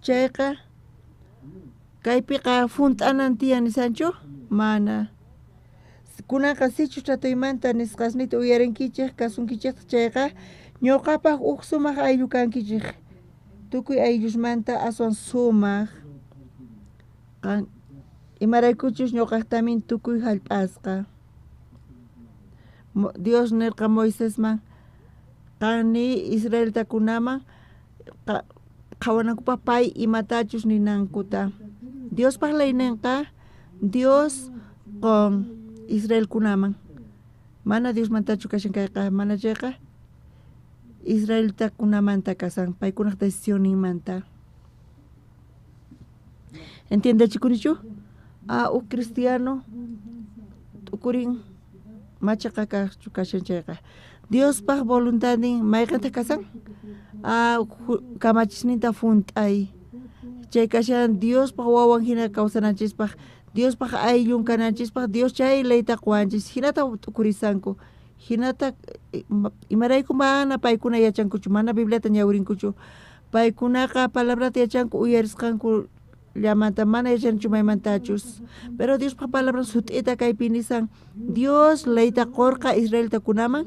chayqa kaypiqa funt'anan tiyan nisanchu mana kunanqa sichus tratoymanta nisqasniyta uyarinkichik kasunkichik chayqa ñuqapaq sumaq ayllu kankichik tukuy ayllusmanta aswan sumaq imaraykuchus ñuqaqtamin tukuy hallp'asqa Dios nirqa Moisésman qani Israeltakunaman qhawanankupaq pay imatachus ninankuta Diospaq leyninqa Dios con Israelkunaman mana Dios mantachu kashan kayqa mana chayqa Israelta kunamanta kasan paykunaq decisioninmanta. ¿Entiende chikunichu? Un cristiano tukurin machaqa kashan chayqa. Dios paq voluntadin mayqanta kasan? Kamachisninta funt'ay. Chay kashan Dios paq wawan hina kawsananchispaq, Dios paq ayllun kananchispaq, Dios chay layta quwanchis hinata tukurisanku. Hinata imarayku mana paykuna yachankuchu, mana Bibliata ñawirinkuchu. Paykunaqa palabrata yachanku uyarisqanku llamanta mana yachanchu maymantachus. Pero Dios paq palabra sut'ita kaypi nisan Dios layta qorqa Israelta kunaman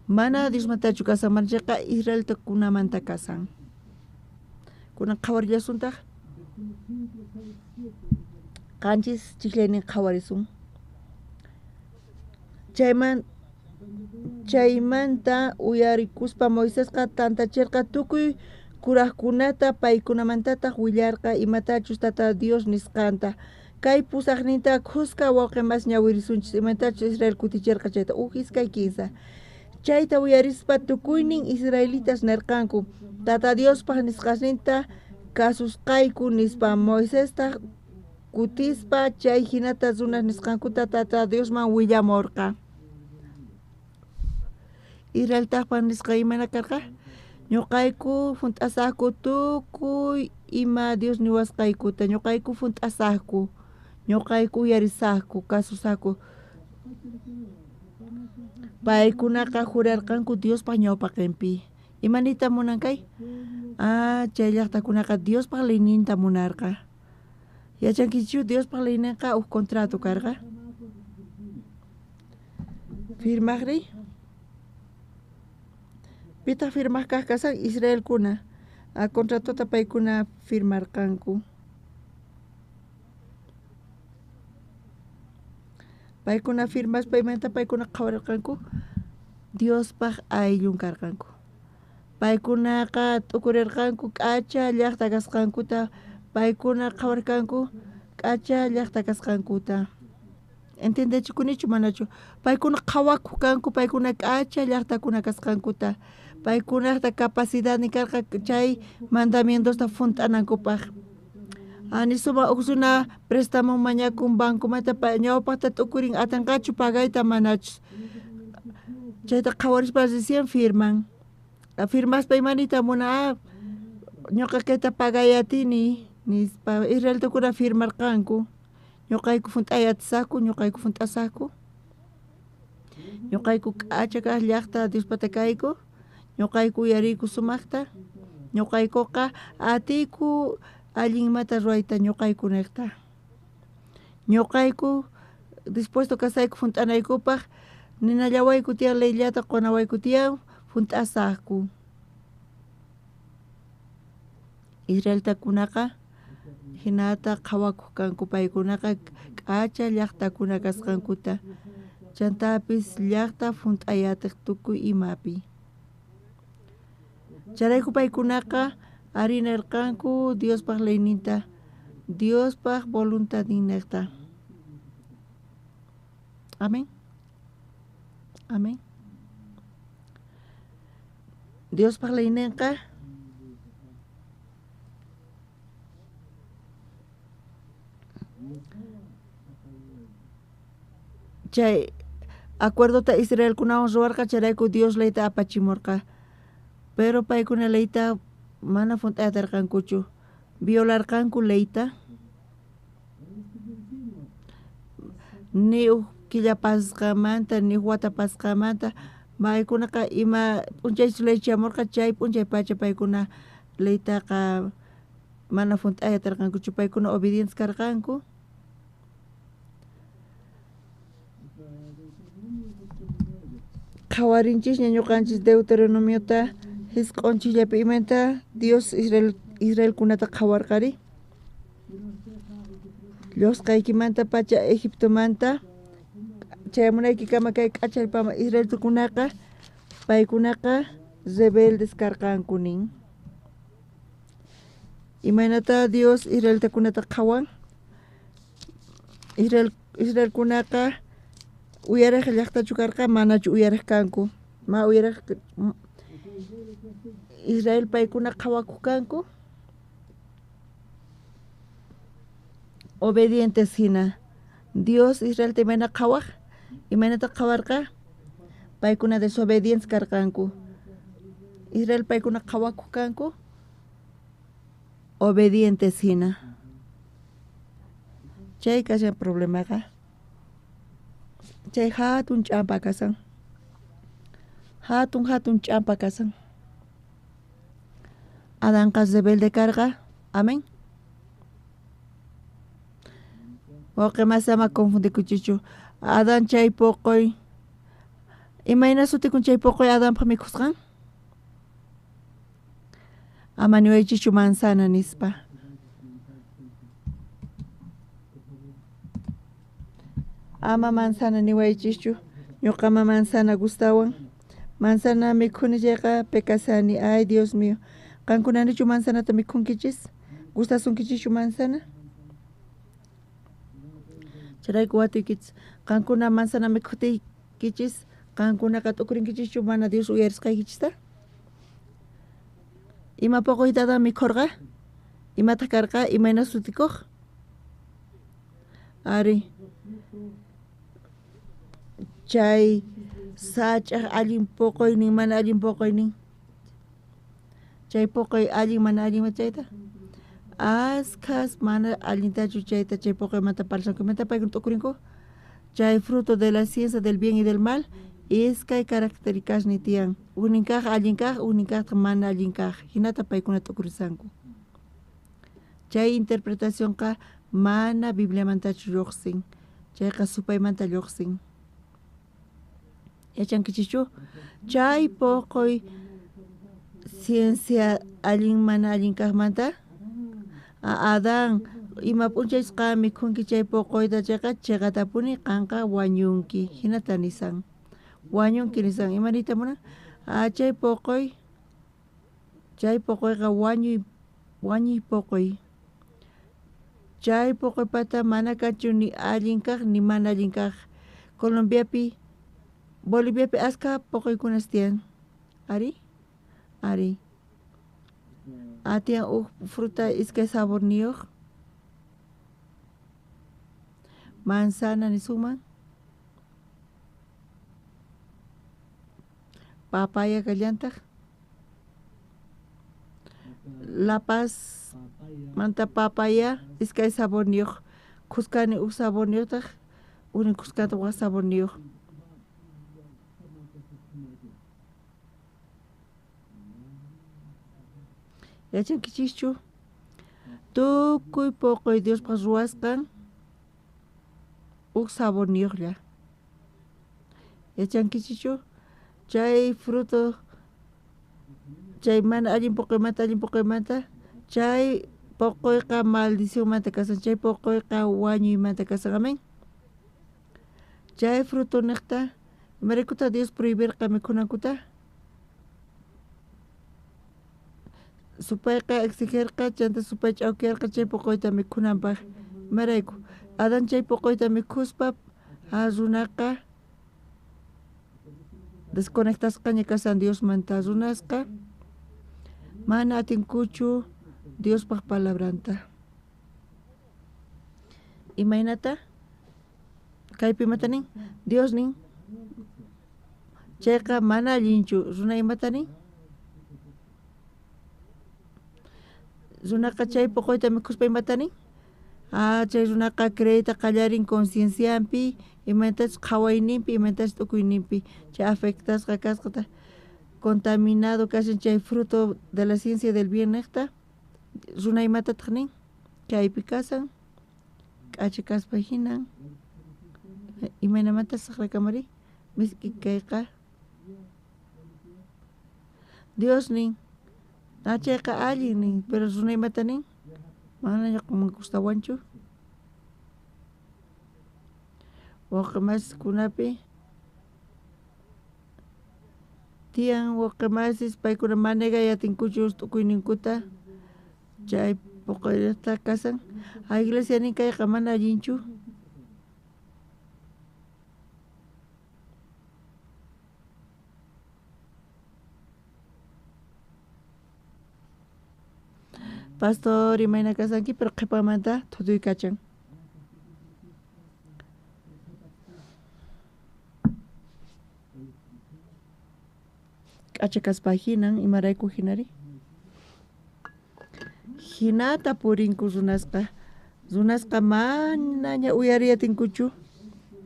mana Dios mantachu kasan, mana chayqa Israelta kunamanta kasan. Kunan qhawarillasuntaq qanchis chiqlaynin qhawarisun. Chaymanta uyarikuspa Moisesqa tantachirqa tukuy kuraqkunata paykunamantataq willarqa imatachus tata Dios nisqanta. Kay pusaqninta qusqa wawqimas ñawirisunchis imatachus Israel kutichirqa chayta iskay kinsa. Chayta uyarispa tukuynin Israelitas nirqanku tata Diospaq nisqasninta kasusqayku nispa Moisesta kutispa chay hinata runas nisqankuta tata Diosman willamurqa. Israeltaqpa nisqa imana karqa ñuqayku funt'asaqku tukuy ima Dios niwasqaykuta, ñuqayku funt'asaqku, ñuqayku uyarisaqku, kasusaqku. Paykunaqa jurarqanku Diospaq ñawpaqinpi. Imanita munankay? Chay llaqtakunaqa Diospaq leyninta munarqa. Yachankichu Diospaq leyninqa contrato karqa. Firmaqri? Pita firmaq kaq kasan Israelkuna. Contratota paykuna firmarqanku. Paykuna firmas paymanta paykuna qhawarirqanku Diospaq ayllun karqanku. Paykunaqa tukurirqanku k'acha llaqta kasqankuta, paykuna qhawarqanku k'acha llaqta kasqankuta. Entendechikunichu manachu? Paykuna qhawakuq kanku, paykuna k'acha llaqtakuna kasqankuta. Paykunaqta capacidad ni karqa chay mandamientosta funt'anankupaq. Nisuma uksuna préstamo mañakun bankumanta ñawpaqta tukurin atanqachu pagayta manachus. Chayta qhawarispa recién firman. Firmaspa imanita muna ñuqa kayta pagayatini nispa Israeltukuna firmarqanku. Ñuqayku funt'ayatisaqku, ñuqayku funt'asaqku. Ñuqayku k'acha kaq llaqta Diospata kayku. Ñuqayku uyariyku sumaqta. Ñuqaykuqa atiyku allinmata ruayta ñuqayku niqta. Ñuqayku dispuesto kasayku funt'anaykupaq ninallawayku tiyan leyllata qunawayku tiyan funt'asaqku. Israeltakunaqa hinata qhawakuq kanku, paykunaqa k'acha llaqtakuna kasqankuta. Chantapis llaqta funt'ayatiq tukuy imapi. Charayku paykunaqa arinarqanku Diospaq leyninta, Diospaq voluntadin niqta. Amén. Amén. Diospaq leyninqa chay acuerdota Israelkunawan ruwarqa charayku Dios leyta apachimurqa. Pero paykuna leyta mana funt'ayatarqankuchu. Violarqanku leyta. Ni killa pasqamanta, ni wata pasqamanta, paykunaqa ima p'unchaychis leychamurqa chay p'unchay pacha paykuna leytaqa mana funt'ayatarqankuchu, paykuna obedientes karqanku. Qhawarinchikña ñuqanchis Deuteronomiota hisq'unchikllapi imanta Dios Israelkunata qhawarqari. Llusqaykimanta pacha Egiptomanta chaymunaykikama kay k'achallpama Israeltukunaqa paykunaqa rebeldes karqanku nin. Imaynata Dios Israeltakunata qhawan? Israelkunaqa uyaraq llaqtachu karqa manachu uyaraq kanku ma uyaraq Israel paykuna qhawakuq kanku obedientes hina Dios Israel imayna qhawaq imaynata qhawarqa paykuna desobedientes karqanku Israel paykuna qhawakuq kanku obedientes hina chay kashan problemaqa chay hatun ch'ampa kasan hatun ch'ampa kasan Adanqa rebelde karqa amén Oke masama confundikuchichu Adán chay poqoy imayna sutikun chay poqoy Adánpaq mikhusqan ama niwaychichu manzana nispa ama manzana niwaychichu ñuqama manzana gustawan manzana mikhuni chayqa pekasani ay Dios mío qankunanichu manzanata mikhunkichis gustasunkichichu manzana Charayku watuykichis qankuna manzana mikhutiykichis qankunaqa t'ukurinkichichu mana Dios uyarisqaykichista ima poqoytada mikhurqa imata karqa imayna sutikuq ari chay sach'aq allin poqoynin mana allin poqoynin chay poqoy allin mana allin chayta askas mana allintachu chayta chay poqoymanta parlakuymanta paykuna t'ukurinku chay fruto de la ciencia del bien y del mal iskay caracterikashni tiyan unikaq allin kaq unikaq mana allin kaq hinata paykuna t'ukurisanku chay interpretacionqa mana bibliamantachu lluqsin chayqa supaymanta lluqsin yachankichichu chay poqoy ciencia allin mana allin kaqmanta Adán ima p'unchaysqa mikhunki chay poqoyta chayqa chiqatapuni qanqa wañunki hinata nisan wañunki nisan imanita munan chay poqoyqa wañuy poqoy chay poqoypata mana kanchu ni allin kaq ni mana allin kaq Colombiapi Boliviapi aska poqoykunas tiyan ari tiyan fruta iskay sabor niyuq manzana nisukman papaya kallantaq La Paz manta papaya iskay sabor niyuq kuskani sabor niyuqtaq uni kuskanta sabor niyuq yachankichikchu tukuy poqoy Diospaq ruwasqan sabor niyuqlla yachankichikchu chay fruto chay mana allin poqoymanta chay poqoyqa maldicionmanta kasan chay poqoyqa wañuymanta kasan amén chay fruto niqta imaraykuta Dios prohibirqa mikhunankuta supayqa exigirqa chanta supay ch'awkiyarqa chay poqoyta mikhunanpaq imarayku Adán chay poqoyta mikhuspa runaqa desconectasqaña kasan Diosmanta runasqa mana atinkuchu Diospaq palabranta imaynata kaypi imata nin Dios nin chayqa mana allinchu runa imata nin runaqa chay poqoyta mikhuspa imata nin chay runaqa creyta qallarin concienciampi imaytachu qhawayninpi imaytachu t'ukuyninpi chay afectasqa kasqata contaminado kashan chay fruto de la ciencia del bien niqta runa imatataq nin chaypi kasan k'achi kaspa hinan imaynamanta saqrakamari miski kayqa Dios nin chayqa allin nin pero runa imata nin mana gustawanchu waqmaskunapi tiyan waqmasis paykuna manega yatinkuchu t'ukuyninkuta chay poqoyta kasan iglesia nin kayqa mana allinchu Pastor imayna kasanki pero qhipamanta thuduy kachan. K'achakaspa hinan imarayku hinari. Hinata purinku runasqa mana ña uyariyatinkuchu,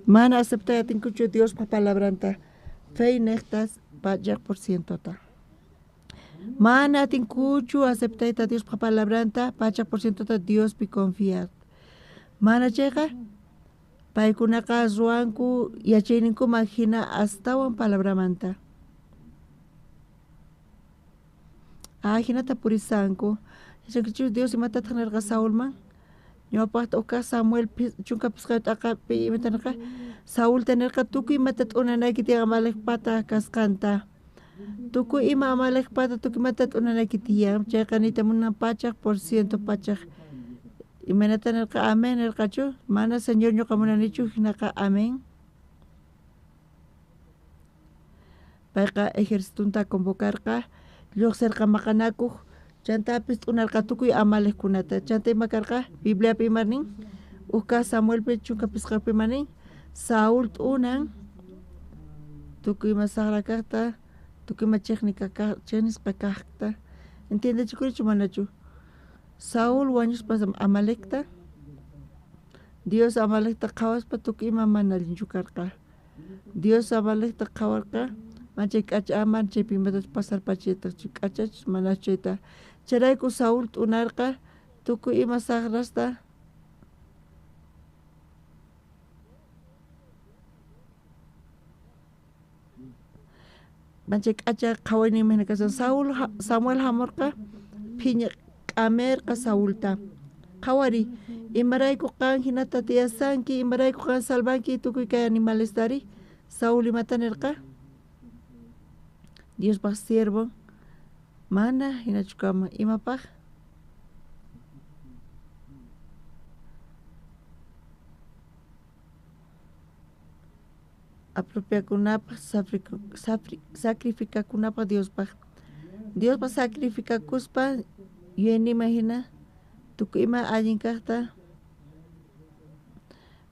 mana aceptayatinkuchu Dios pa palabranta fe nehtas pachaq por cientota. Mana atinkuchu aceptayta Dios pa palabranta pachaq por cientota Dios pi confiar. Mana chayqa paykunaqa ruanku yachayninkuman hina astawan palabramanta. Hinata purisanku. Dios imata thanarqa Saulman. Ñawpaqta uqa Samuel chunka pisqaytaqa pi imatanqa Saul tenerqa tukuy imata t'unanayki tiyan Amalekpata kasqanta. Tukuy ima Amalekpata tukuy imata t'unanayki tiyan. Chayqa nitamunan pachaq por ciento pachaq. Imanata nerqa amén nerqachu. Mana Señor ñuqa munanichu hinaqa amén. Payqa ejércitunta convocarqa. Lluqsirqa maqanakuq chantapis t'unarqa tukuy Amalekkunata. Chanta ima karqa Bibliapi imarnin uqa Samuelpi chunka pisqapi imarnin Saul t'unan tukuy ima saqra kaqta tukuy ima chiqnisqa kaqta. Entiendechikurichu manachu? Saul wañushpa Amalekta Dios Amalekta qhawaspa tukuy ima mana allinchu karqa. Dios Amalekta qhawarqa manchay k'achaman chaypi imatas pasarpachayta k'achach mana chayta. Charayku Saul t'unarqa tukuy ima saqrasta manchay k'acha qhawaynimihna kasan Samuel hamurqa phiña k'amerqa Saulta. Qhawari imarayku qan hinata tiyasanki imarayku qan salvanki tukuy kay animalestari. Saul imata nirqa Dios paq siervo mana hinachukama imapaq apropiakunapaq sacrificakunapaq Diospaq sacrificakuspa yuyaynima hina tukuy ima allin kaqta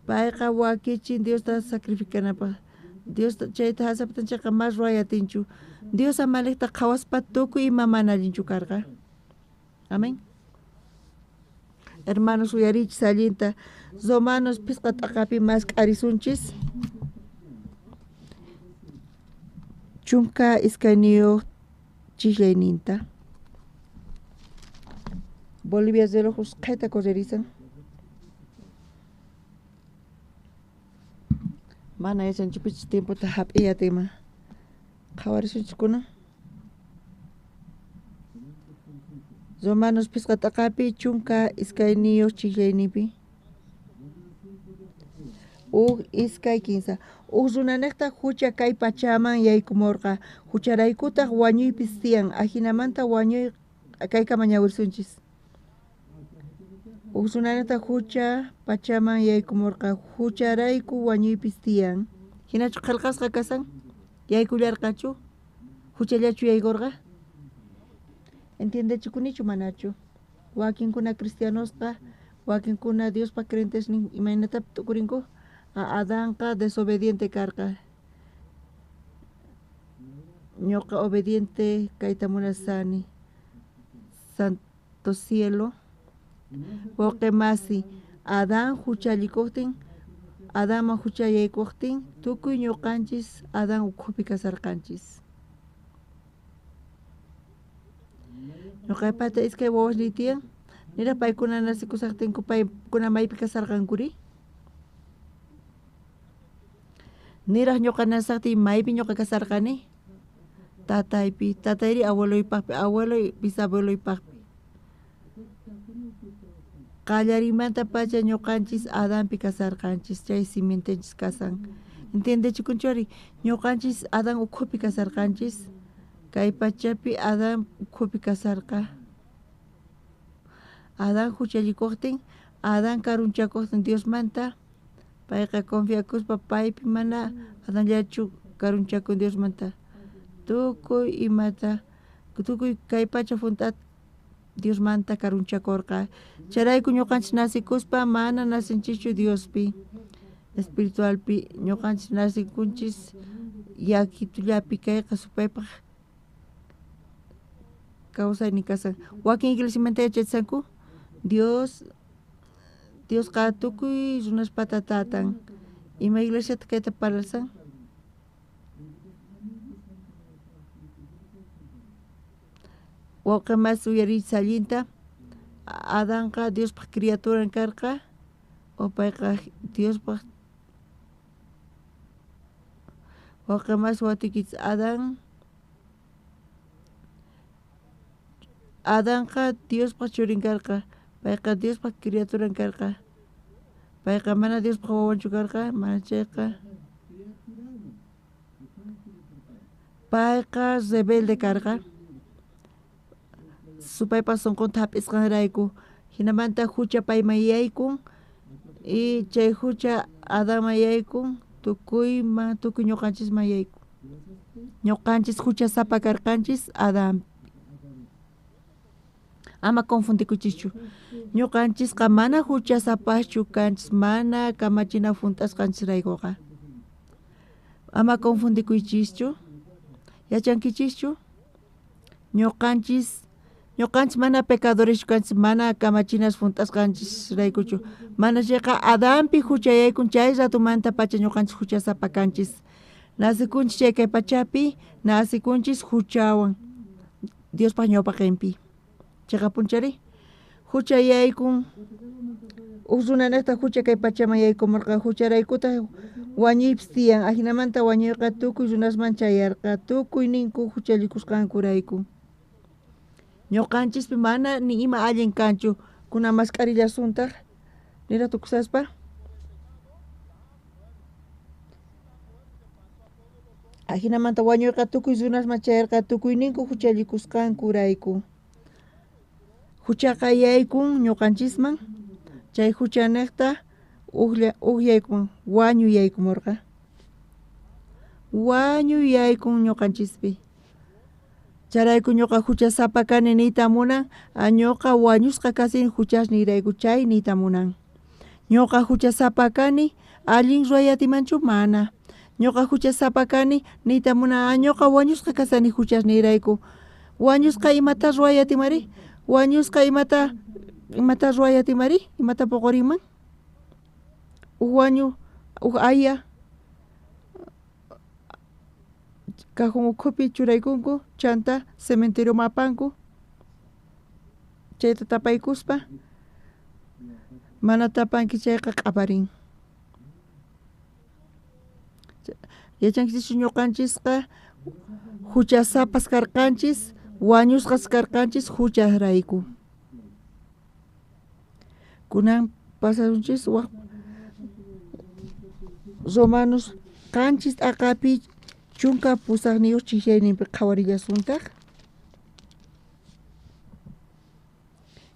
payqa wakichin Diosta sacrificanapaq. Dios chayta hasaptanchaqa mas ruayatinchu. Dios Amalekta qhawaspa tukuy ima mana allinchu karqa. Amén. Hermanos uyarichis allinta Romanos pisqa t'aqapi mas k'arisunchis. Chunka iskayniyuq chillayninta. Bolivia de lojos qhayta correrizan. Mana yachanchupich tiempo ta hap'iyatima. Qhawarisunchikuna. Romanos pisqa t'aqapi chunka iskayniyuq chillaynipi. Iskay kinsa. Runanekta hucha kay pachaman yaykumurqa. Hucharaykutaq wañuypis tiyan. Ahinamanta wañuy kayka mañawirsunchis. Runanekta hucha pachaman yaykumurqa. Hucharayku wañuypis tiyan. Hinachu qillqasqa kasan? Yaykullarqachu? Huchallachu yaykurqa? Entiendechikunichu manachu? Wakinkuna cristianosqa, wakinkuna Diospa crentes imaynata tukurinku? Adanqa desobediente karqa. Ñuqa obediente kayta munasani. Santo cielo. Woqe masi Adán huchallikuqtin, Adánman huchayaykuqtin, tukuy ñuqanchis Adán ukhupi kasarqanchis. Ñuqaypata iskay wawasniy tiyan, niraq paykuna nasikusaqtinku paykuna maypi kasarqankuri? Niraq ñuqa nasaqtin maypi ñuqa kasarqani? Tataypi, tatayri abueloypaqpi, abueloy bisabueloypaqpi. Qallarimanta pacha ñuqanchis Adánpi kasarqanchis, chay simientenchis kasan. Entiendechikunchari, ñuqanchis Adán ukhupi kasarqanchis, kay pachapi Adán ukhupi kasarqa. Adán huchallikuqtin, Adán karunchakuqtin Diosmanta, payqa confiakuspa paypi mana Adánllachu karunchakun Diosmanta. Tukuy imata, tukuy kay pacha Dios manta karunchakorqa. Charayku ñuqanchis nasikuspa mana nasinchichu Diospi. Espiritualpi ñuqanchis nasikunchis yakitullapi kayqa supaypaq kawsayni kasan. Wakin iglesiamanta yachaysanku Dios qa tukuy runaspata tatan. Ima iglesiata kayta parlarsan wawqa mas uyarichis allinta Adanqa Diospaq criaturan karqa o payqa Diospaq wawqa mas watikichis Adanqa Diospaq churin karqa payqa Diospaq criaturan karqa payqa mana Diospaq wawanchu karqa mana chayqa payqa rebelde karqa supaypas sunqunta hap'isqanrayku hinamanta hucha payman yaykun y chay hucha Adanman yaykun tukuy ñuqanchisman yaykun ñuqanchis hucha sapa karqanchis Adan ama confundikuchischu ñuqanchisqa mana hucha sapaschu kanchis mana kamachina funtasqanchisraykuqa ama confundikuychischu yachankichischu ñuqanchis mana pecadores kanchis mana kamachinas funtasqanchisraykuchu mana chayqa Adanpi hucha yaykun chay ratumanta pacha ñuqanchis hucha sapa kanchis nasikunchis chay kay pachapi nasikunchis huchawan Diospaq ñawpaqinpi chayqa punchari hucha yaykun runanata hucha kay pachaman yaykumurqa hucharaykuta wañuypis tiyan hinamanta wañuyqa tukuy runasman chayarqa tukuy ninku huchallikusqankurayku ñuqanchispi mana ni ima allin kanchu kuna mascarillasuntaq nira tukusaspa hinamanta wañuyqa tukuy runasman chayarqa tukuy ninku huchallikusqankurayku huchaqa yaykun ñuqanchisman chay huchaniqta yaykun wañu yaykumurqa wañu yaykun ñuqanchispi charayku ñuqa hucha sapa kani niyta munan ñuqa wañusqa kasini huchashnirayku chay niyta munan ñuqa hucha sapa kani allin ruayatimanchu mana ñuqa hucha sapa kani niyta munan ñuqa wañusqa kasani huchashnirayku wañusqa imata ruayatimari wañusqa imata ruayatimari imata puquriman wañu aya cajón ukhupi churaykunku chanta cementerio mapanku chayta tapaykuspa mana tapanki chayqa q'aparin yachankichis ñuqanchisqa hucha sapas karqanchis wañusqas karqanchis huchasrayku kunan pasarunchis romanos qanchis aqapi chunka pusaqniyuq chisyayninpi qhawarillasuntaq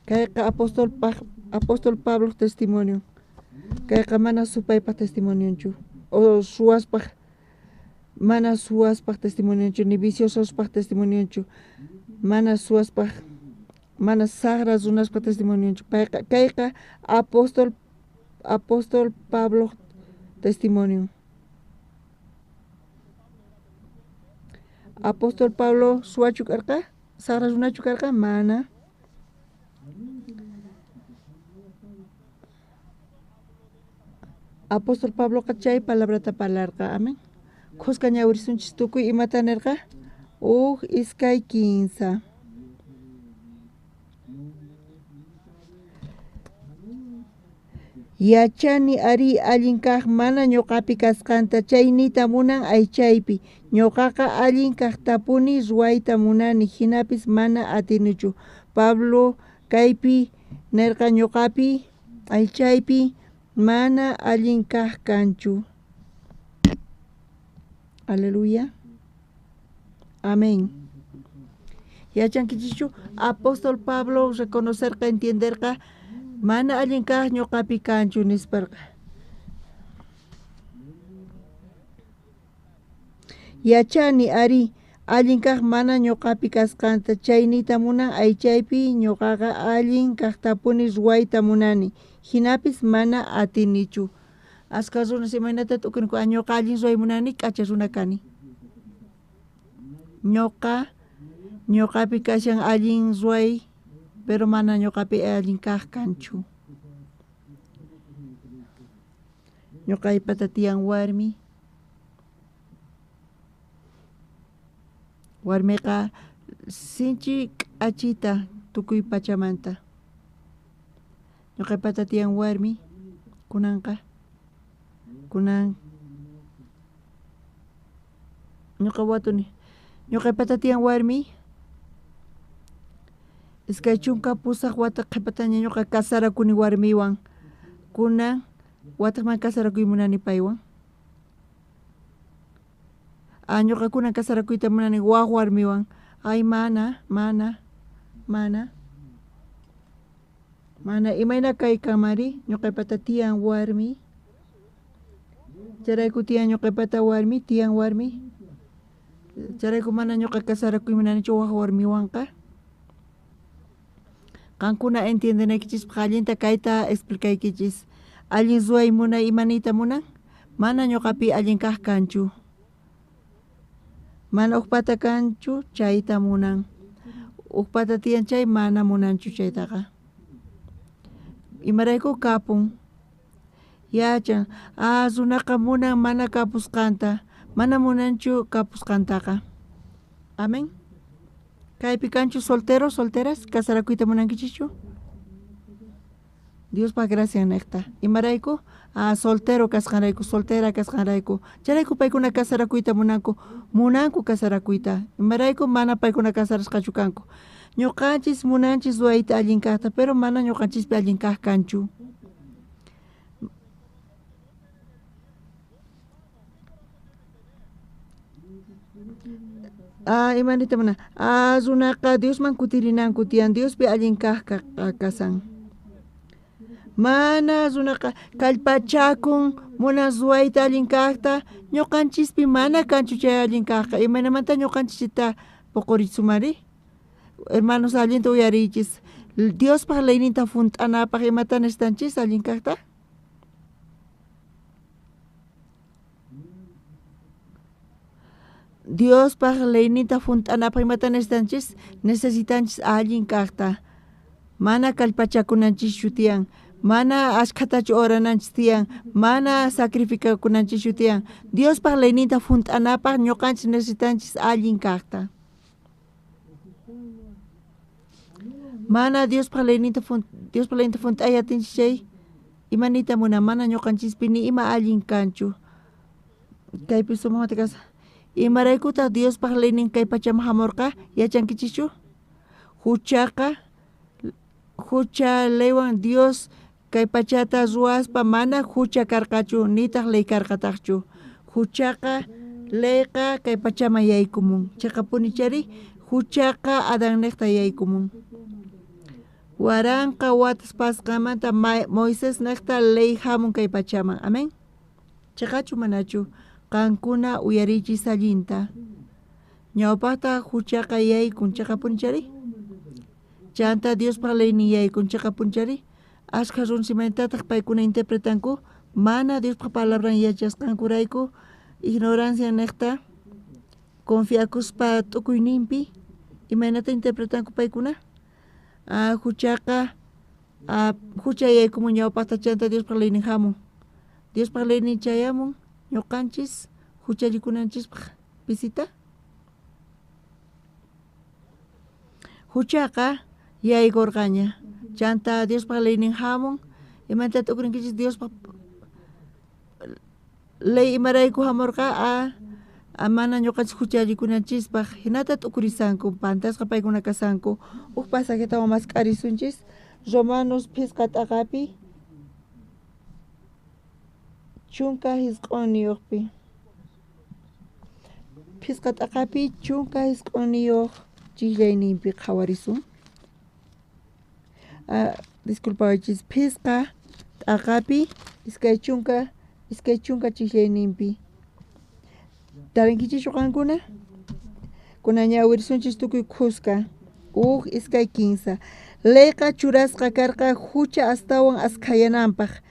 kayqa apóstol Pablo testimonio kayqa mana supaypaq testimonionchu o suwaspaq mana suwaspaq testimonionchu ni viciosospaq testimonionchu mana suwaspaq mana saqra runaspaq testimonionchu kayqa apóstol Pablo testimonio apóstol Pablo suwachu karqa saqra runachu karqa mana apóstol Pablo chay palabrata parlarqa amen qusqa ñawirisunchis tukuy imata nirqa iskay kinsa yachani ari allin kaq mana ñuqapi kasqanta chay niyta munan aychaypi ñuqaqa allin kaqtapuni ruayta munani hinapis mana atinuchu Pablo kaypi nirqa ñuqapi aychaypi mana allin kaq kanchu aleluya amén yachankichichu apóstol Pablo reconocerqa entenderqa mana allin kaq ñuqapi kanchu nisparqa yachani ari allin kaq mana ñuqapi kasqanta chaynita munan aychaypi ñuqaqa allin kaqtapuni ruwayta munani hinapis mana atinichu ashka runas imaynata t'ukunku ñuqa allin ruway munani k'acha runa kani ñuqapi kashan allin ruway pero mana ñuqapi allin kaq kanchu ñuqaypata tiyan warmiqa sinchi k'achita tukuy pachamanta ñuqaypata tiyan warmi kunan ñuqa watuni ñuqaypata tiyan warmi iskay chunka pusaq wata qhipataña ñuqa kasarakuni warmiwan kunan wataqman kasarakuy munani paywan ñuqa kunan kasarakuyta munani waq warmiwan ay mana imayna kaykamari ñuqaypata tiyan warmi charayku tiyan ñuqaypata warmi tiyan warmi charayku mana ñuqa kasarakuy munanichu waq warmiwanqa qankuna entiendenaykichis allinta kayta explicaykichis allin ruway munay imanita munan mana ñuqapi allin kaq kanchu mana uqpata kanchu chayta munan uqpata tiyan chay mana munanchu chaytaqa imarayku kapun yachan runaqa munan mana kapusqanta mana munanchu kapusqantaqa amen kaypi kanchu solteras kasarakuyta munankichischu Diospa gracia niqta imarayku soltera kasqanrayku charayku paykuna kasarakuyta munanku kasarakuyta imarayku mana paykuna kasarasqachu kanku ñuqanchis munanchis ruwayta allin kaqta pero mana ñuqanchispi allin kaq kanchu imanita munan runaqa Diosman kutirinanku tiyan Diospi allin kaq kasan mana runaqa kallpachakun munan ruwayta allin kaqta ñuqanchispi mana kanchu chay allin kaqqa imaynamanta ñuqanchichita puqurisumari hermanos allinta uyarichis Diospaq leyninta funt'anapaq imata nestanchis allin kaqta Diospaq leyninta funt'anapaq imata nestanchis necesitanchis allin kaqta mana kallpachakunanchischu tiyan mana ashkatachu orananchis tiyan mana sacrificakunanchis tiyan Diospaq leyninta funt'anapaq ñuqanchis necesitanchis allin kaqta mana Diospaq leyninta funt'ayatinchis chay imanita munan mana ñuqanchispi ni ima allin kanchu kaypi sumaqmanta kasa imaraykuta Diospaq leynin kay pachama hamurqa yachankichischu hucha leywan Dios kay pachata ruwaspa mana hucha karqachu nitaq ley karqataqchu huchaqa leyqa kay pachama yaykumun chayqa punichari huchaqa Adán niqta yaykumun waranqa watas pasqamanta Moisés niqta ley hamun kay pachaman amen chayqachu manachu qankuna uyarichis allinta ñawpaqta huchaqa yaykun chayqa punichari chanta Diospaq leynin yaykun chayqa punichari ashka runsimantataq paykuna interpretanku mana Diospaq palabran yachasqankurayku ignorancia niqta confiakuspa t'ukuyninpi imaynata interpretanku paykuna huchaqa hucha yaykumun ñawpaqta chanta Diospaq leynin hamun Diospaq leynin chayamun ñuqanchis huchallikunanchispaq pisita huchaqa yaykurqaña chanta Diospaq leynin hamun imanta t'ukrinkichis Diospaq ley imarayku hamurqa mana ñuqanchis huchallikunanchispaq hinata t'ukrisanku pantasqa paykuna kasanku huk pasajetawan mas k'arisunchis Romanos pisqa t'aqapi chunka hisq'uniyuqpi pisqa t'aqapi chunka hisq'uniyuq chillayninpi qhawarisun disculpawachis pisqa t'aqapi iskay chunka chillayninpi tarinkichishu qankuna kuna ñawirsunchis tukuy kuska iskay 15 leyqa churasqa karqa hucha astawan askhayananpaq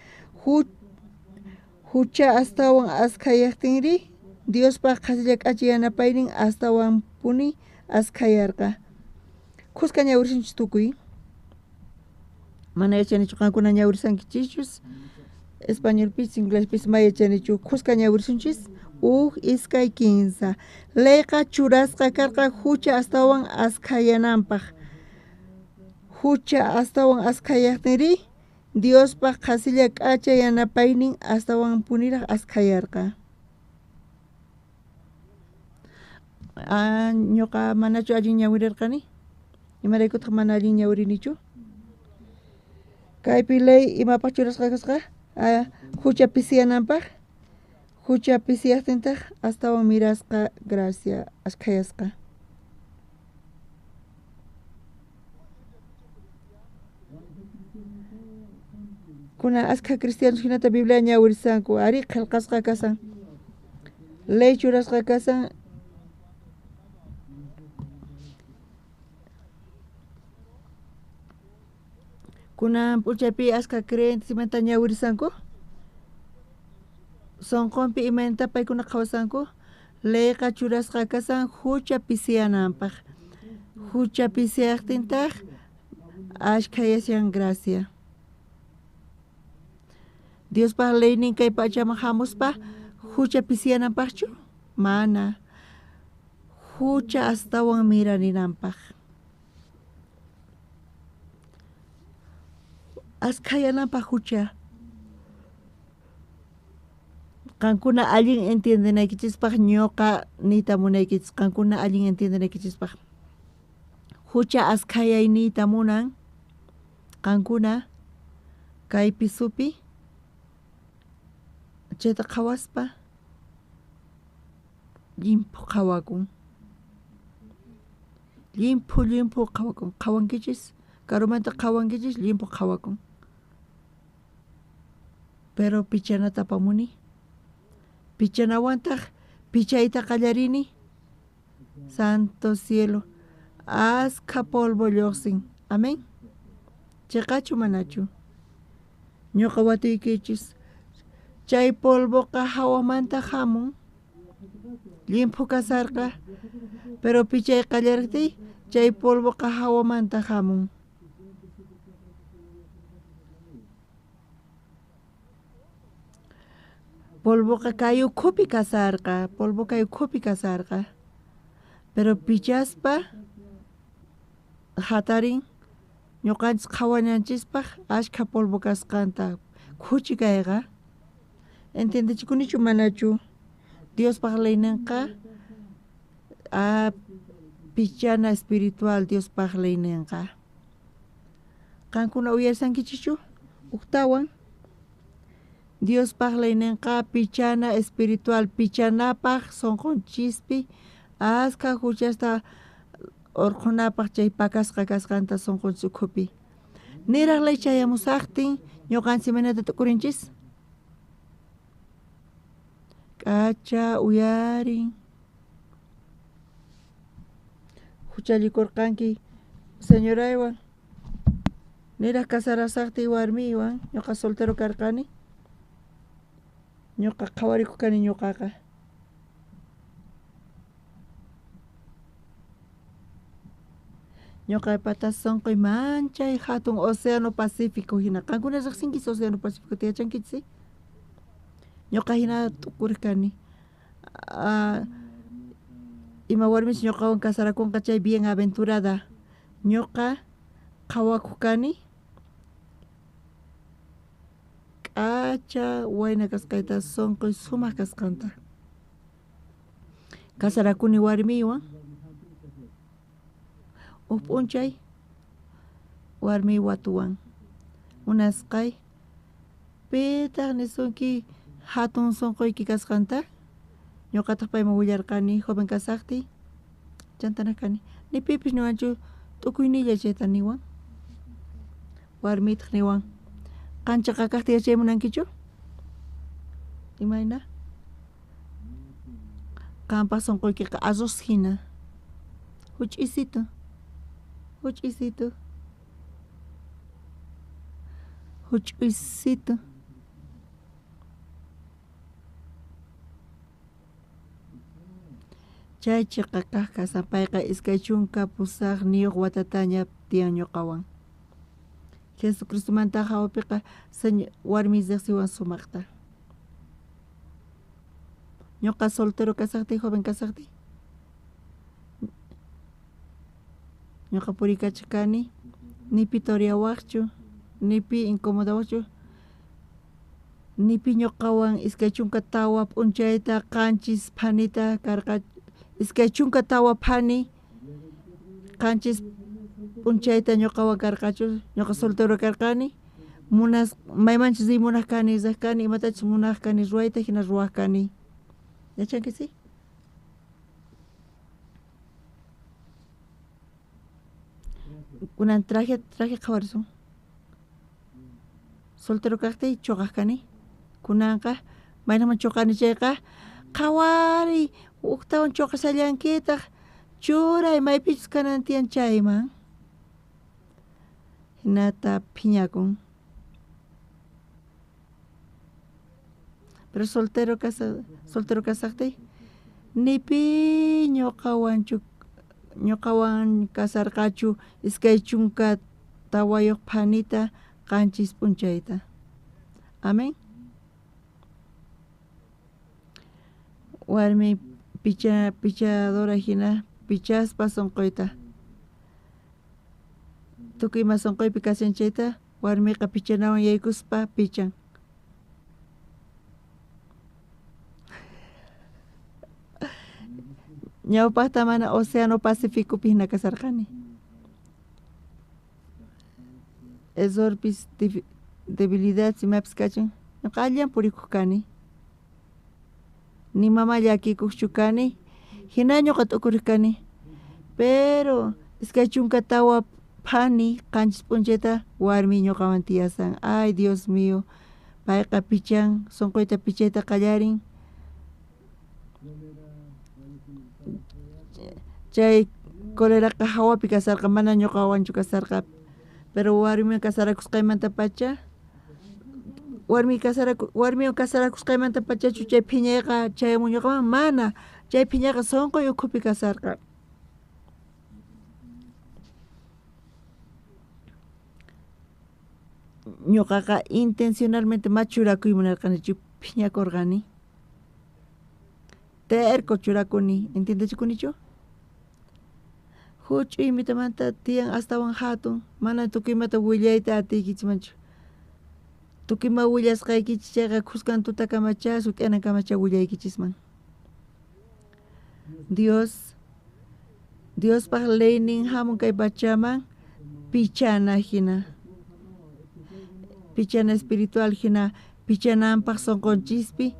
hucha astawan askhayaqtinri Diospaq qhaslla k'achi yanapaynin astawan puni askhayarqa kuska ñawirsunchis tukuy mana yachanichu qankuna ñawirsankichis españolpis inglespis ma yachanichu kuska ñawirsunchis iskay 15 leyqa churasqa karqa hucha astawan askhayananpaq hucha astawan askhayaqtinri Diospaq qhasilla k'acha yanapaynin astawan puniraq askhayarqa ñuqa manachu allin ñawirirqani imaraykutaq mana allin ñawirinichu kaypi ley imapaq churasqa kasqa hucha pisiyananpaq hucha pisiyaqtintaq astawan mirasqa gracia askhayasqa kuna askha cristianos hinata Biblia ñawirsanku ari qillqasqa kasan ley churasqa kasan kunan p'uchaypi askha creyentes imanta ñawirsanku sonqonpi imanta paykuna qhawasanku leyqa churasqa kasan hucha pisiyananpaq hucha pisiyaqtintaq ashkhayashan gracia Diospaq leynin kay pachaman hamuspa hucha pisiyananpaqchu mana hucha astawan miraninanpaq askhayananpaq hucha qankuna allin entiendenaykichispaq ñuqa niyta munaykichis qankuna allin entiendenaykichispaq hucha askhayayniita munan qankuna kaypi supi chayta qhawaspa limpu qhawakun limpu qhawakun qhawankichis karumanta qhawankichis limpu qhawakun pero pichanata apamuni pichanawantaq pichayta qallarini santo cielo askha polvo lluqsin amén chayqachu manachu ñuqa watuykichis chay polvoqa hawamanta hamun limpu kasarqa pero pichay qallarqtiy chay polvoqa hawamanta hamun polvoqa kay ukhupi kasarqa pero pichaspa hatarin ñuqanchis qhawañanchispaq ashkha polvo kasqanta khuchi kayqa entendichikunichu manachu Diospaq leyninqa pichana espiritual Diospaq leyninqa qankuna uyarsankichichu uktawan Diospaq leyninqa pichana espiritual pichanapaq sonqonchispi askha huchasta urqunapaq chay pakasqa kasqanta sonqonchis ukhupi niraq ley chayamusaqtin ñuqanchis imanata tukurinchis k'acha uyarin huchallikurqanki señoraywan niraq kasarasaqti warmiwan ñuqa soltero karqani ñuqa qhawarikukani ñuqaqa ñuqa patas sonqoy manchay hatun océano Pacífico hina qankuna riqsinkis océano Pacífico tiyachankichis ñuqa hina tukurqani ima warmish ñuqawan kasarakunqa chay bien aventurada ñuqa qhawakukani k'acha wayna kasqayta sonqoy sumaq kasqanta kasarakuni warmiwan p'unchay warmi watuwan munasqay pitaq nisunki hatun sonqoyki kasqanta ñuqataq payman willarqani joven kasaqti chantana kani ni pipis niwanchu t'ukuynilla chayta niwan warmitaq niwan qancha qakaqta yachaymunankichu imayna qanpaq sonqoykiqa arroz hina Huch'isito. Huch'isito. Huch'isito. Chay chiqaqqa sapayqa iskay chunka pusaq niyuq watataña tiyan ñuqawan. Jesucristo manta hawapiqa warmi siqsiwan sumaqta. Ñuqa soltero kasaqti, joven kasaqti. Ñuqa purikachikani, nipi toriawaqchu, nipi incomodawaqchu, nipi ñuqawan iskay chunka tawa p'unchayta qanchis phanita karqa, iskay chunka tawa phani qanchis p'unchayta ñuqawan karqachu, ñuqa soltero karqani, maymanchis munaq kani riq kani, imatachus munaq kani ruwayta hina ruwaq kani. ¿Yachanki sí? Kunan traje qhawarismun. Soltero kaqtay chuqaq kani. Kunanqa maynaman chuqani chayqa qhawari uqtawan chuqasallankitaq churay maypichus kanan tiyan chayman. Hinata phiñakun. Pero soltero kasaqtay nipi ñuqawan kasarqachu iskay chunka tawayuq phanita qanchis p'unchayta. Amén. Warmi pichadora hina pichaspa sunquyta. Tukuyma sunquypi kasanchayta warmiqa pichanawan yaykuspa pichan. Ñawpaqta mana Océano Pacíficopi hina kasarqani. Esorpis debilidad simapis kachan ñuqa allan purikuq kani. Ni mama llakikuqchu kani, hina ñuqa t'ukuriq kani. Pero iskay chunka tawa phani qanchis p'unchayta warmi ñuqawan tiyasan. Ay Dios mío, payqa pichan, sunquyta pichayta qallarin. Chay koleraqa hawapi kasarqa mana ñuqawanchu kasarqa. Pero warmi kasarakusqaymanta pacha, warmi kasarakusqaymanta pachachu chay phiñayqa chaymun ñuqaman mana. Chay phiñayqa sunquy ukhupi kasarqa. Ñuqaqa intencionalmente ma churakuy munarqanichu phiñakurqani. Terco churakuni, ¿entiendechukunichu? Huch'uy mitamanta tiyan astawan hatun, mana tukuymata willayta atiykichmanchu. Tukuyma willasqaykichis chayqa qusqan tutakamacha, sut'yanakamacha willaykichisman. Diospaq leynin hamun kay pachaman pichana hina. Pichana espiritual hina pichananpaq sunqunchikpi,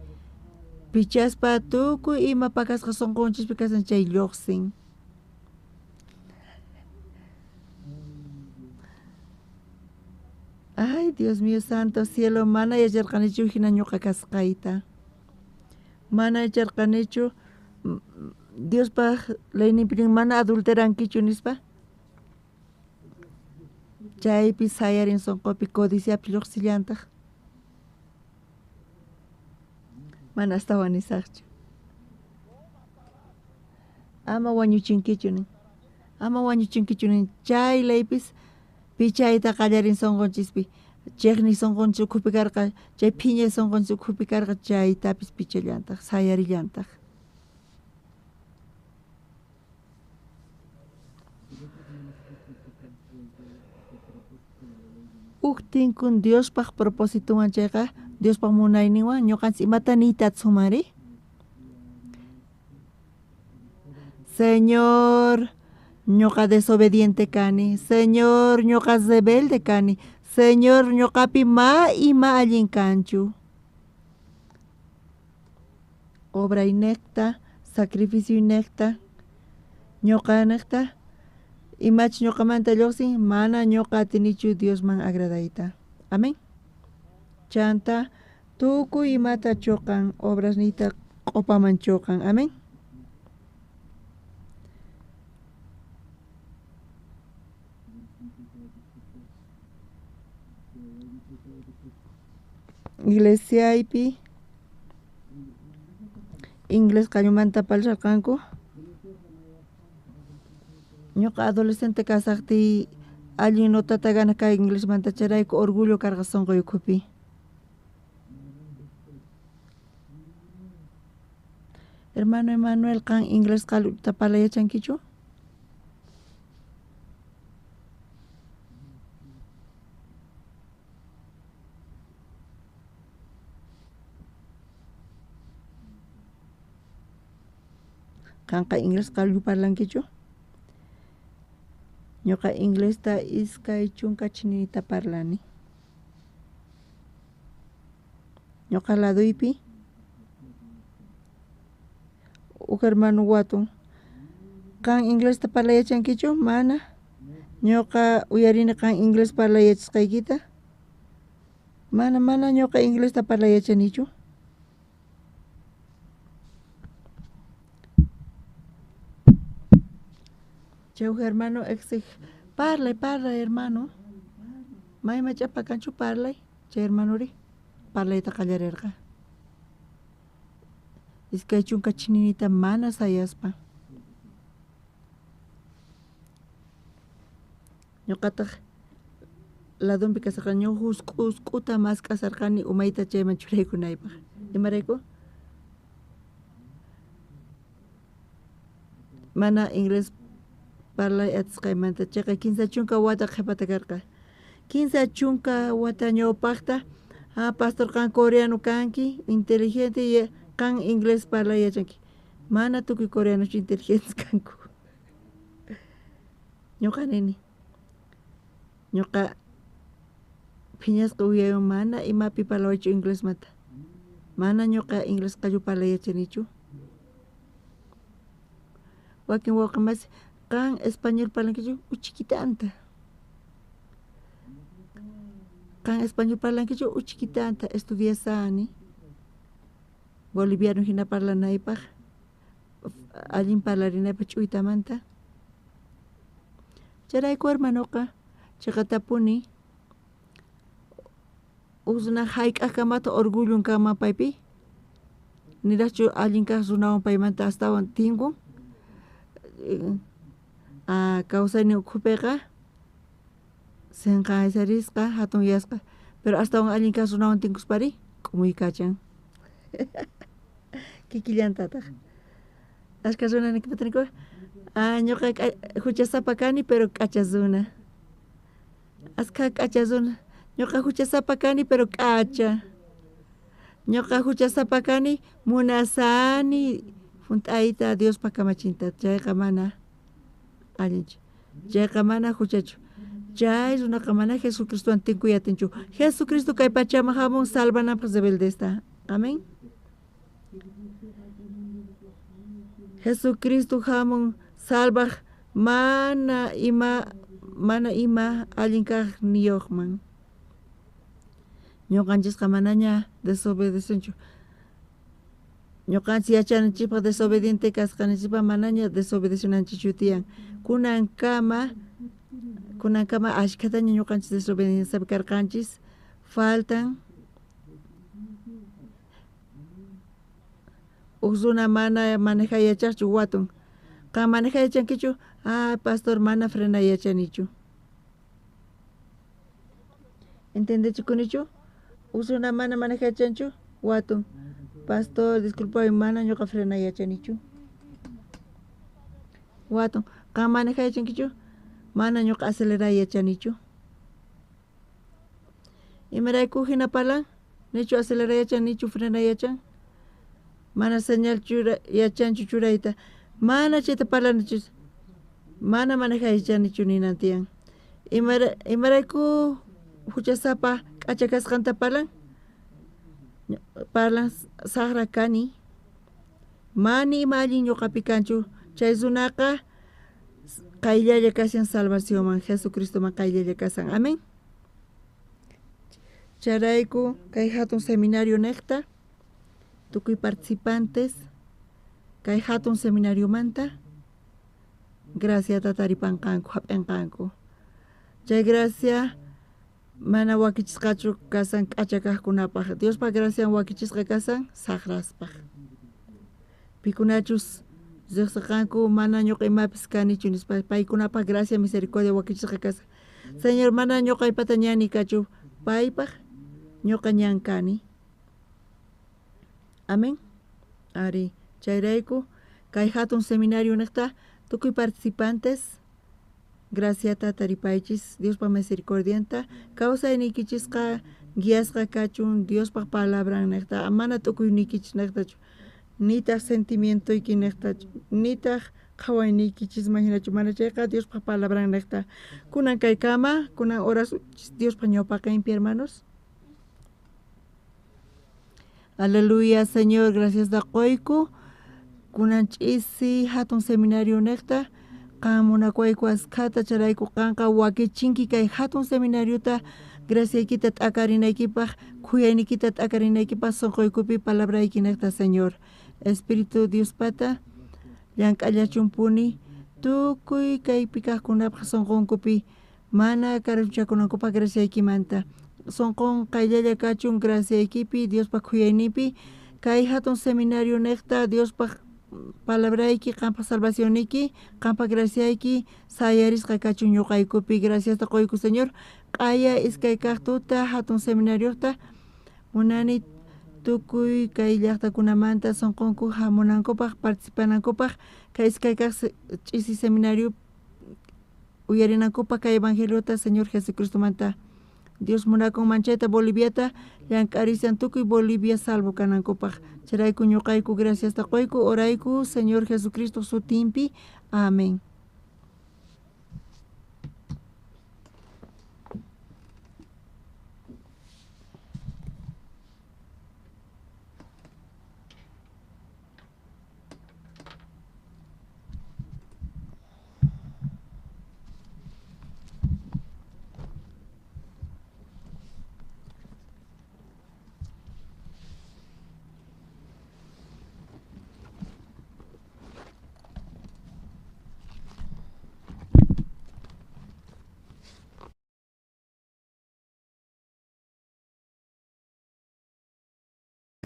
pichaspa tukuy ima pakasqa sunqunchikpi kasan chay lluqsin. Ay Dios mío santo cielo, mana yacharqanichu hina ñuqa kasqayta. Mana yacharqanichu Diospaq leyninpi mana adulterankichu nispa. Chaypi sayarin sunqupi codiciapi lluqsillantaq. Mana astawan nisaqchu. Ama wañuchinkichu nin. Ama wañuchinkichu nin. Chay leypis pichayta qallarin sunqunchikpi. Chayqni sunqunchik ukhupi karqa, chay phiñay sunqunchik ukhupi karqa chaytapis pichallantaq, sayarillantaq. Uktinkun Diospaq propósitowan chayqa, Diospaq munayninwan ñuqanchik imata niyta sumari. Señor, ñuqa desobediente kani. Señor, ñuqa rebelde kani. Señor, ñuqapi ima allin kanchu. Obra inecta, sacrificio inecta, ñuqa necta, imach ñuqamanta lluqsin, mana ñuqa atinichu Diosman agradayta. Amén. Chanta, tukuy imata chuqan, obras nita q'upaman chuqan. Amén. Iglesiaypi inglés kallumanta palsarqanku. Ñuqa adolescente kasaqti allin notata gana kay inglés manta charayku orgullo karqa sunquykupi. Hermano Emanuel, kan inglés qaluta parlayachankichu? Kanqa inglés qalu parlankichu? Ñuqa inglesta iskay chunka chinita parlani. Ñuqa laduypi uk hermano watun kan inglesta parlayachankichu? Mana. Ñuqa uyarini kan inglés parlayachisqaykita. Mana ñuqa inglesta parlayachanichu. Chau hermano exig parlay hermano. Mayma ch'apakanchu parlay chay hermanori parlayta qallarirqa. Iskay chunka chininita mana sayaspa. Ñuqataq ladunpi kasarqani husk'uta mas kasarqani umayta chayman churaykunaypaq. Imarayku? Mana inglés parlay atisqaymanta chayqa 15 chunka wata qhipata karqa. 15 chunka wata ñawpaqta pastor kan coreano kanki, inteligente y kan inglés parlayachanki. Mana tukuy coreanochu inteligentes kanku. Ñuqa nini. Ñuqa phiñasqa uyaywan mana imapi parlawaychu inglés mata. Mana ñuqa inglés qallu parlayachanichu. Wakin wawqimasi kan español parlankichu uchikitanta. Kan español parlankichu uchikitanta estudiasani. Boliviano hina parlanaypaq allin parlarinaypaq ch'uytamanta. Charayku hermanoqa chayqa tapuni usna hayk'aqkamata orgullon kama paypi niraqchu allin kaq runawan paymanta astawan tingun kawsaynin ukhupiqa sinqaysarisqa hatun yasqa pero astawan allin kaq runawan tinkuspari k'umuykachan. Kikillantataq ashka runa nikipataniku ñuqa huchasapa kani pero k'achasuna. Aska k'achasuna. Ñuqa huchasapa kani pero k'acha. Ñuqa huchasapa kani munasani hunt'ayta Diospa kamachinta chayqa mana allinchu. Chayqa mana huchachu. Chay runaqa mana Jesucristuwan tinkuyatinchu. Jesucristo kay pachaman hamun salvanapaq rebeldesta. Amén. Jesucristo hamun salvaj mana ima allin kaq niyuqman. Ñuqanchikqa manaña desobedecenchu. Ñuqanchik yachananchikpaq desobediente kasqanchikpaq manaña desobedecionanchikchu tiyan. Kunankama ashkataña ñuqanchik desobedienciapi karqanchik. Faltan uk runa mana manejayachaqchu watun. Kan manejayachankichu? Pastor mana frenayachanichu. ¿Entendechikunichu? Uk runa mana manejayachanchu? Watun. Pastor, disculpa, mana ñuqa frenayachanichu. Watun. Kan manejayachankichu? Mana ñuqa acelerayachanichu. Imarayku hina palan? Nichu acelerayachan, nichu frenayachan? Mana señal yachanchu churayta. Mana chayta parlanichu. Mana manejayachanichu ninantiyan. Imarayku huchasapa k'achakasqanta parlan saqra kani. Mani ima allin ñuqapi kanchu. Chay runaqa qayllalla kasan salvacionman Jesucristoman qayllalla kasan. Amén. Charayku kay hatun seminario necta tukuy participantes kay hatun seminario manta gracia tataripanqanku hap'inqanku. Chay gracia mana wakichisqachu kasan k'achakaqkunapaq. Diospa gracian wakichisqa kasan saqraspaq. Pikunachus riqsaqanku mana ñuqa imapis kanichu nispa paykunapaq gracia misericordia wakichisqa kasan. Señor, mana ñuqaypata ñani kachu paypaq ñuqa ñan kani. Amén. Ari chayrayku kay hatun seminario niqta tukuy participantes graciata taripaychis Diospa misericordianta kawsaynikichisqa guiasqa kachun Diospa palabra niqta mana tukuynikichis niqtachu nitaq sentimientoyki niqtachu nitaq qhawaynikichis imaginachu mana chayqa Diospa palabra niqta kunan kay kama kunan horas Diospa ñawpaqinpi hermanos. Aleluya, Señor, gracias da qoyku kunan ch'isi hatun seminario niqta qan munakuayku askata charayku qanqa wakichinki kay hatun seminariota graciaykita t'akarinaykipaq khuyaynikita t'akarinaykipaq sunquykupi palabrayki niqta Señor. Espíritu Diospata llank'allachumpuni tukuy kaypi kaqkunapaq sunqunkupi mana karuchakunankupaq graciaykimanta. Sonqon qayllalla kachun graciaykipi Diospa khuyaynipi kay hatun seminario niqta Diospa palabrayki qampa salvacioniki qampa graciayki sayarisqa kachun ñuqaykupi graciasta qoyku Señor. Q'aya iskay kaqtuta hatun seminariota munani tukuy kay llaqtakunamanta sonqonku hamunankupaq participanankupaq kay iskay kaq ch'isi seminario uyarinankupaq kay evangeliota Señor Jesucristomanta. Dios munakun manchayta Boliviata llank'arisian tukuy Bolivia salvo kanankupaq. Charayku ñuqayku graciasta qoyku orayku Señor Jesucristo sutinpi. Amén.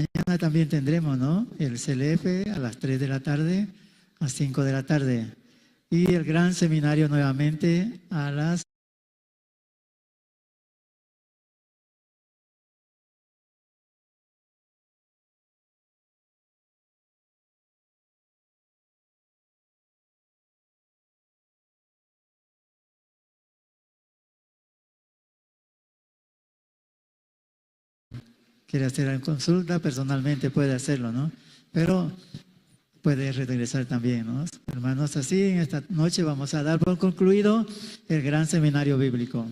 Mañana también tendremos, ¿no? El CLF a las 3 de la tarde, a 5 de la tarde. Y el gran seminario nuevamente a las quiere hacer la consulta, personalmente puede hacerlo, ¿no? Pero puede regresar también, ¿no? Hermanos, así en esta noche vamos a dar por concluido el gran seminario bíblico.